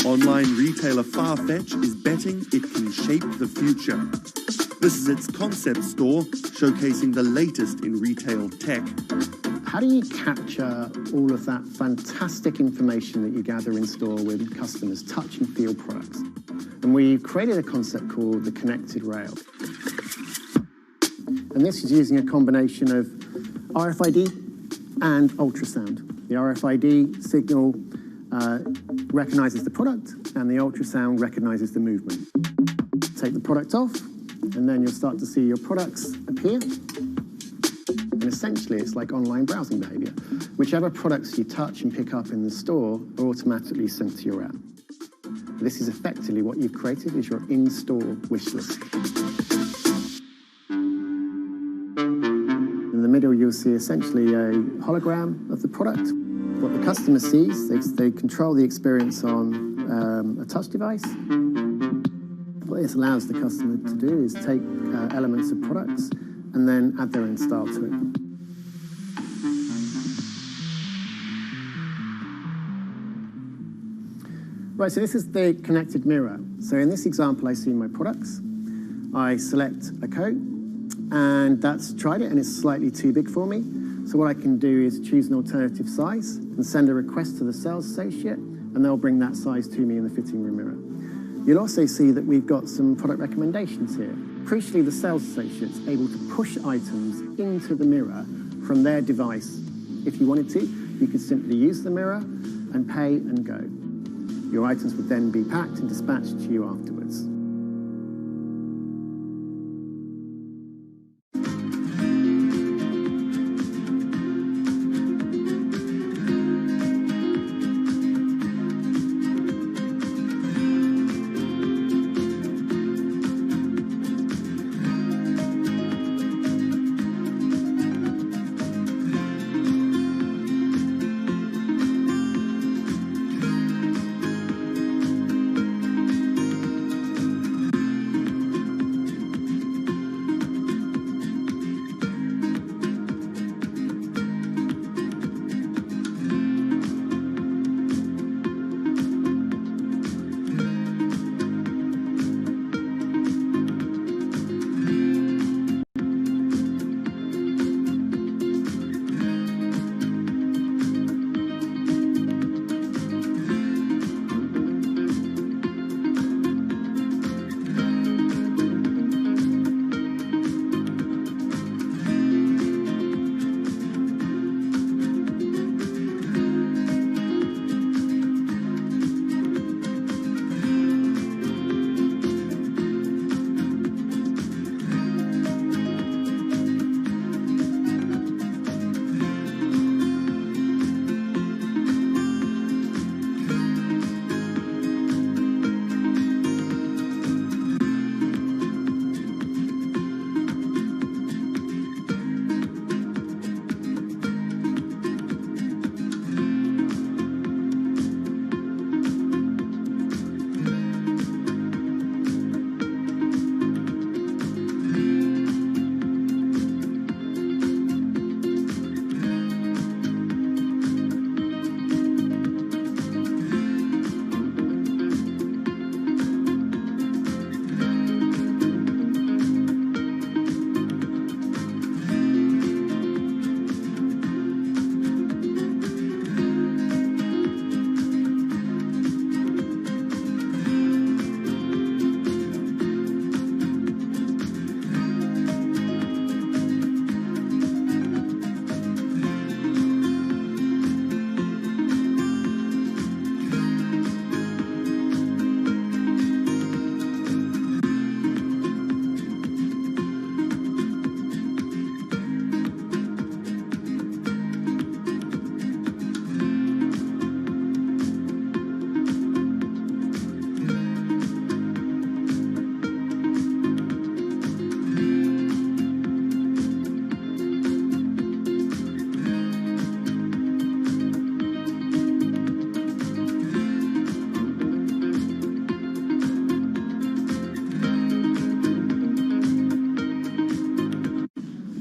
Online retailer Farfetch is betting it can shape the future. This is its concept store, showcasing the latest in retail tech. How do you capture all of that fantastic information that you gather in store with customers, touch and feel products? And we created a concept called the connected rail. And this is using a combination of RFID and ultrasound. The RFID signal recognizes the product, and the ultrasound recognizes the movement. Take the product off, and then you'll start to see your products appear. And essentially, it's like online browsing behavior. Whichever products you touch and pick up in the store are automatically sent to your app. This is effectively what you've created is your in-store wish list. In the middle, you'll see essentially a hologram of the product. What the customer sees, they control the experience on a touch device. What this allows the customer to do is take elements of products and then add their own style to it. Right, so this is the connected mirror. So in this example, I see my products. I select a coat, and that's tried it, and it's slightly too big for me. So what I can do is choose an alternative size and send a request to the sales associate, and they'll bring that size to me in the fitting room mirror. You'll also see that we've got some product recommendations here. Crucially, the sales associate's able to push items into the mirror from their device. If you wanted to, you could simply use the mirror and pay and go. Your items would then be packed and dispatched to you afterwards.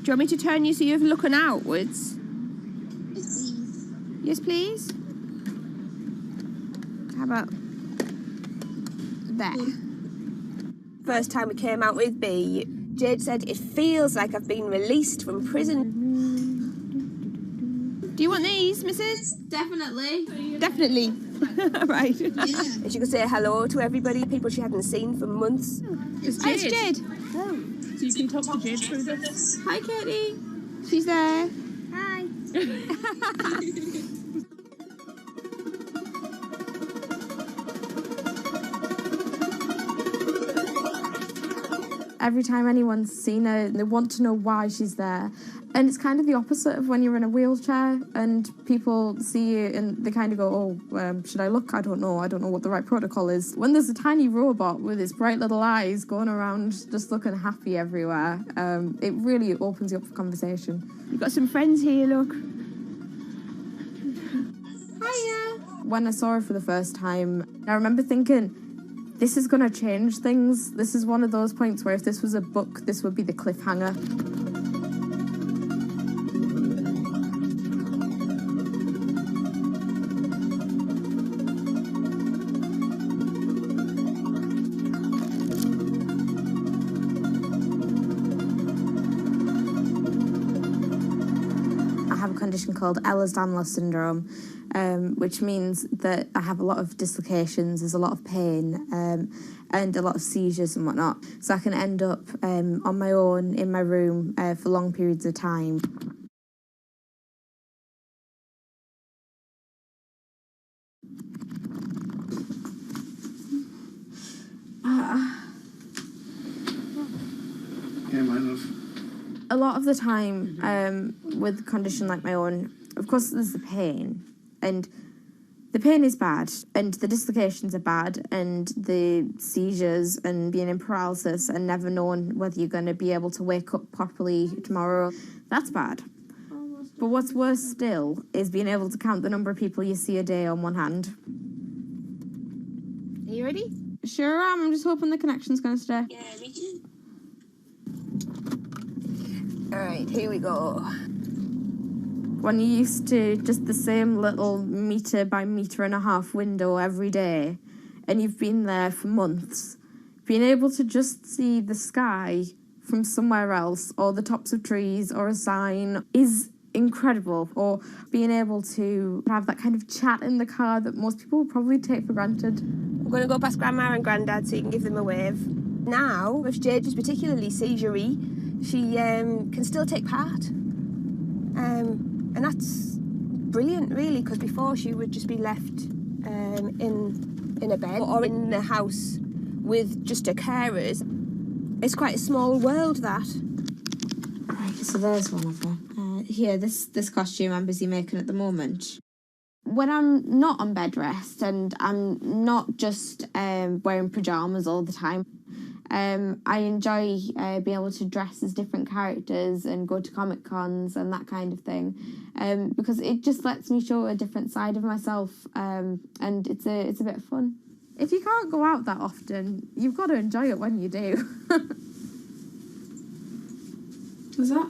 Do you want me to turn you so you're looking outwards? Yes, please. How about there? First time we came out with B, Jade said, it feels like I've been released from prison. Do you want these, Mrs? Definitely. Definitely. Right. And she could say hello to everybody, people she hadn't seen for months. It's Jade. Oh. So you can talk to Jade through this. Hi, Katie. She's there. Hi. Every time anyone's seen her, they want to know why she's there. And it's kind of the opposite of when you're in a wheelchair and people see you and they kind of go, oh, should I look? I don't know what the right protocol is. When there's a tiny robot with its bright little eyes going around just looking happy everywhere, it really opens you up for conversation. You've got some friends here, look. Hiya. When I saw her for the first time, I remember thinking, this is going to change things. This is one of those points where if this was a book, this would be the cliffhanger. I have a condition called Ehlers-Danlos syndrome, which means that I have a lot of dislocations, there's a lot of pain, and a lot of seizures and whatnot. So I can end up on my own in my room for long periods of time. Yeah, my love. A lot of the time, with a condition like my own, of course there's the pain, and the pain is bad, and the dislocations are bad, and the seizures and being in paralysis and never knowing whether you're going to be able to wake up properly tomorrow, that's bad. But what's worse still is being able to count the number of people you see a day on one hand. Are you ready? Sure am, I'm just hoping the connection's going to stay. Yeah, me too. Alright, here we go. When you're used to just the same little metre by metre and a half window every day, and you've been there for months, being able to just see the sky from somewhere else, or the tops of trees, or a sign, is incredible. Or being able to have that kind of chat in the car that most people would probably take for granted. I'm going to go past Grandma and Grandad so you can give them a wave. Now, if Jade is particularly seizure-y, she can still take part. And that's brilliant, really, because before she would just be left in a bed or in a house with just her carers. It's quite a small world, that. Right, so there's one of them. Here, this costume I'm busy making at the moment. When I'm not on bed rest and I'm not just wearing pyjamas all the time, I enjoy being able to dress as different characters and go to Comic Cons and that kind of thing, because it just lets me show a different side of myself, and it's a bit of fun. If you can't go out that often, you've got to enjoy it when you do. Was that?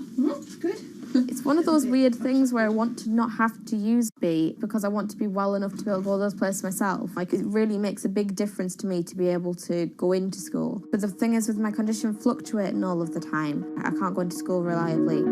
Good. It's one of those weird things where I want to not have to use B because I want to be well enough to be able to go to those places myself. Like, it really makes a big difference to me to be able to go into school. But the thing is, with my condition fluctuating all of the time, I can't go into school reliably.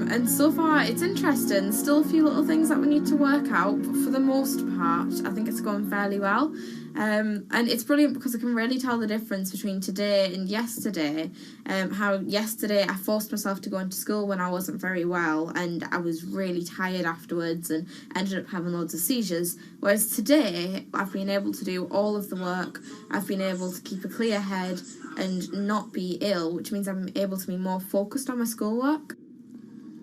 And so far it's interesting, still a few little things that we need to work out, but for the most part I think it's going fairly well, and it's brilliant because I can really tell the difference between today and yesterday. How yesterday I forced myself to go into school when I wasn't very well and I was really tired afterwards and ended up having loads of seizures, whereas today I've been able to do all of the work, I've been able to keep a clear head and not be ill, which means I'm able to be more focused on my schoolwork.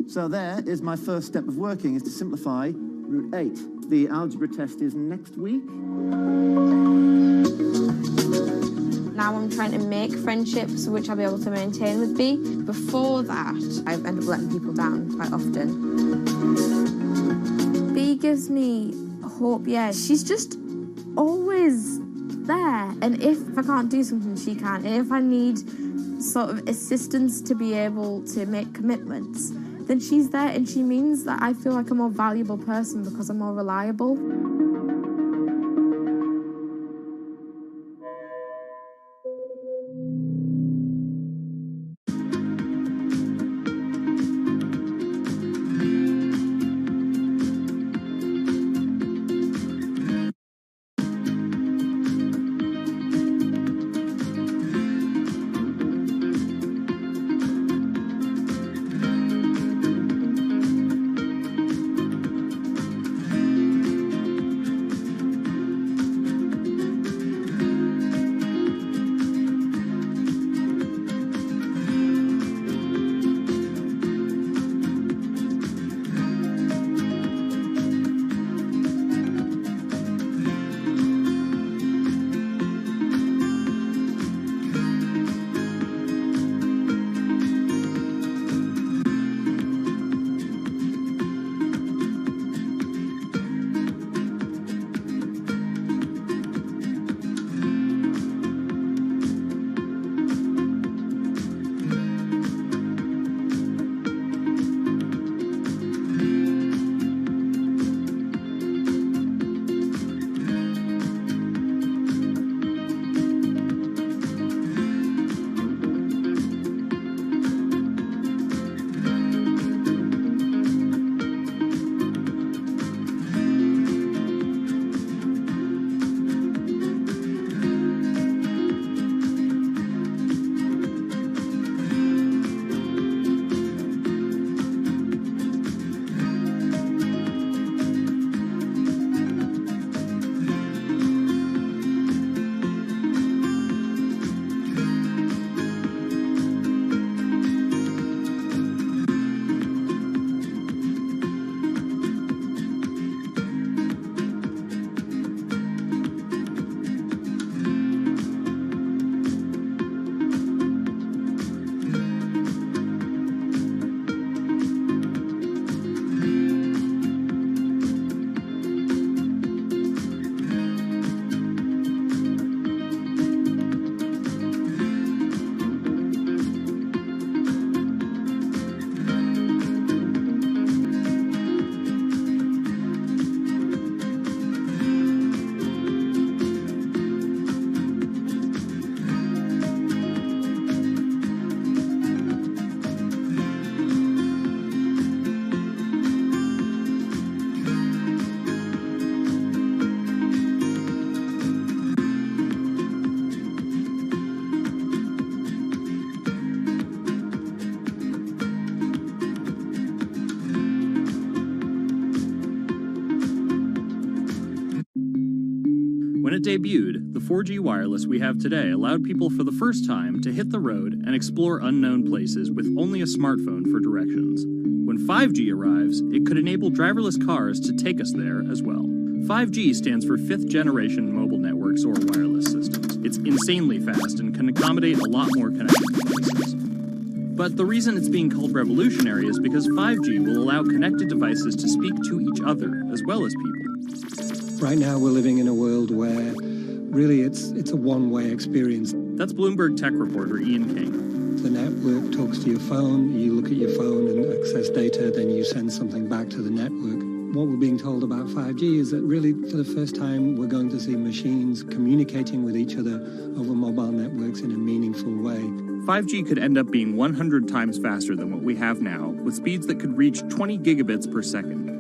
So there is my first step of working, is to simplify root 8. The algebra test is next week. Now I'm trying to make friendships which I'll be able to maintain with B. Before that, I end up letting people down quite often. B gives me hope, yeah. She's just always there. And if I can't do something, she can. And if I need sort of assistance to be able to make commitments, then she's there, and she means that I feel like a more valuable person because I'm more reliable. When it debuted, the 4G wireless we have today allowed people for the first time to hit the road and explore unknown places with only a smartphone for directions. When 5G arrives, it could enable driverless cars to take us there as well. 5G stands for fifth generation mobile networks or wireless systems. It's insanely fast and can accommodate a lot more connected devices. But the reason it's being called revolutionary is because 5G will allow connected devices to speak to each other as well as people. Right now we're living in a world where really it's a one-way experience. That's Bloomberg tech reporter Ian King. The network talks to your phone, you look at your phone and access data, then you send something back to the network. What we're being told about 5G is that really for the first time we're going to see machines communicating with each other over mobile networks in a meaningful way. 5G could end up being 100 times faster than what we have now, with speeds that could reach 20 gigabits per second.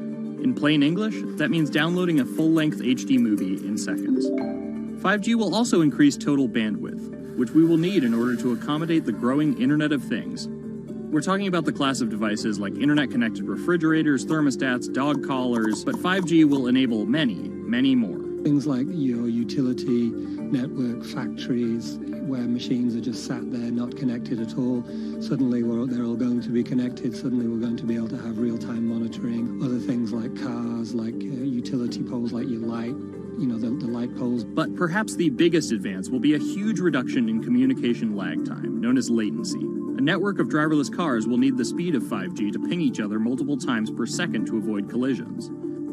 In plain English, that means downloading a full-length HD movie in seconds. 5G will also increase total bandwidth, which we will need in order to accommodate the growing Internet of Things. We're talking about the class of devices like internet-connected refrigerators, thermostats, dog collars, but 5G will enable many, many more. Things like your utility network, factories, where machines are just sat there not connected at all. Suddenly they're all going to be connected. Suddenly we're going to be able to have real-time monitoring. Other things like cars, like utility poles, like your light, the light poles. But perhaps the biggest advance will be a huge reduction in communication lag time, known as latency. A network of driverless cars will need the speed of 5G to ping each other multiple times per second to avoid collisions.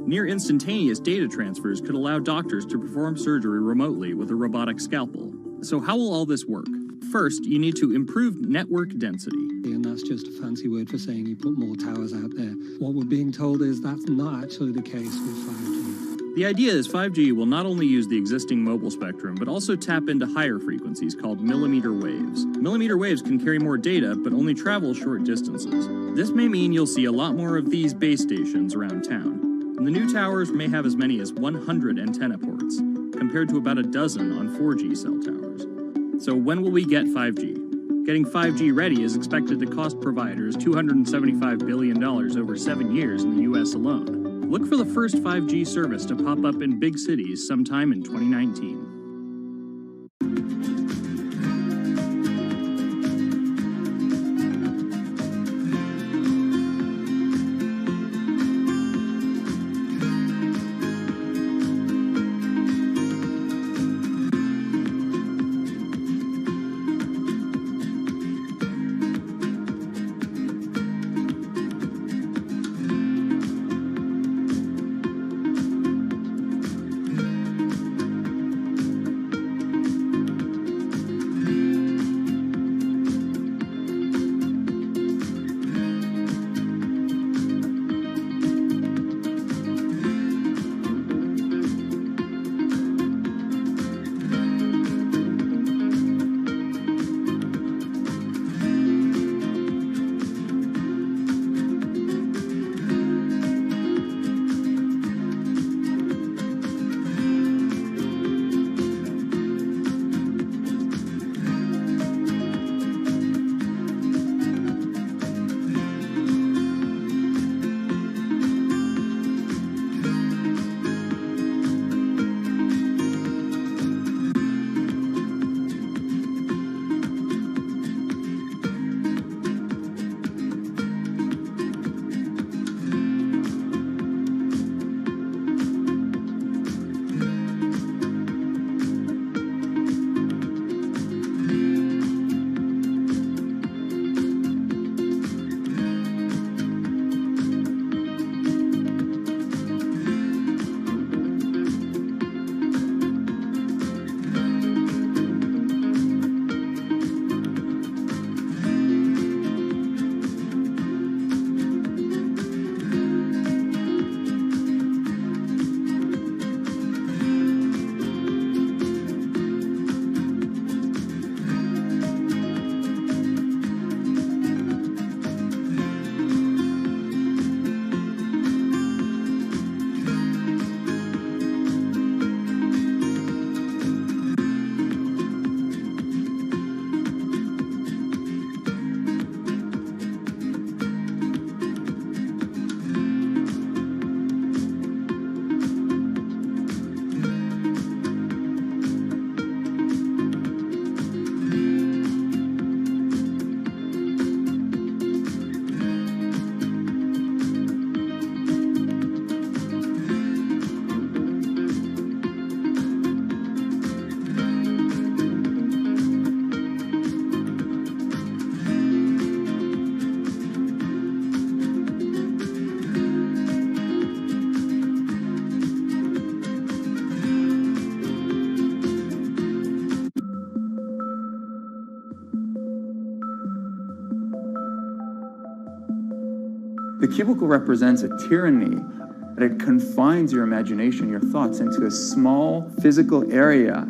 Near instantaneous data transfers could allow doctors to perform surgery remotely with a robotic scalpel. So how will all this work? First, you need to improve network density. And that's just a fancy word for saying you put more towers out there. What we're being told is that's not actually the case with 5G. The idea is 5G will not only use the existing mobile spectrum, but also tap into higher frequencies called millimeter waves. Millimeter waves can carry more data, but only travel short distances. This may mean you'll see a lot more of these base stations around town. And the new towers may have as many as 100 antenna ports, compared to about a dozen on 4G cell towers. So when will we get 5G? Getting 5G ready is expected to cost providers $275 billion over 7 years in the US alone. Look for the first 5G service to pop up in big cities sometime in 2019. The cubicle represents a tyranny, that it confines your imagination, your thoughts, into a small physical area.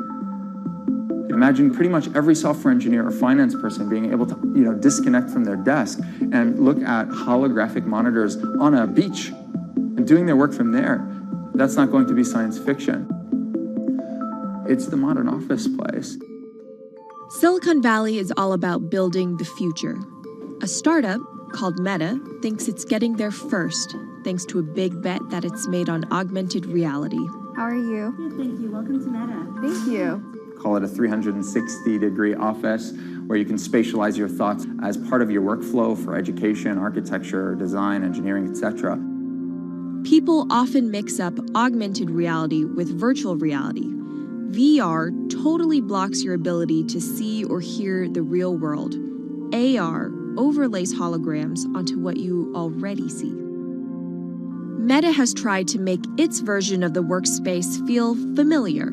Imagine pretty much every software engineer or finance person being able to, disconnect from their desk and look at holographic monitors on a beach and doing their work from there. That's not going to be science fiction. It's the modern office place. Silicon Valley is all about building the future. A startup called Meta thinks it's getting there first, thanks to a big bet that it's made on augmented reality. How are you? Good, thank you. Welcome to Meta. Thank you. Call it a 360-degree office where you can spatialize your thoughts as part of your workflow for education, architecture, design, engineering, etc. People often mix up augmented reality with virtual reality. VR totally blocks your ability to see or hear the real world. AR overlays holograms onto what you already see. Meta has tried to make its version of the workspace feel familiar.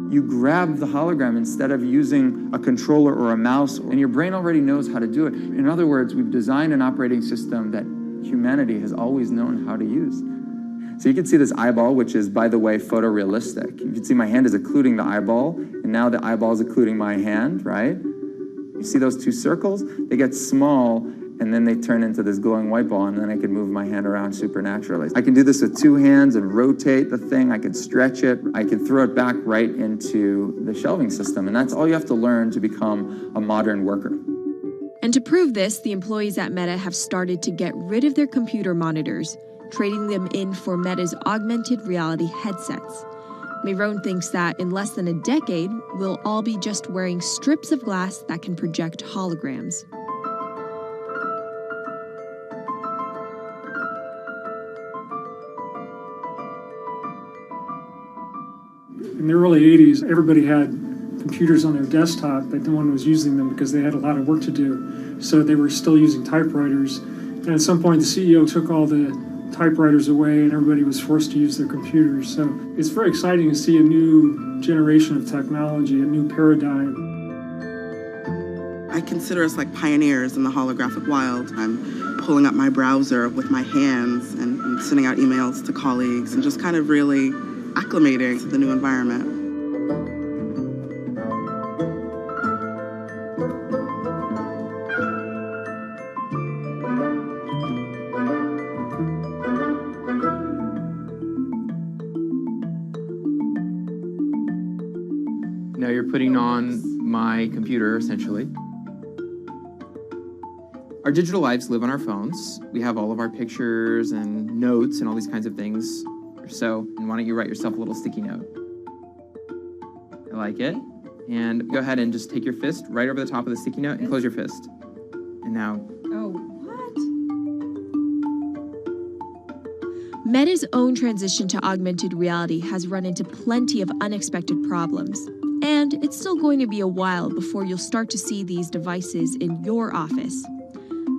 You grab the hologram instead of using a controller or a mouse, and your brain already knows how to do it. In other words, we've designed an operating system that humanity has always known how to use. So you can see this eyeball, which is, by the way, photorealistic. You can see my hand is occluding the eyeball, and now the eyeball is occluding my hand, right? You see those two circles? They get small, and then they turn into this glowing white ball, and then I can move my hand around supernaturally. I can do this with two hands and rotate the thing. I can stretch it. I can throw it back right into the shelving system, and that's all you have to learn to become a modern worker. And to prove this, the employees at Meta have started to get rid of their computer monitors, trading them in for Meta's augmented reality headsets. Myron thinks that in less than a decade, we'll all be just wearing strips of glass that can project holograms. In the early 80s, everybody had computers on their desktop, but no one was using them because they had a lot of work to do. So they were still using typewriters. And at some point, the CEO took all the typewriters away and everybody was forced to use their computers. So it's very exciting to see a new generation of technology, a new paradigm. I consider us like pioneers in the holographic wild. I'm pulling up my browser with my hands and sending out emails to colleagues and just kind of really acclimating to the new environment. Now you're putting on my computer, essentially. Our digital lives live on our phones. We have all of our pictures and notes and all these kinds of things. So why don't you write yourself a little sticky note? I like it. And go ahead and just take your fist right over the top of the sticky note and close your fist. And now... Oh, what? Meta's own transition to augmented reality has run into plenty of unexpected problems. And it's still going to be a while before you'll start to see these devices in your office.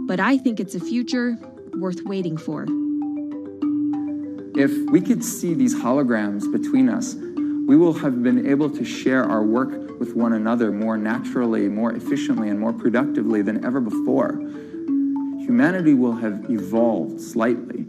But I think it's a future worth waiting for. If we could see these holograms between us, we will have been able to share our work with one another more naturally, more efficiently, and more productively than ever before. Humanity will have evolved slightly.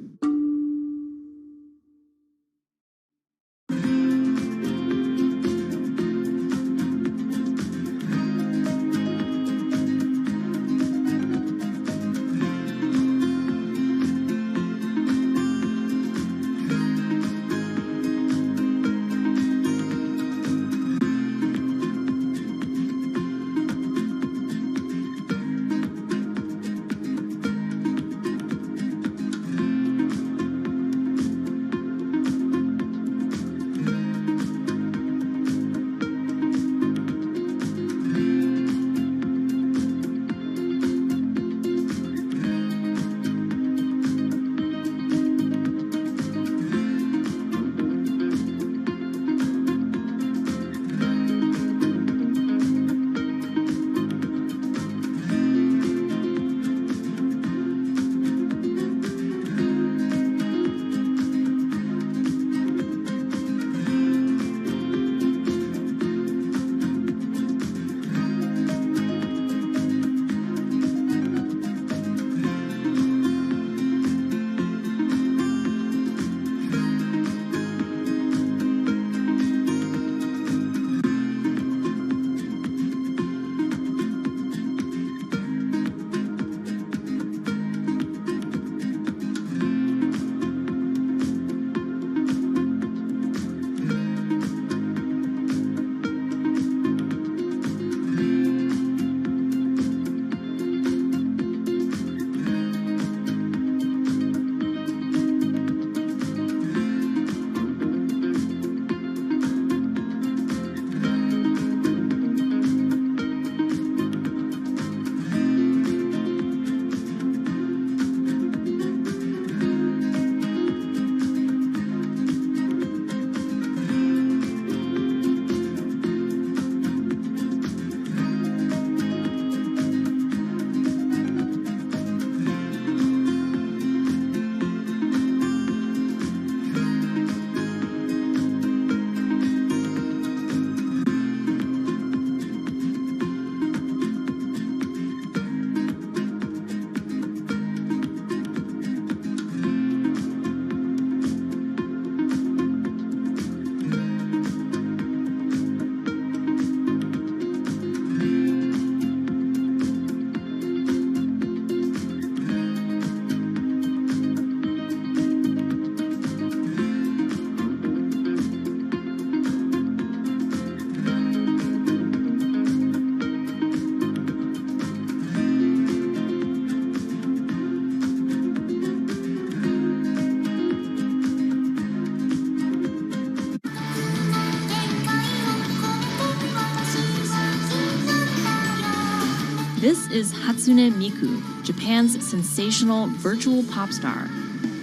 This is Hatsune Miku, Japan's sensational virtual pop star.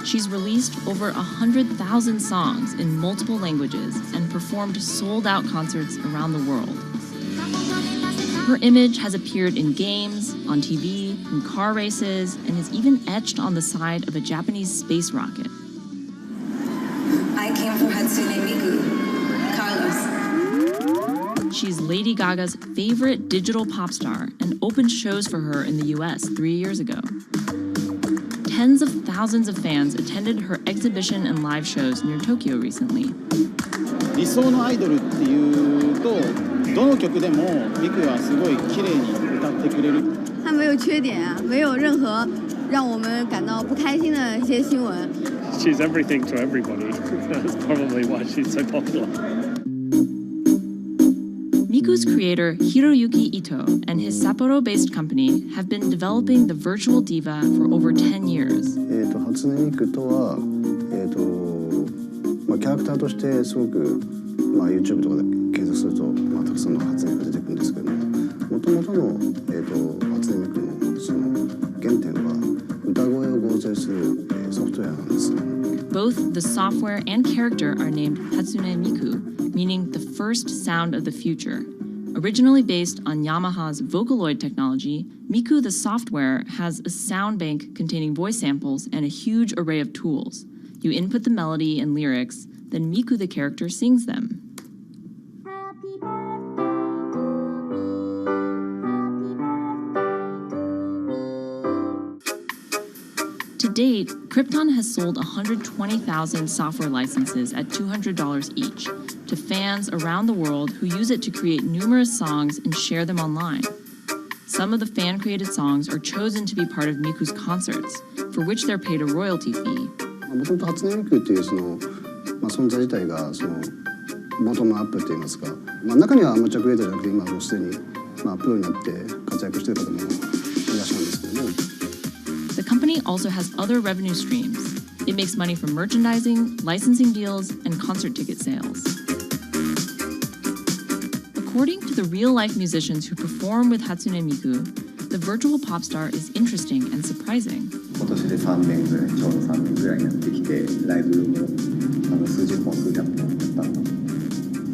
She's released over 100,000 songs in multiple languages and performed sold-out concerts around the world. Her image has appeared in games, on TV, in car races, and is even etched on the side of a Japanese space rocket. I came from Hatsune Miku, Carlos. She's Lady Gaga's favorite digital pop star and opened shows for her in the US 3 years ago. Tens of thousands of fans attended her exhibition and live shows near Tokyo recently. 理想のアイドルっていうと、どの曲でもミクはすごい綺麗に歌ってくれる。他没有缺点啊，没有任何让我们感到不开心的一些新闻。She's everything to everybody. That's probably why she's so popular. Miku's creator Hiroyuki Ito and his Sapporo-based company have been developing the virtual diva for over 10 years. 初音ミクとは、キャラクターとしてすごく、YouTube とかで検索すると、たくさんの初音ミクが出てくるんですけども、元々の、初音ミクのその原点は歌声を合成する、ソフトウェアなんです。Both the software and character are named Hatsune Miku, meaning the first sound of the future. Originally based on Yamaha's Vocaloid technology, Miku the software has a sound bank containing voice samples and a huge array of tools. You input the melody and lyrics, then Miku the character sings them. To date, Krypton has sold 120,000 software licenses at $200 each to fans around the world who use it to create numerous songs and share them online. Some of the fan-created songs are chosen to be part of Miku's concerts, for which they're paid a royalty fee. もともと初音ミクっていうその、存在自体がそのボトムアップって言いますか、中にはアマチュアクリエイターじゃなくて今もうすでに、プロになって活躍している方もいらっしゃるんですけども。The company also has other revenue streams. It makes money from merchandising, licensing deals, and concert ticket sales. According to the real-life musicians who perform with Hatsune Miku, the virtual pop star is interesting and surprising. 今年で3年ぐらい、ちょうど3年ぐらいになってきて、ライブも数十本、数百本やったんだ。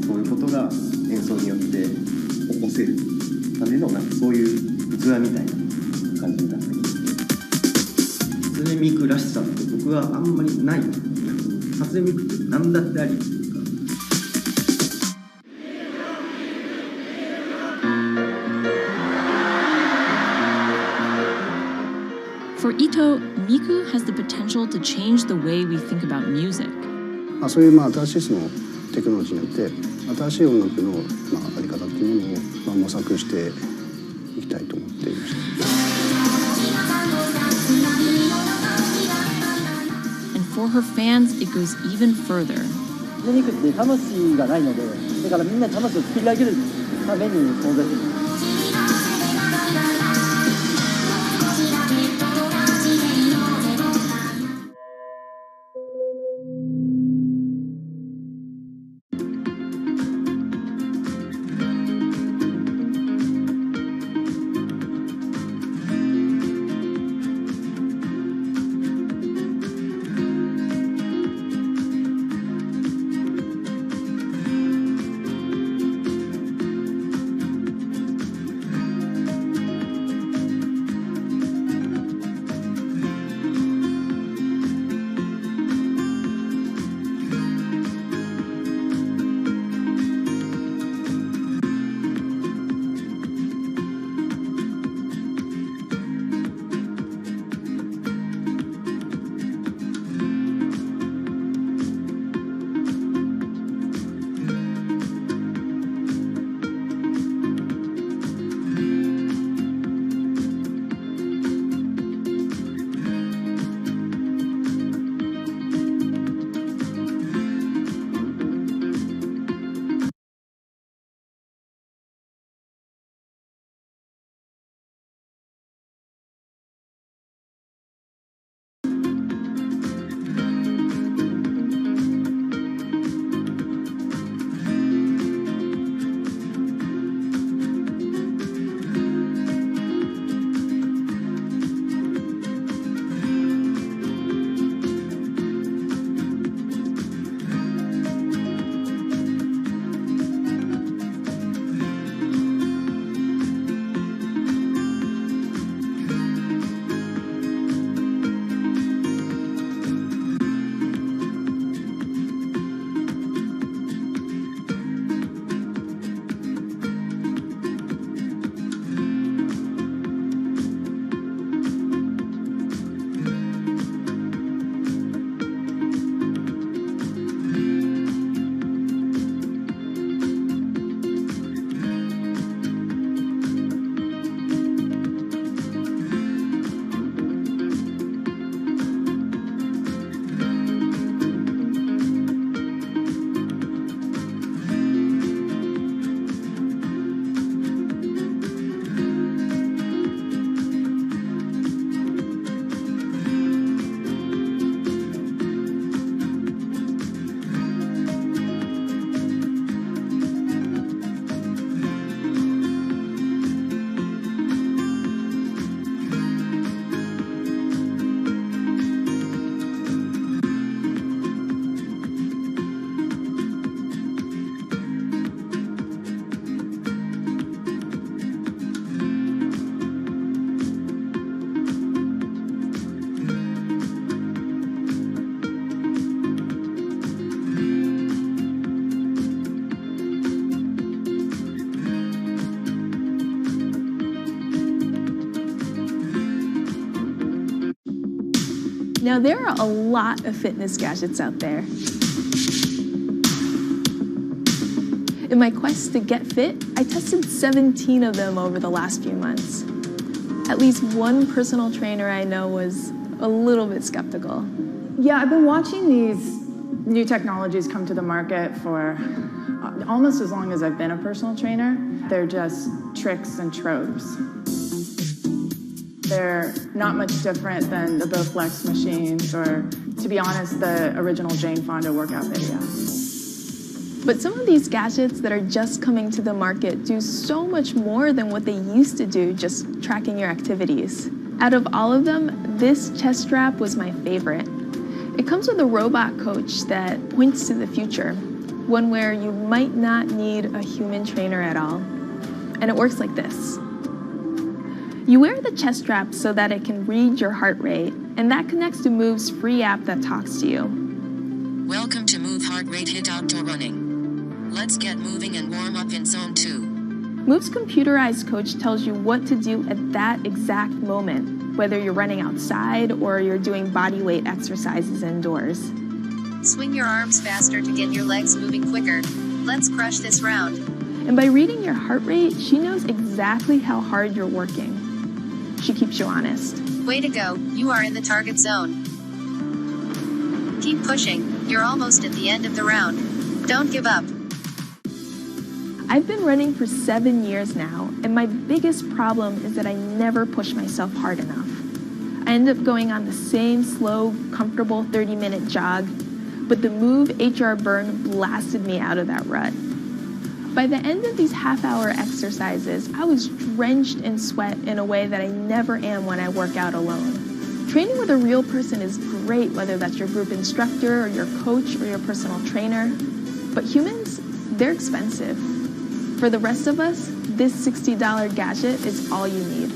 そういうことが演奏によって起こせるためのそういう器みたいな感じになってきて。初音ミクらしさって僕はあんまりない。初音ミクって何だってあり。For Ito, Miku has the potential to change the way we think about music. そういう新しいそのテクノロジーによって新しい音楽のあり方っていうものを模索していきたいと思っていました。And for her fans, it goes even further. ミクって魂がないので、だからみんな魂を作り上げるために存在する。Now, there are a lot of fitness gadgets out there. In my quest to get fit, I tested 17 of them over the last few months. At least one personal trainer I know was a little bit skeptical. Yeah, I've been watching these new technologies come to the market for almost as long as I've been a personal trainer. They're just tricks and tropes. They're not much different than the Bowflex machines or, to be honest, the original Jane Fonda workout video. But some of these gadgets that are just coming to the market do so much more than what they used to do, just tracking your activities. Out of all of them, this chest strap was my favorite. It comes with a robot coach that points to the future, one where you might not need a human trainer at all. And it works like this. You wear the chest strap so that it can read your heart rate, and that connects to Move's free app that talks to you. Welcome to Move Heart Rate Hit Outdoor Running. Let's get moving and warm up in Zone 2. Move's computerized coach tells you what to do at that exact moment, whether you're running outside or you're doing body weight exercises indoors. Swing your arms faster to get your legs moving quicker. Let's crush this round. And by reading your heart rate, she knows exactly how hard you're working. She keeps you honest. Way to go, you are in the target zone. Keep pushing, you're almost at the end of the round. Don't give up. I've been running for 7 years now, and my biggest problem is that I never push myself hard enough. I end up going on the same slow, comfortable 30-minute jog, but the Move HR Burn blasted me out of that rut. By the end of these half-hour exercises, I was drenched in sweat in a way that I never am when I work out alone. Training with a real person is great, whether that's your group instructor or your coach or your personal trainer. But humans, they're expensive. For the rest of us, this $60 gadget is all you need.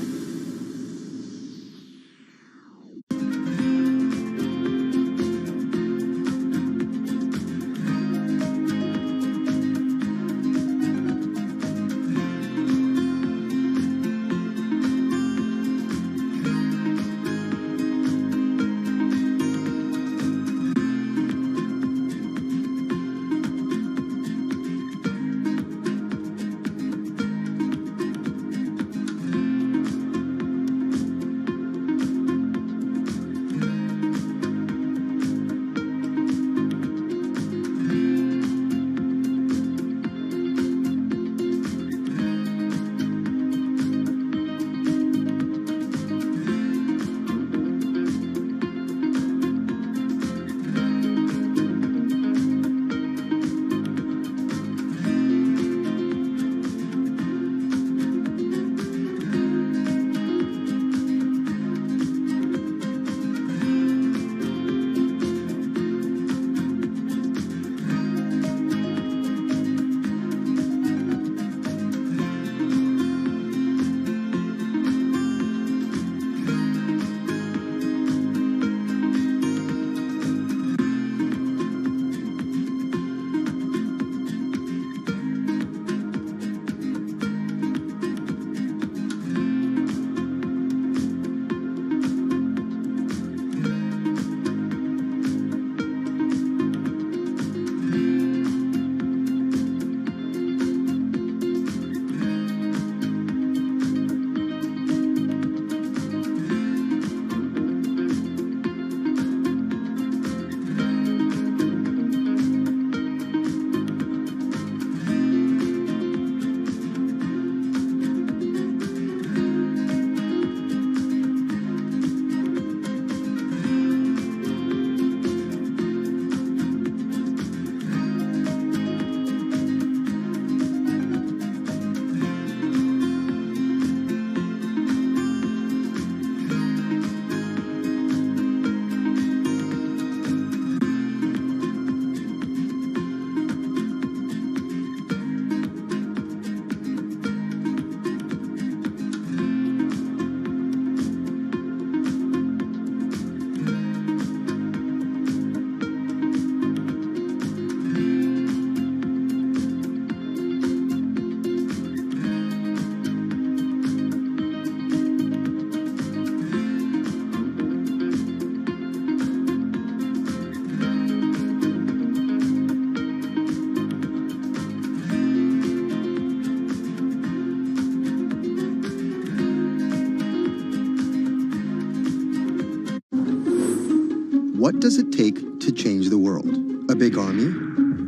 what does it take to change the world? A big army?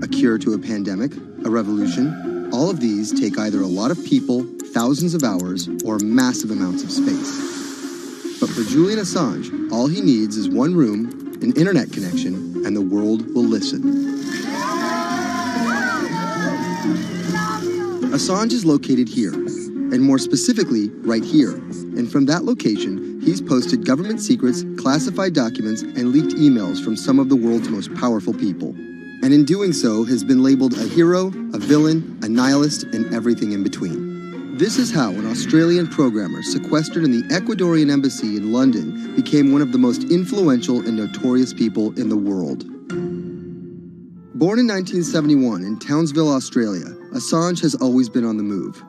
A cure to a pandemic? A revolution? All of these take either a lot of people, thousands of hours, or massive amounts of space. But for Julian Assange, all he needs is one room, an internet connection, and the world will listen. Assange is located here, and more specifically, right here. And from that location, he's posted government secrets, classified documents, and leaked emails from some of the world's most powerful people. And in doing so, has been labeled a hero, a villain, a nihilist, and everything in between. This is how an Australian programmer sequestered in the Ecuadorian embassy in London became one of the most influential and notorious people in the world. Born in 1971 in Townsville, Australia, Assange has always been on the move.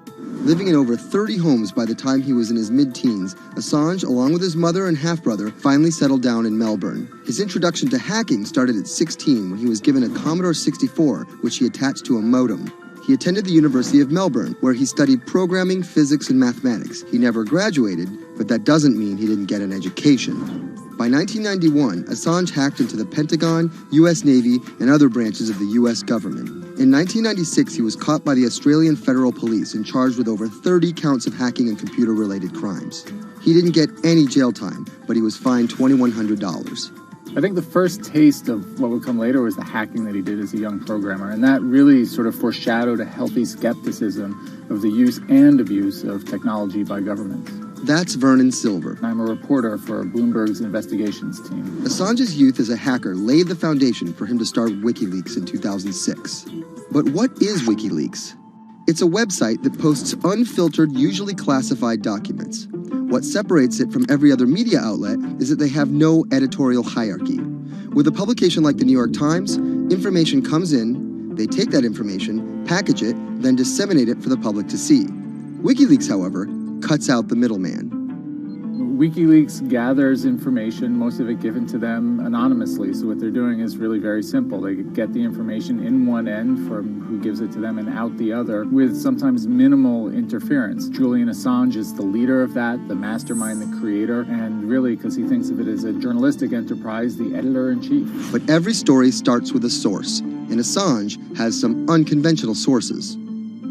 Living in over 30 homes by the time he was in his mid-teens, Assange, along with his mother and half-brother, finally settled down in Melbourne. His introduction to hacking started at 16 when he was given a Commodore 64, which he attached to a modem. He attended the University of Melbourne, where he studied programming, physics, and mathematics. He never graduated, but that doesn't mean he didn't get an education. By 1991, Assange hacked into the Pentagon, U.S. Navy, and other branches of the U.S. government. In 1996, he was caught by the Australian Federal Police and charged with over 30 counts of hacking and computer-related crimes. He didn't get any jail time, but he was fined $2,100. I think the first taste of what would come later was the hacking that he did as a young programmer, and that really sort of foreshadowed a healthy skepticism of the use and abuse of technology by governments. That's Vernon Silver. I'm a reporter for Bloomberg's investigations team. Assange's youth as a hacker laid the foundation for him to start WikiLeaks in 2006. But what is WikiLeaks? It's a website that posts unfiltered, usually classified documents. What separates it from every other media outlet is that they have no editorial hierarchy. With a publication like the New York Times, information comes in, they take that information, package it, then disseminate it for the public to see. WikiLeaks, however, cuts out the middleman. WikiLeaks gathers information, most of it given to them anonymously. So what they're doing is really very simple. They get the information in one end from who gives it to them and out the other with sometimes minimal interference. Julian Assange is the leader of that, the mastermind, the creator, and really, because he thinks of it as a journalistic enterprise, the editor-in-chief. But every story starts with a source, and Assange has some unconventional sources.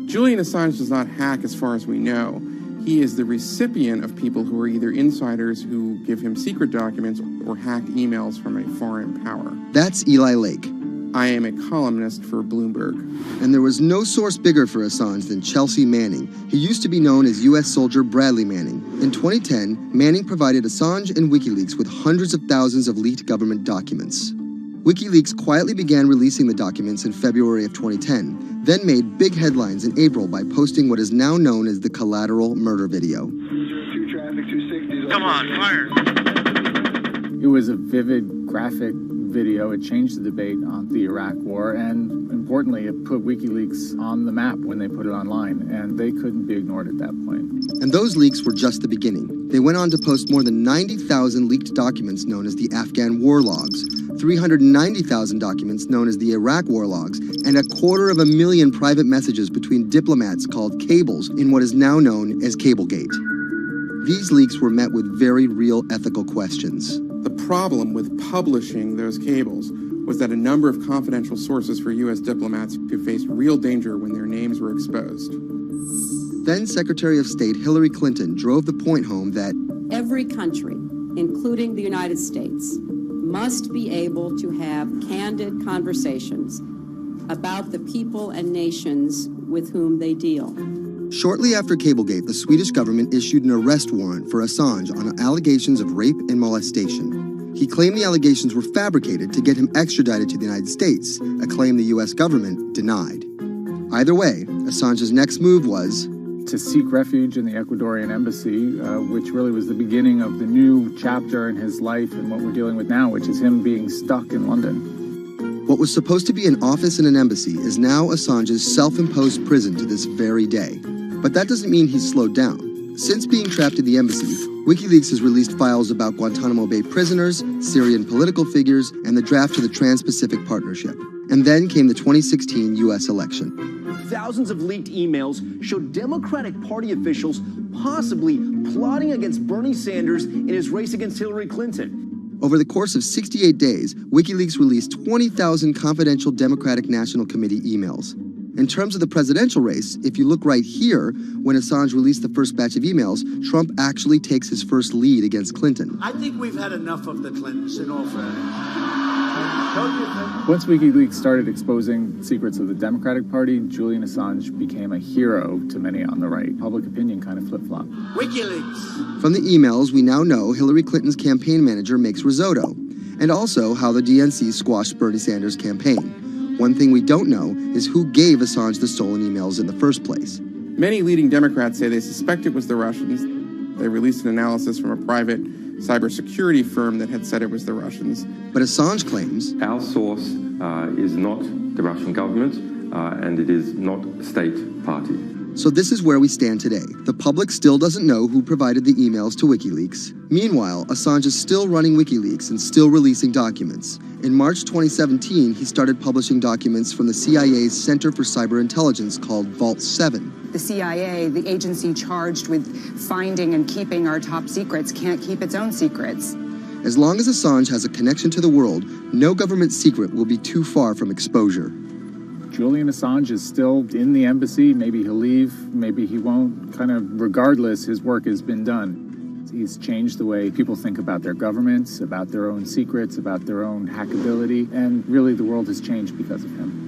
Julian Assange does not hack as far as we know. He is the recipient of people who are either insiders who give him secret documents or hacked emails from a foreign power. That's Eli Lake. I am a columnist for Bloomberg. And there was no source bigger for Assange than Chelsea Manning. He used to be known as U.S. soldier Bradley Manning. In 2010, Manning provided Assange and WikiLeaks with hundreds of thousands of leaked government documents. WikiLeaks quietly began releasing the documents in February of 2010, then made big headlines in April by posting what is now known as the collateral murder video. Come on, fire! It was a vivid, graphic video. It changed the debate on the Iraq War, and importantly, it put WikiLeaks on the map when they put it online, and they couldn't be ignored at that point. And those leaks were just the beginning. They went on to post more than 90,000 leaked documents known as the Afghan war logs, 390,000 documents known as the Iraq war logs, and 250,000 private messages between diplomats called cables in what is now known as Cablegate. These leaks were met with very real ethical questions. The problem with publishing those cables was that a number of confidential sources for U.S. diplomats could face real danger when their names were exposed. Then Secretary of State Hillary Clinton drove the point home that every country, including the United States, must be able to have candid conversations about the people and nations with whom they deal. Shortly after Cablegate, the Swedish government issued an arrest warrant for Assange on allegations of rape and molestation. He claimed the allegations were fabricated to get him extradited to the United States, a claim the U.S. government denied. Either way, Assange's next move was to seek refuge in the Ecuadorian embassy, which really was the beginning of the new chapter in his life and what we're dealing with now, which is him being stuck in London. What was supposed to be an office in an embassy is now Assange's self-imposed prison to this very day. But that doesn't mean he's slowed down. Since being trapped in the embassy, WikiLeaks has released files about Guantanamo Bay prisoners, Syrian political figures, and the draft to the Trans-Pacific Partnership. And then came the 2016 U.S. election. Thousands of leaked emails showed Democratic Party officials possibly plotting against Bernie Sanders in his race against Hillary Clinton. Over the course of 68 days, WikiLeaks released 20,000 confidential Democratic National Committee emails. In terms of the presidential race, if you look right here, when Assange released the first batch of emails, Trump actually takes his first lead against Clinton. I think we've had enough of the Clintons, in all fairness. Don't you think? Once WikiLeaks started exposing secrets of the Democratic Party, Julian Assange became a hero to many on the right. Public opinion kind of flip-flopped. WikiLeaks! From the emails, we now know Hillary Clinton's campaign manager makes risotto, and also how the DNC squashed Bernie Sanders' campaign. One thing we don't know is who gave Assange the stolen emails in the first place. Many leading Democrats say they suspect it was the Russians. They released an analysis from a private cybersecurity firm that had said it was the Russians. But Assange claims our source is not the Russian government, and it is not a state party. So this is where we stand today. The public still doesn't know who provided the emails to WikiLeaks. Meanwhile, Assange is still running WikiLeaks and still releasing documents. In March 2017, he started publishing documents from the CIA's Center for Cyber Intelligence called Vault 7. The CIA, the agency charged with finding and keeping our top secrets, can't keep its own secrets. As long as Assange has a connection to the world, no government secret will be too far from exposure. Julian Assange is still in the embassy. Maybe he'll leave, maybe he won't. Kind of regardless, his work has been done. He's changed the way people think about their governments, about their own secrets, about their own hackability, and really the world has changed because of him.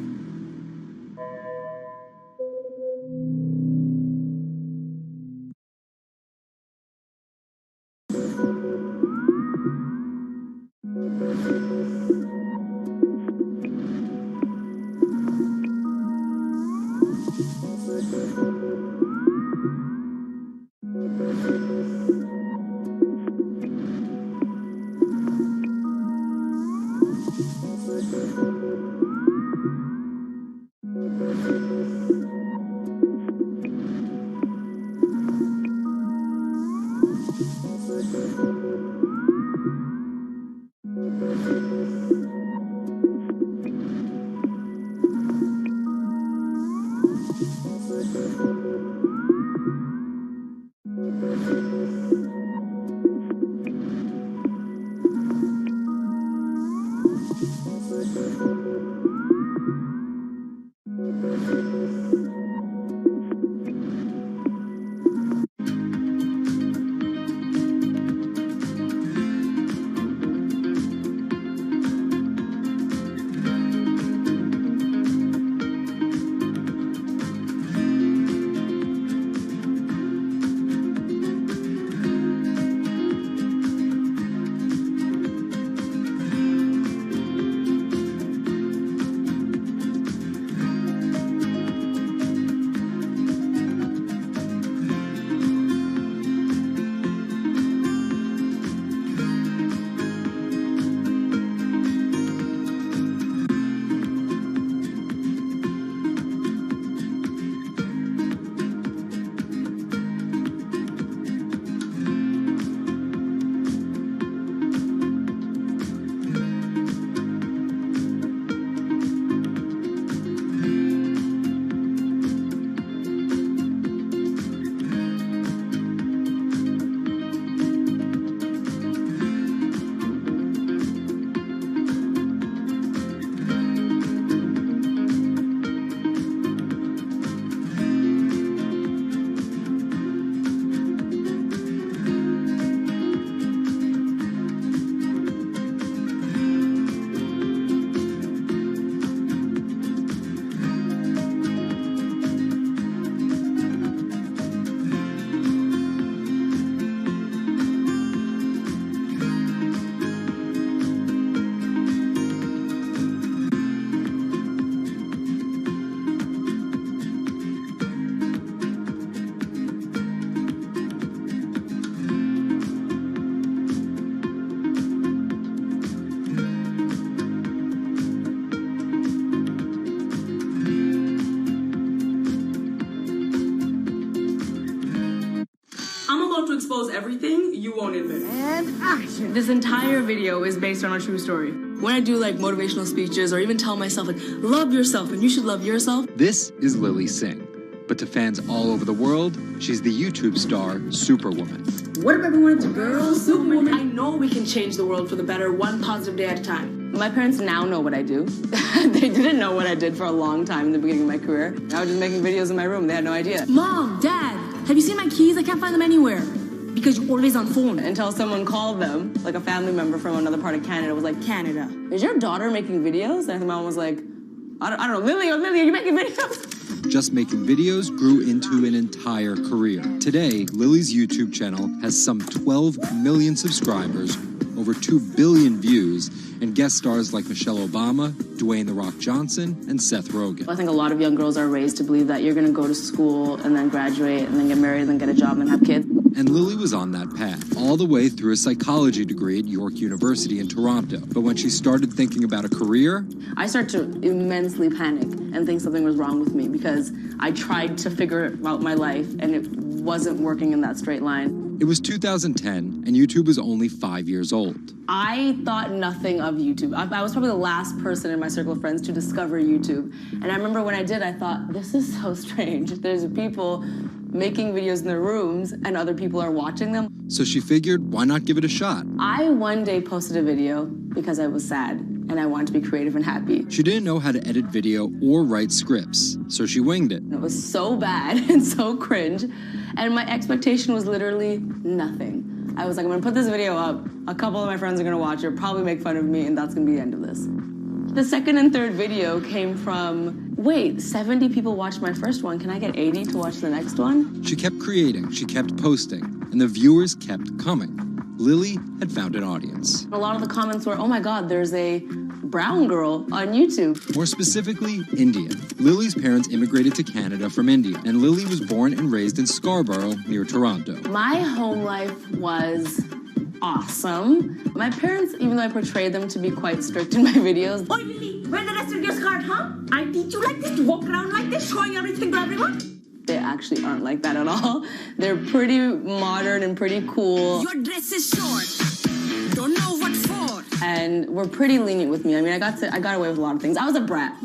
Expose everything you won't admit. And action! This entire video is based on a true story. When I do like motivational speeches or even tell myself like, love yourself and you should love yourself. This is Lily Singh, But to fans all over the world, she's the YouTube star Superwoman. What if everyone's a girl, Superwoman? I know we can change the world for the better, one positive day at a time. My parents now know what I do. They didn't know what I did for a long time in the beginning of my career. I was just making videos in my room. They had no idea. Mom, Dad, have you seen my keys? I can't find them anywhere. Because you're always on phone. Until someone called them, like a family member from another part of Canada, was like, Canada, is your daughter making videos? And my mom was like, I don't know, Lily, are you making videos? Just making videos grew into an entire career. Today, Lily's YouTube channel has some 12 million subscribers, over 2 billion views, and guest stars like Michelle Obama, Dwayne "The Rock" Johnson, and Seth Rogen. I think a lot of young girls are raised to believe that you're going to go to school and then graduate and then get married and then get a job and then have kids. And Lily was on that path, all the way through a psychology degree at York University in Toronto. But when she started thinking about a career, I started to immensely panic and think something was wrong with me because I tried to figure out my life and it wasn't working in that straight line. It was 2010, and YouTube was only 5 years old. I thought nothing of YouTube. I was probably the last person in my circle of friends to discover YouTube. And I remember when I did, I thought, this is so strange. There's people making videos in their rooms, and other people are watching them. So she figured, why not give it a shot? I one day posted a video because I was sad, and I wanted to be creative and happy. She didn't know how to edit video or write scripts, so she winged it. It was so bad and so cringe. And my expectation was literally nothing. I was like, I'm gonna put this video up, a couple of my friends are gonna watch it, probably make fun of me, and that's gonna be the end of this. The second and third video came from, wait, 70 people watched my first one, can I get 80 to watch the next one? She kept creating, she kept posting, and the viewers kept coming. Lily had found an audience. A lot of the comments were, oh my God, there's a brown girl on YouTube. More specifically, Indian. Lily's parents immigrated to Canada from India, and Lily was born and raised in Scarborough, near Toronto. My home life was awesome. My parents, even though I portrayed them to be quite strict in my videos. Oi, Lily, where the rest of your skirt, huh? I teach you like this, to walk around like this, showing everything to everyone? They actually aren't like that at all. They're pretty modern and pretty cool. Your dress is short. Don't know what for. And were pretty lenient with me. I mean, I got away with a lot of things. I was a brat.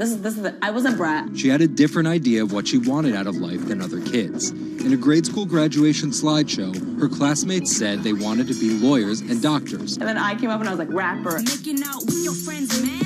I was a brat. She had a different idea of what she wanted out of life than other kids. In a grade school graduation slideshow, her classmates said they wanted to be lawyers and doctors. And then I came up and I was like, rapper. Making out with your friends, man.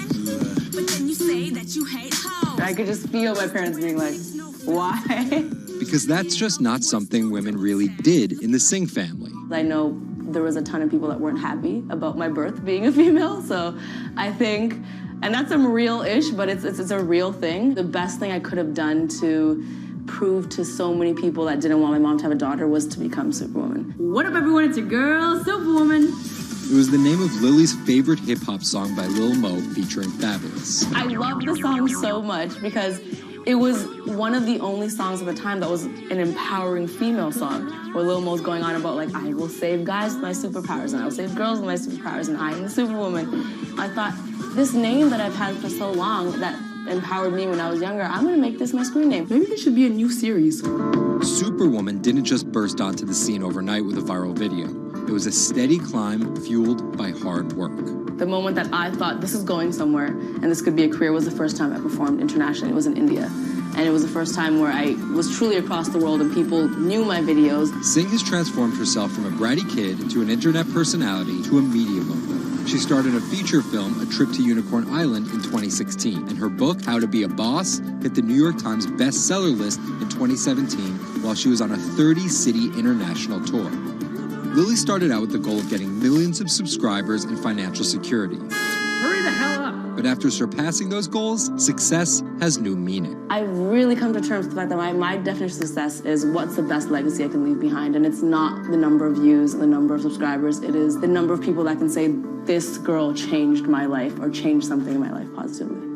But then you say that you hate hoes. I could just feel my parents being like, why? Because that's just not something women really did in the Singh family. I know there was a ton of people that weren't happy about my birth being a female, so I think, and that's some real-ish, but it's a real thing. The best thing I could have done to prove to so many people that didn't want my mom to have a daughter was to become Superwoman. What up, everyone? It's your girl, Superwoman. It was the name of Lily's favorite hip-hop song by Lil Mo featuring Fabulous. I love the song so much because it was one of the only songs at the time that was an empowering female song, where Lil Mo's going on about, like, I will save guys with my superpowers, and I will save girls with my superpowers, and I am the Superwoman. I thought, this name that I've had for so long that empowered me when I was younger, I'm gonna make this my screen name. Maybe there should be a new series. Superwoman didn't just burst onto the scene overnight with a viral video. It was a steady climb fueled by hard work. The moment that I thought this is going somewhere and this could be a career was the first time I performed internationally. It was in India. And it was the first time where I was truly across the world and people knew my videos. Singh has transformed herself from a bratty kid to an internet personality to a media mogul. She starred in a feature film, A Trip to Unicorn Island, in 2016. And her book, How to Be a Boss, hit the New York Times bestseller list in 2017 while she was on a 30-city international tour. Lily started out with the goal of getting millions of subscribers and financial security. Hurry the hell up! But after surpassing those goals, success has new meaning. I've really come to terms with the fact that my definition of success is what's the best legacy I can leave behind. And it's not the number of views and the number of subscribers. It is the number of people that can say, this girl changed my life or changed something in my life positively.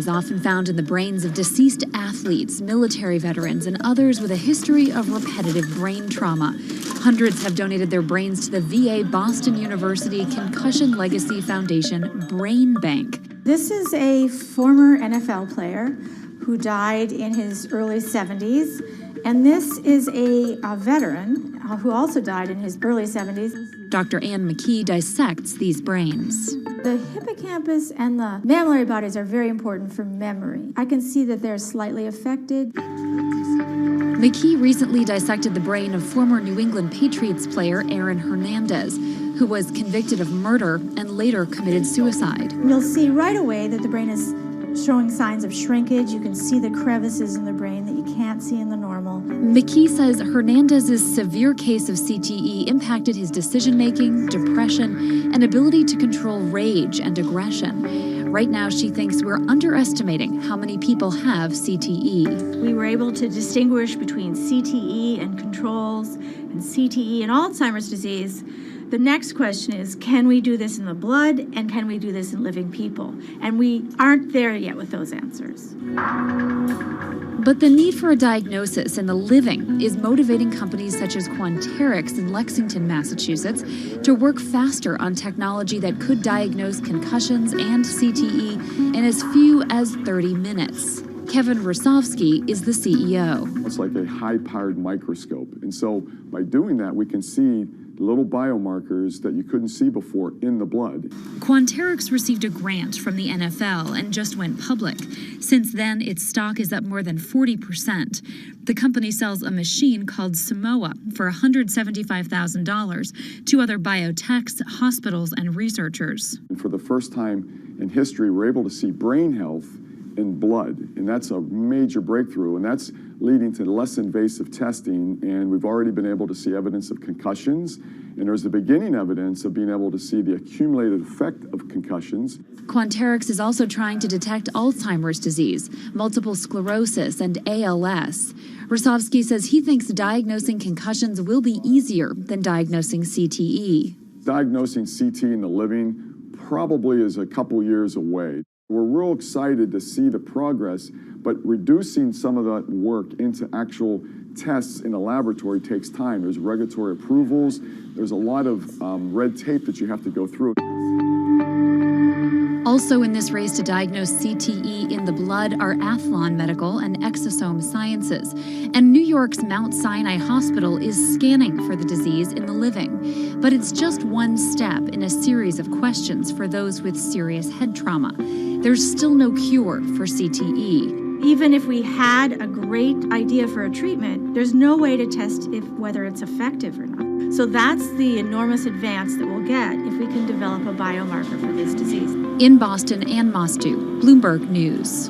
is often found in the brains of deceased athletes, military veterans, and others with a history of repetitive brain trauma. Hundreds have donated their brains to the VA Boston University Concussion Legacy Foundation Brain Bank. This is a former NFL player who died in his early 70s, and this is a veteran who also died in his early 70s. Dr. Ann McKee dissects these brains. The hippocampus and the mammillary bodies are very important for memory. I can see that they're slightly affected. McKee recently dissected the brain of former New England Patriots player Aaron Hernandez, who was convicted of murder and later committed suicide. You'll see right away that the brain is showing signs of shrinkage. You can see the crevices in the brain that you can't see in the normal. McKee says Hernandez's severe case of CTE impacted his decision-making, depression, and ability to control rage and aggression. Right now, she thinks we're underestimating how many people have CTE. We were able to distinguish between CTE and controls and CTE and Alzheimer's disease. The next question is, can we do this in the blood, and can we do this in living people? And we aren't there yet with those answers. But the need for a diagnosis in the living is motivating companies such as Quanterix in Lexington, Massachusetts, to work faster on technology that could diagnose concussions and CTE in as few as 30 minutes. Kevin Rosovsky is the CEO. It's like a high-powered microscope. And so by doing that, we can see little biomarkers that you couldn't see before in the blood. Quanterix received a grant from the NFL and just went public. Since then, its stock is up more than 40%. The company sells a machine called Simoa for $175,000 to other biotechs, hospitals, and researchers. And for the first time in history, we're able to see brain health in blood, and that's a major breakthrough, and that's leading to less invasive testing, and we've already been able to see evidence of concussions, and there's the beginning evidence of being able to see the accumulated effect of concussions. Quanterix is also trying to detect Alzheimer's disease, multiple sclerosis, and ALS. Rosovsky says he thinks diagnosing concussions will be easier than diagnosing CTE. Diagnosing CT in the living probably is a couple years away. We're real excited to see the progress, but reducing some of that work into actual tests in a laboratory takes time. There's regulatory approvals. There's a lot of red tape that you have to go through. Also in this race to diagnose CTE in the blood are Athlon Medical and Exosome Sciences. And New York's Mount Sinai Hospital is scanning for the disease in the living. But it's just one step in a series of questions for those with serious head trauma. There's still no cure for CTE. Even if we had a great idea for a treatment, there's no way to test whether it's effective or not. So that's the enormous advance that we'll get if we can develop a biomarker for this disease. In Boston, Ann Mostu, Bloomberg News.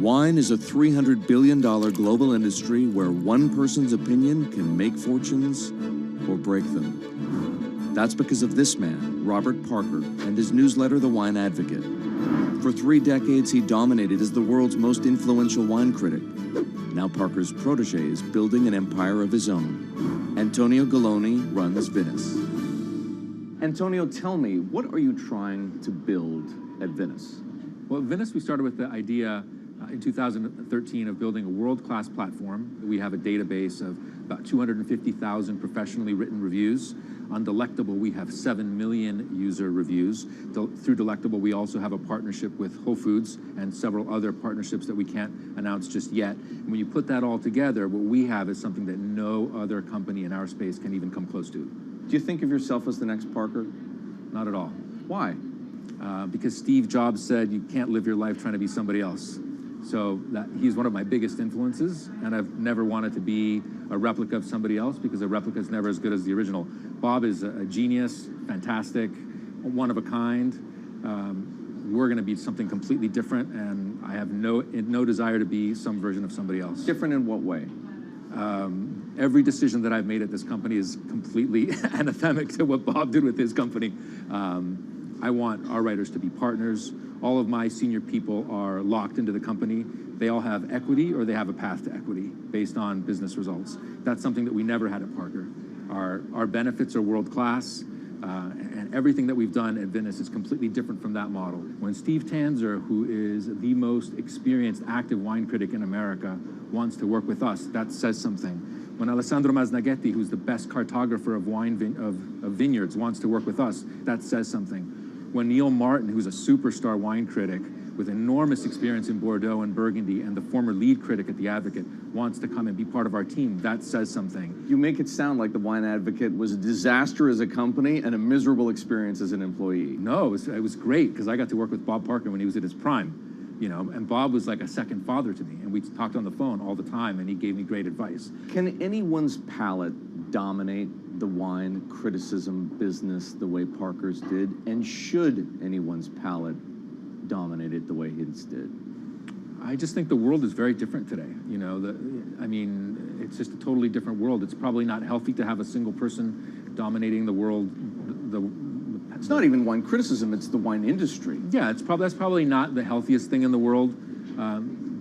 Wine is a $300 billion global industry where one person's opinion can make fortunes or break them. That's because of this man, Robert Parker, and his newsletter, The Wine Advocate. For 3 decades, he dominated as the world's most influential wine critic. Now Parker's protege is building an empire of his own. Antonio Galloni runs Venice. Antonio, tell me, what are you trying to build at Venice? Well, at Venice, we started with the idea in 2013 of building a world-class platform. We have a database of about 250,000 professionally written reviews. On Delectable, we have 7 million user reviews. Through Delectable, we also have a partnership with Whole Foods and several other partnerships that we can't announce just yet. And when you put that all together, what we have is something that no other company in our space can even come close to. Do you think of yourself as the next Parker? Not at all. Why? Because Steve Jobs said you can't live your life trying to be somebody else. So he's one of my biggest influences, and I've never wanted to be a replica of somebody else because a replica is never as good as the original. Bob is a genius, fantastic, one of a kind. We're going to be something completely different, and I have no desire to be some version of somebody else. Different in what way? Every decision that I've made at this company is completely anathemic to what Bob did with his company. I want our writers to be partners. All of my senior people are locked into the company. They all have equity or they have a path to equity based on business results. That's something that we never had at Parker. Our benefits are world-class, and everything that we've done at Venice is completely different from that model. When Steve Tanzer, who is the most experienced active wine critic in America, wants to work with us, that says something. When Alessandro Masnaghetti, who's the best cartographer of vineyards, wants to work with us, that says something. When Neil Martin, who's a superstar wine critic with enormous experience in Bordeaux and Burgundy and the former lead critic at The Advocate, wants to come and be part of our team, that says something. You make it sound like The Wine Advocate was a disaster as a company and a miserable experience as an employee. No, it was great because I got to work with Bob Parker when he was at his prime, you know, and Bob was like a second father to me, and we talked on the phone all the time, and he gave me great advice. Can anyone's palate dominate the wine criticism business the way Parker's did? And should anyone's palate dominate it the way his did? I just think the world is very different today. You know, it's just a totally different world. It's probably not healthy to have a single person dominating the world. It's not even wine criticism, it's the wine industry. Yeah, that's probably not the healthiest thing in the world.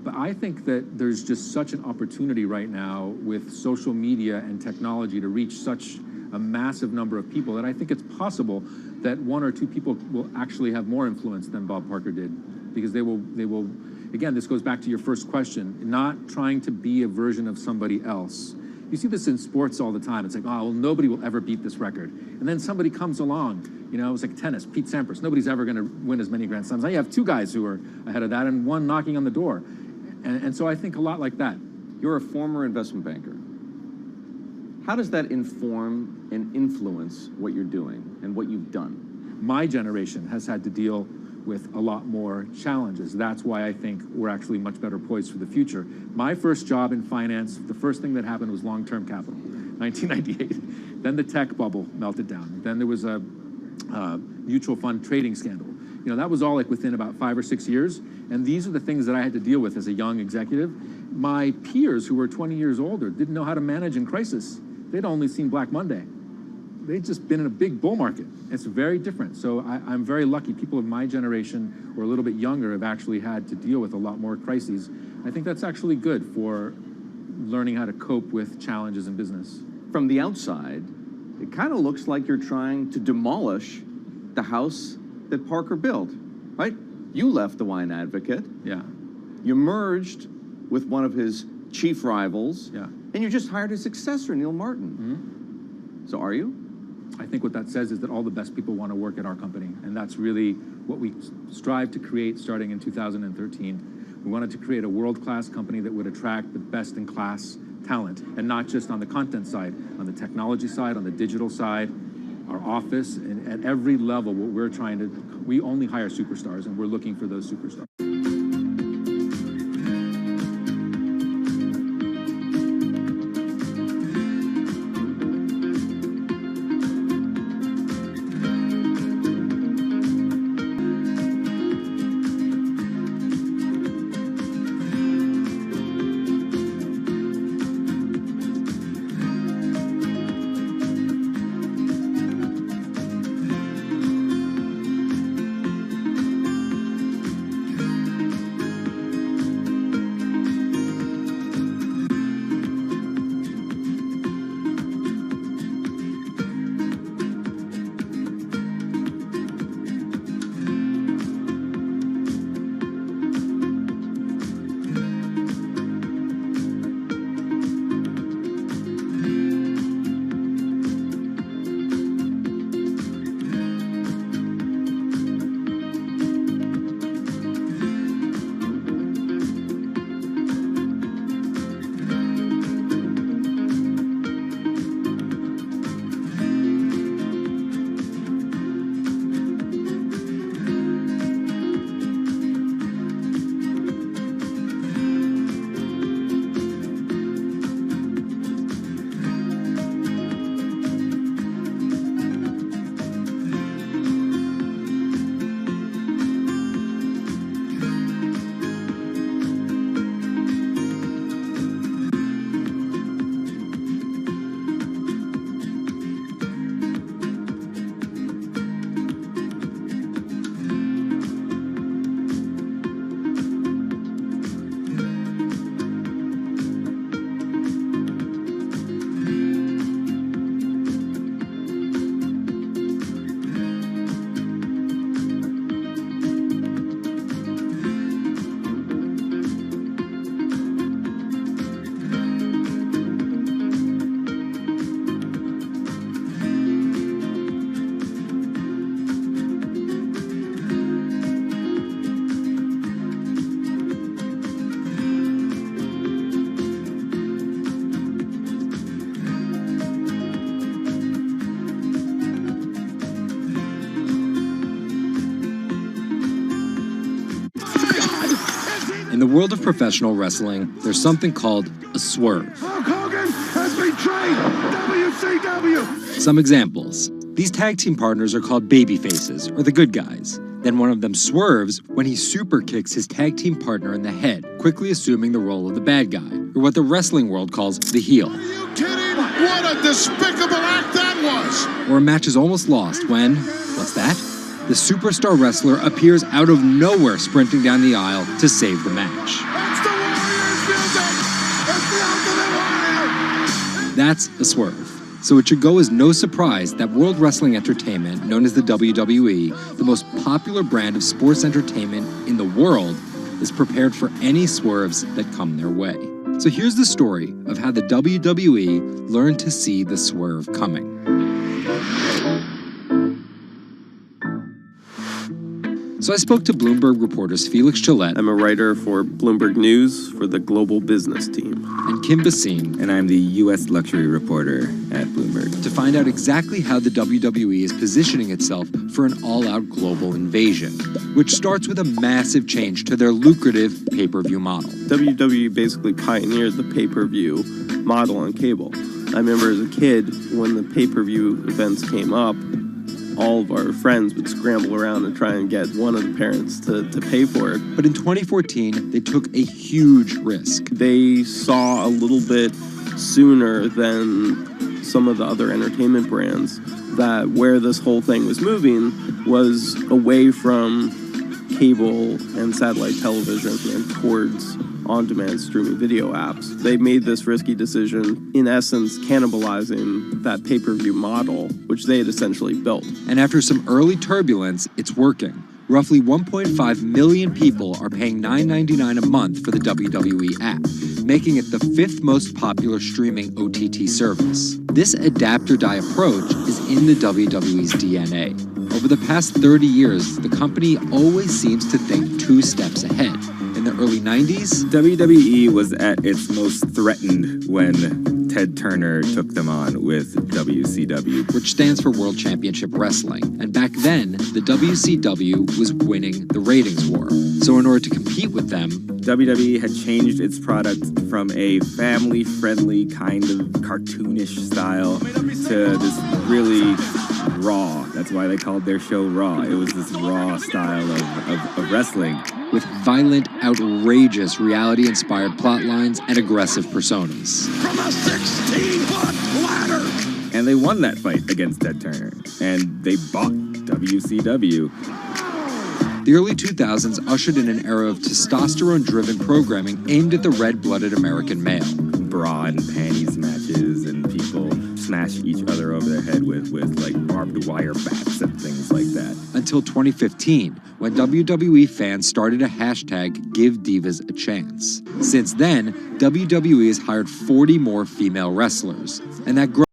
But I think that there's just such an opportunity right now with social media and technology to reach such a massive number of people that I think it's possible that 1 or 2 people will actually have more influence than Bob Parker did, because they will, again, this goes back to your first question, not trying to be a version of somebody else. You see this in sports all the time. It's like, oh, well, nobody will ever beat this record. And then somebody comes along, you know, it was like tennis, Pete Sampras. Nobody's ever going to win as many Grand Slams. Now you have 2 guys who are ahead of that and 1 knocking on the door. And so I think a lot like that. You're a former investment banker. How does that inform and influence what you're doing and what you've done? My generation has had to deal with a lot more challenges. That's why I think we're actually much better poised for the future. My first job in finance, the first thing that happened was long-term capital, 1998. Then the tech bubble melted down. Then there was a mutual fund trading scandal. You know, that was all like within about 5 or 6 years. And these are the things that I had to deal with as a young executive. My peers who were 20 years older didn't know how to manage in crisis. They'd only seen Black Monday. They'd just been in a big bull market. It's very different. So I'm very lucky. People of my generation or a little bit younger have actually had to deal with a lot more crises. I think that's actually good for learning how to cope with challenges in business. From the outside, it kind of looks like you're trying to demolish the house that Parker built, right? You left The Wine Advocate. Yeah. You merged with one of his chief rivals. Yeah. And you just hired his successor, Neil Martin. Mm-hmm. So are you? I think what that says is that all the best people want to work at our company. And that's really what we strive to create starting in 2013. We wanted to create a world-class company that would attract the best-in-class talent, and not just on the content side, on the technology side, on the digital side, our office, and at every level, what we're trying to, we only hire superstars, and we're looking for those superstars. the world of professional wrestling, there's something called a swerve. Hulk Hogan has betrayed WCW. Some examples. These tag team partners are called baby faces, or the good guys. Then one of them swerves when he super kicks his tag team partner in the head, quickly assuming the role of the bad guy, or what the wrestling world calls the heel. Are you kidding? What a despicable act that was! Or a match is almost lost when, what's that? The superstar wrestler appears out of nowhere sprinting down the aisle to save the match. That's the Warriors music! It's the Ultimate Warrior! That's a swerve. So it should go as no surprise that World Wrestling Entertainment, known as the WWE, the most popular brand of sports entertainment in the world, is prepared for any swerves that come their way. So here's the story of how the WWE learned to see the swerve coming. So I spoke to Bloomberg reporters Felix Gillette. I'm a writer for Bloomberg News for the global business team. And Kim Basine. And I'm the U.S. luxury reporter at Bloomberg. To find out exactly how the WWE is positioning itself for an all-out global invasion, which starts with a massive change to their lucrative pay-per-view model. WWE basically pioneered the pay-per-view model on cable. I remember as a kid, when the pay-per-view events came up, all of our friends would scramble around and try and get one of the parents to pay for it. But in 2014, they took a huge risk. They saw a little bit sooner than some of the other entertainment brands that where this whole thing was moving was away from cable and satellite television and towards on-demand streaming video apps. They made this risky decision, in essence, cannibalizing that pay-per-view model, which they had essentially built. And after some early turbulence, it's working. Roughly 1.5 million people are paying $9.99 a month for the WWE app, making it the 5th most popular streaming OTT service. This adapt-or-die approach is in the WWE's DNA. Over the past 30 years, the company always seems to think 2 steps ahead. In the early 90s, WWE was at its most threatened when Ted Turner took them on with WCW, which stands for World Championship Wrestling. And back then, the WCW was winning the ratings war. So in order to compete with them, WWE had changed its product from a family-friendly kind of cartoonish style to this really raw. That's why they called their show Raw. It was this raw style of wrestling. With violent, outrageous, reality-inspired plot lines and aggressive personas. From a 16-foot ladder! And they won that fight against Ted Turner. And they bought WCW. The early 2000s ushered in an era of testosterone-driven programming aimed at the red-blooded American male. Bra and panties matches, and people smash each other over their head with like barbed wire bats and things like that. Until 2015, when WWE fans started a hashtag Give Divas a Chance. Since then, WWE has hired 40 more female wrestlers, and that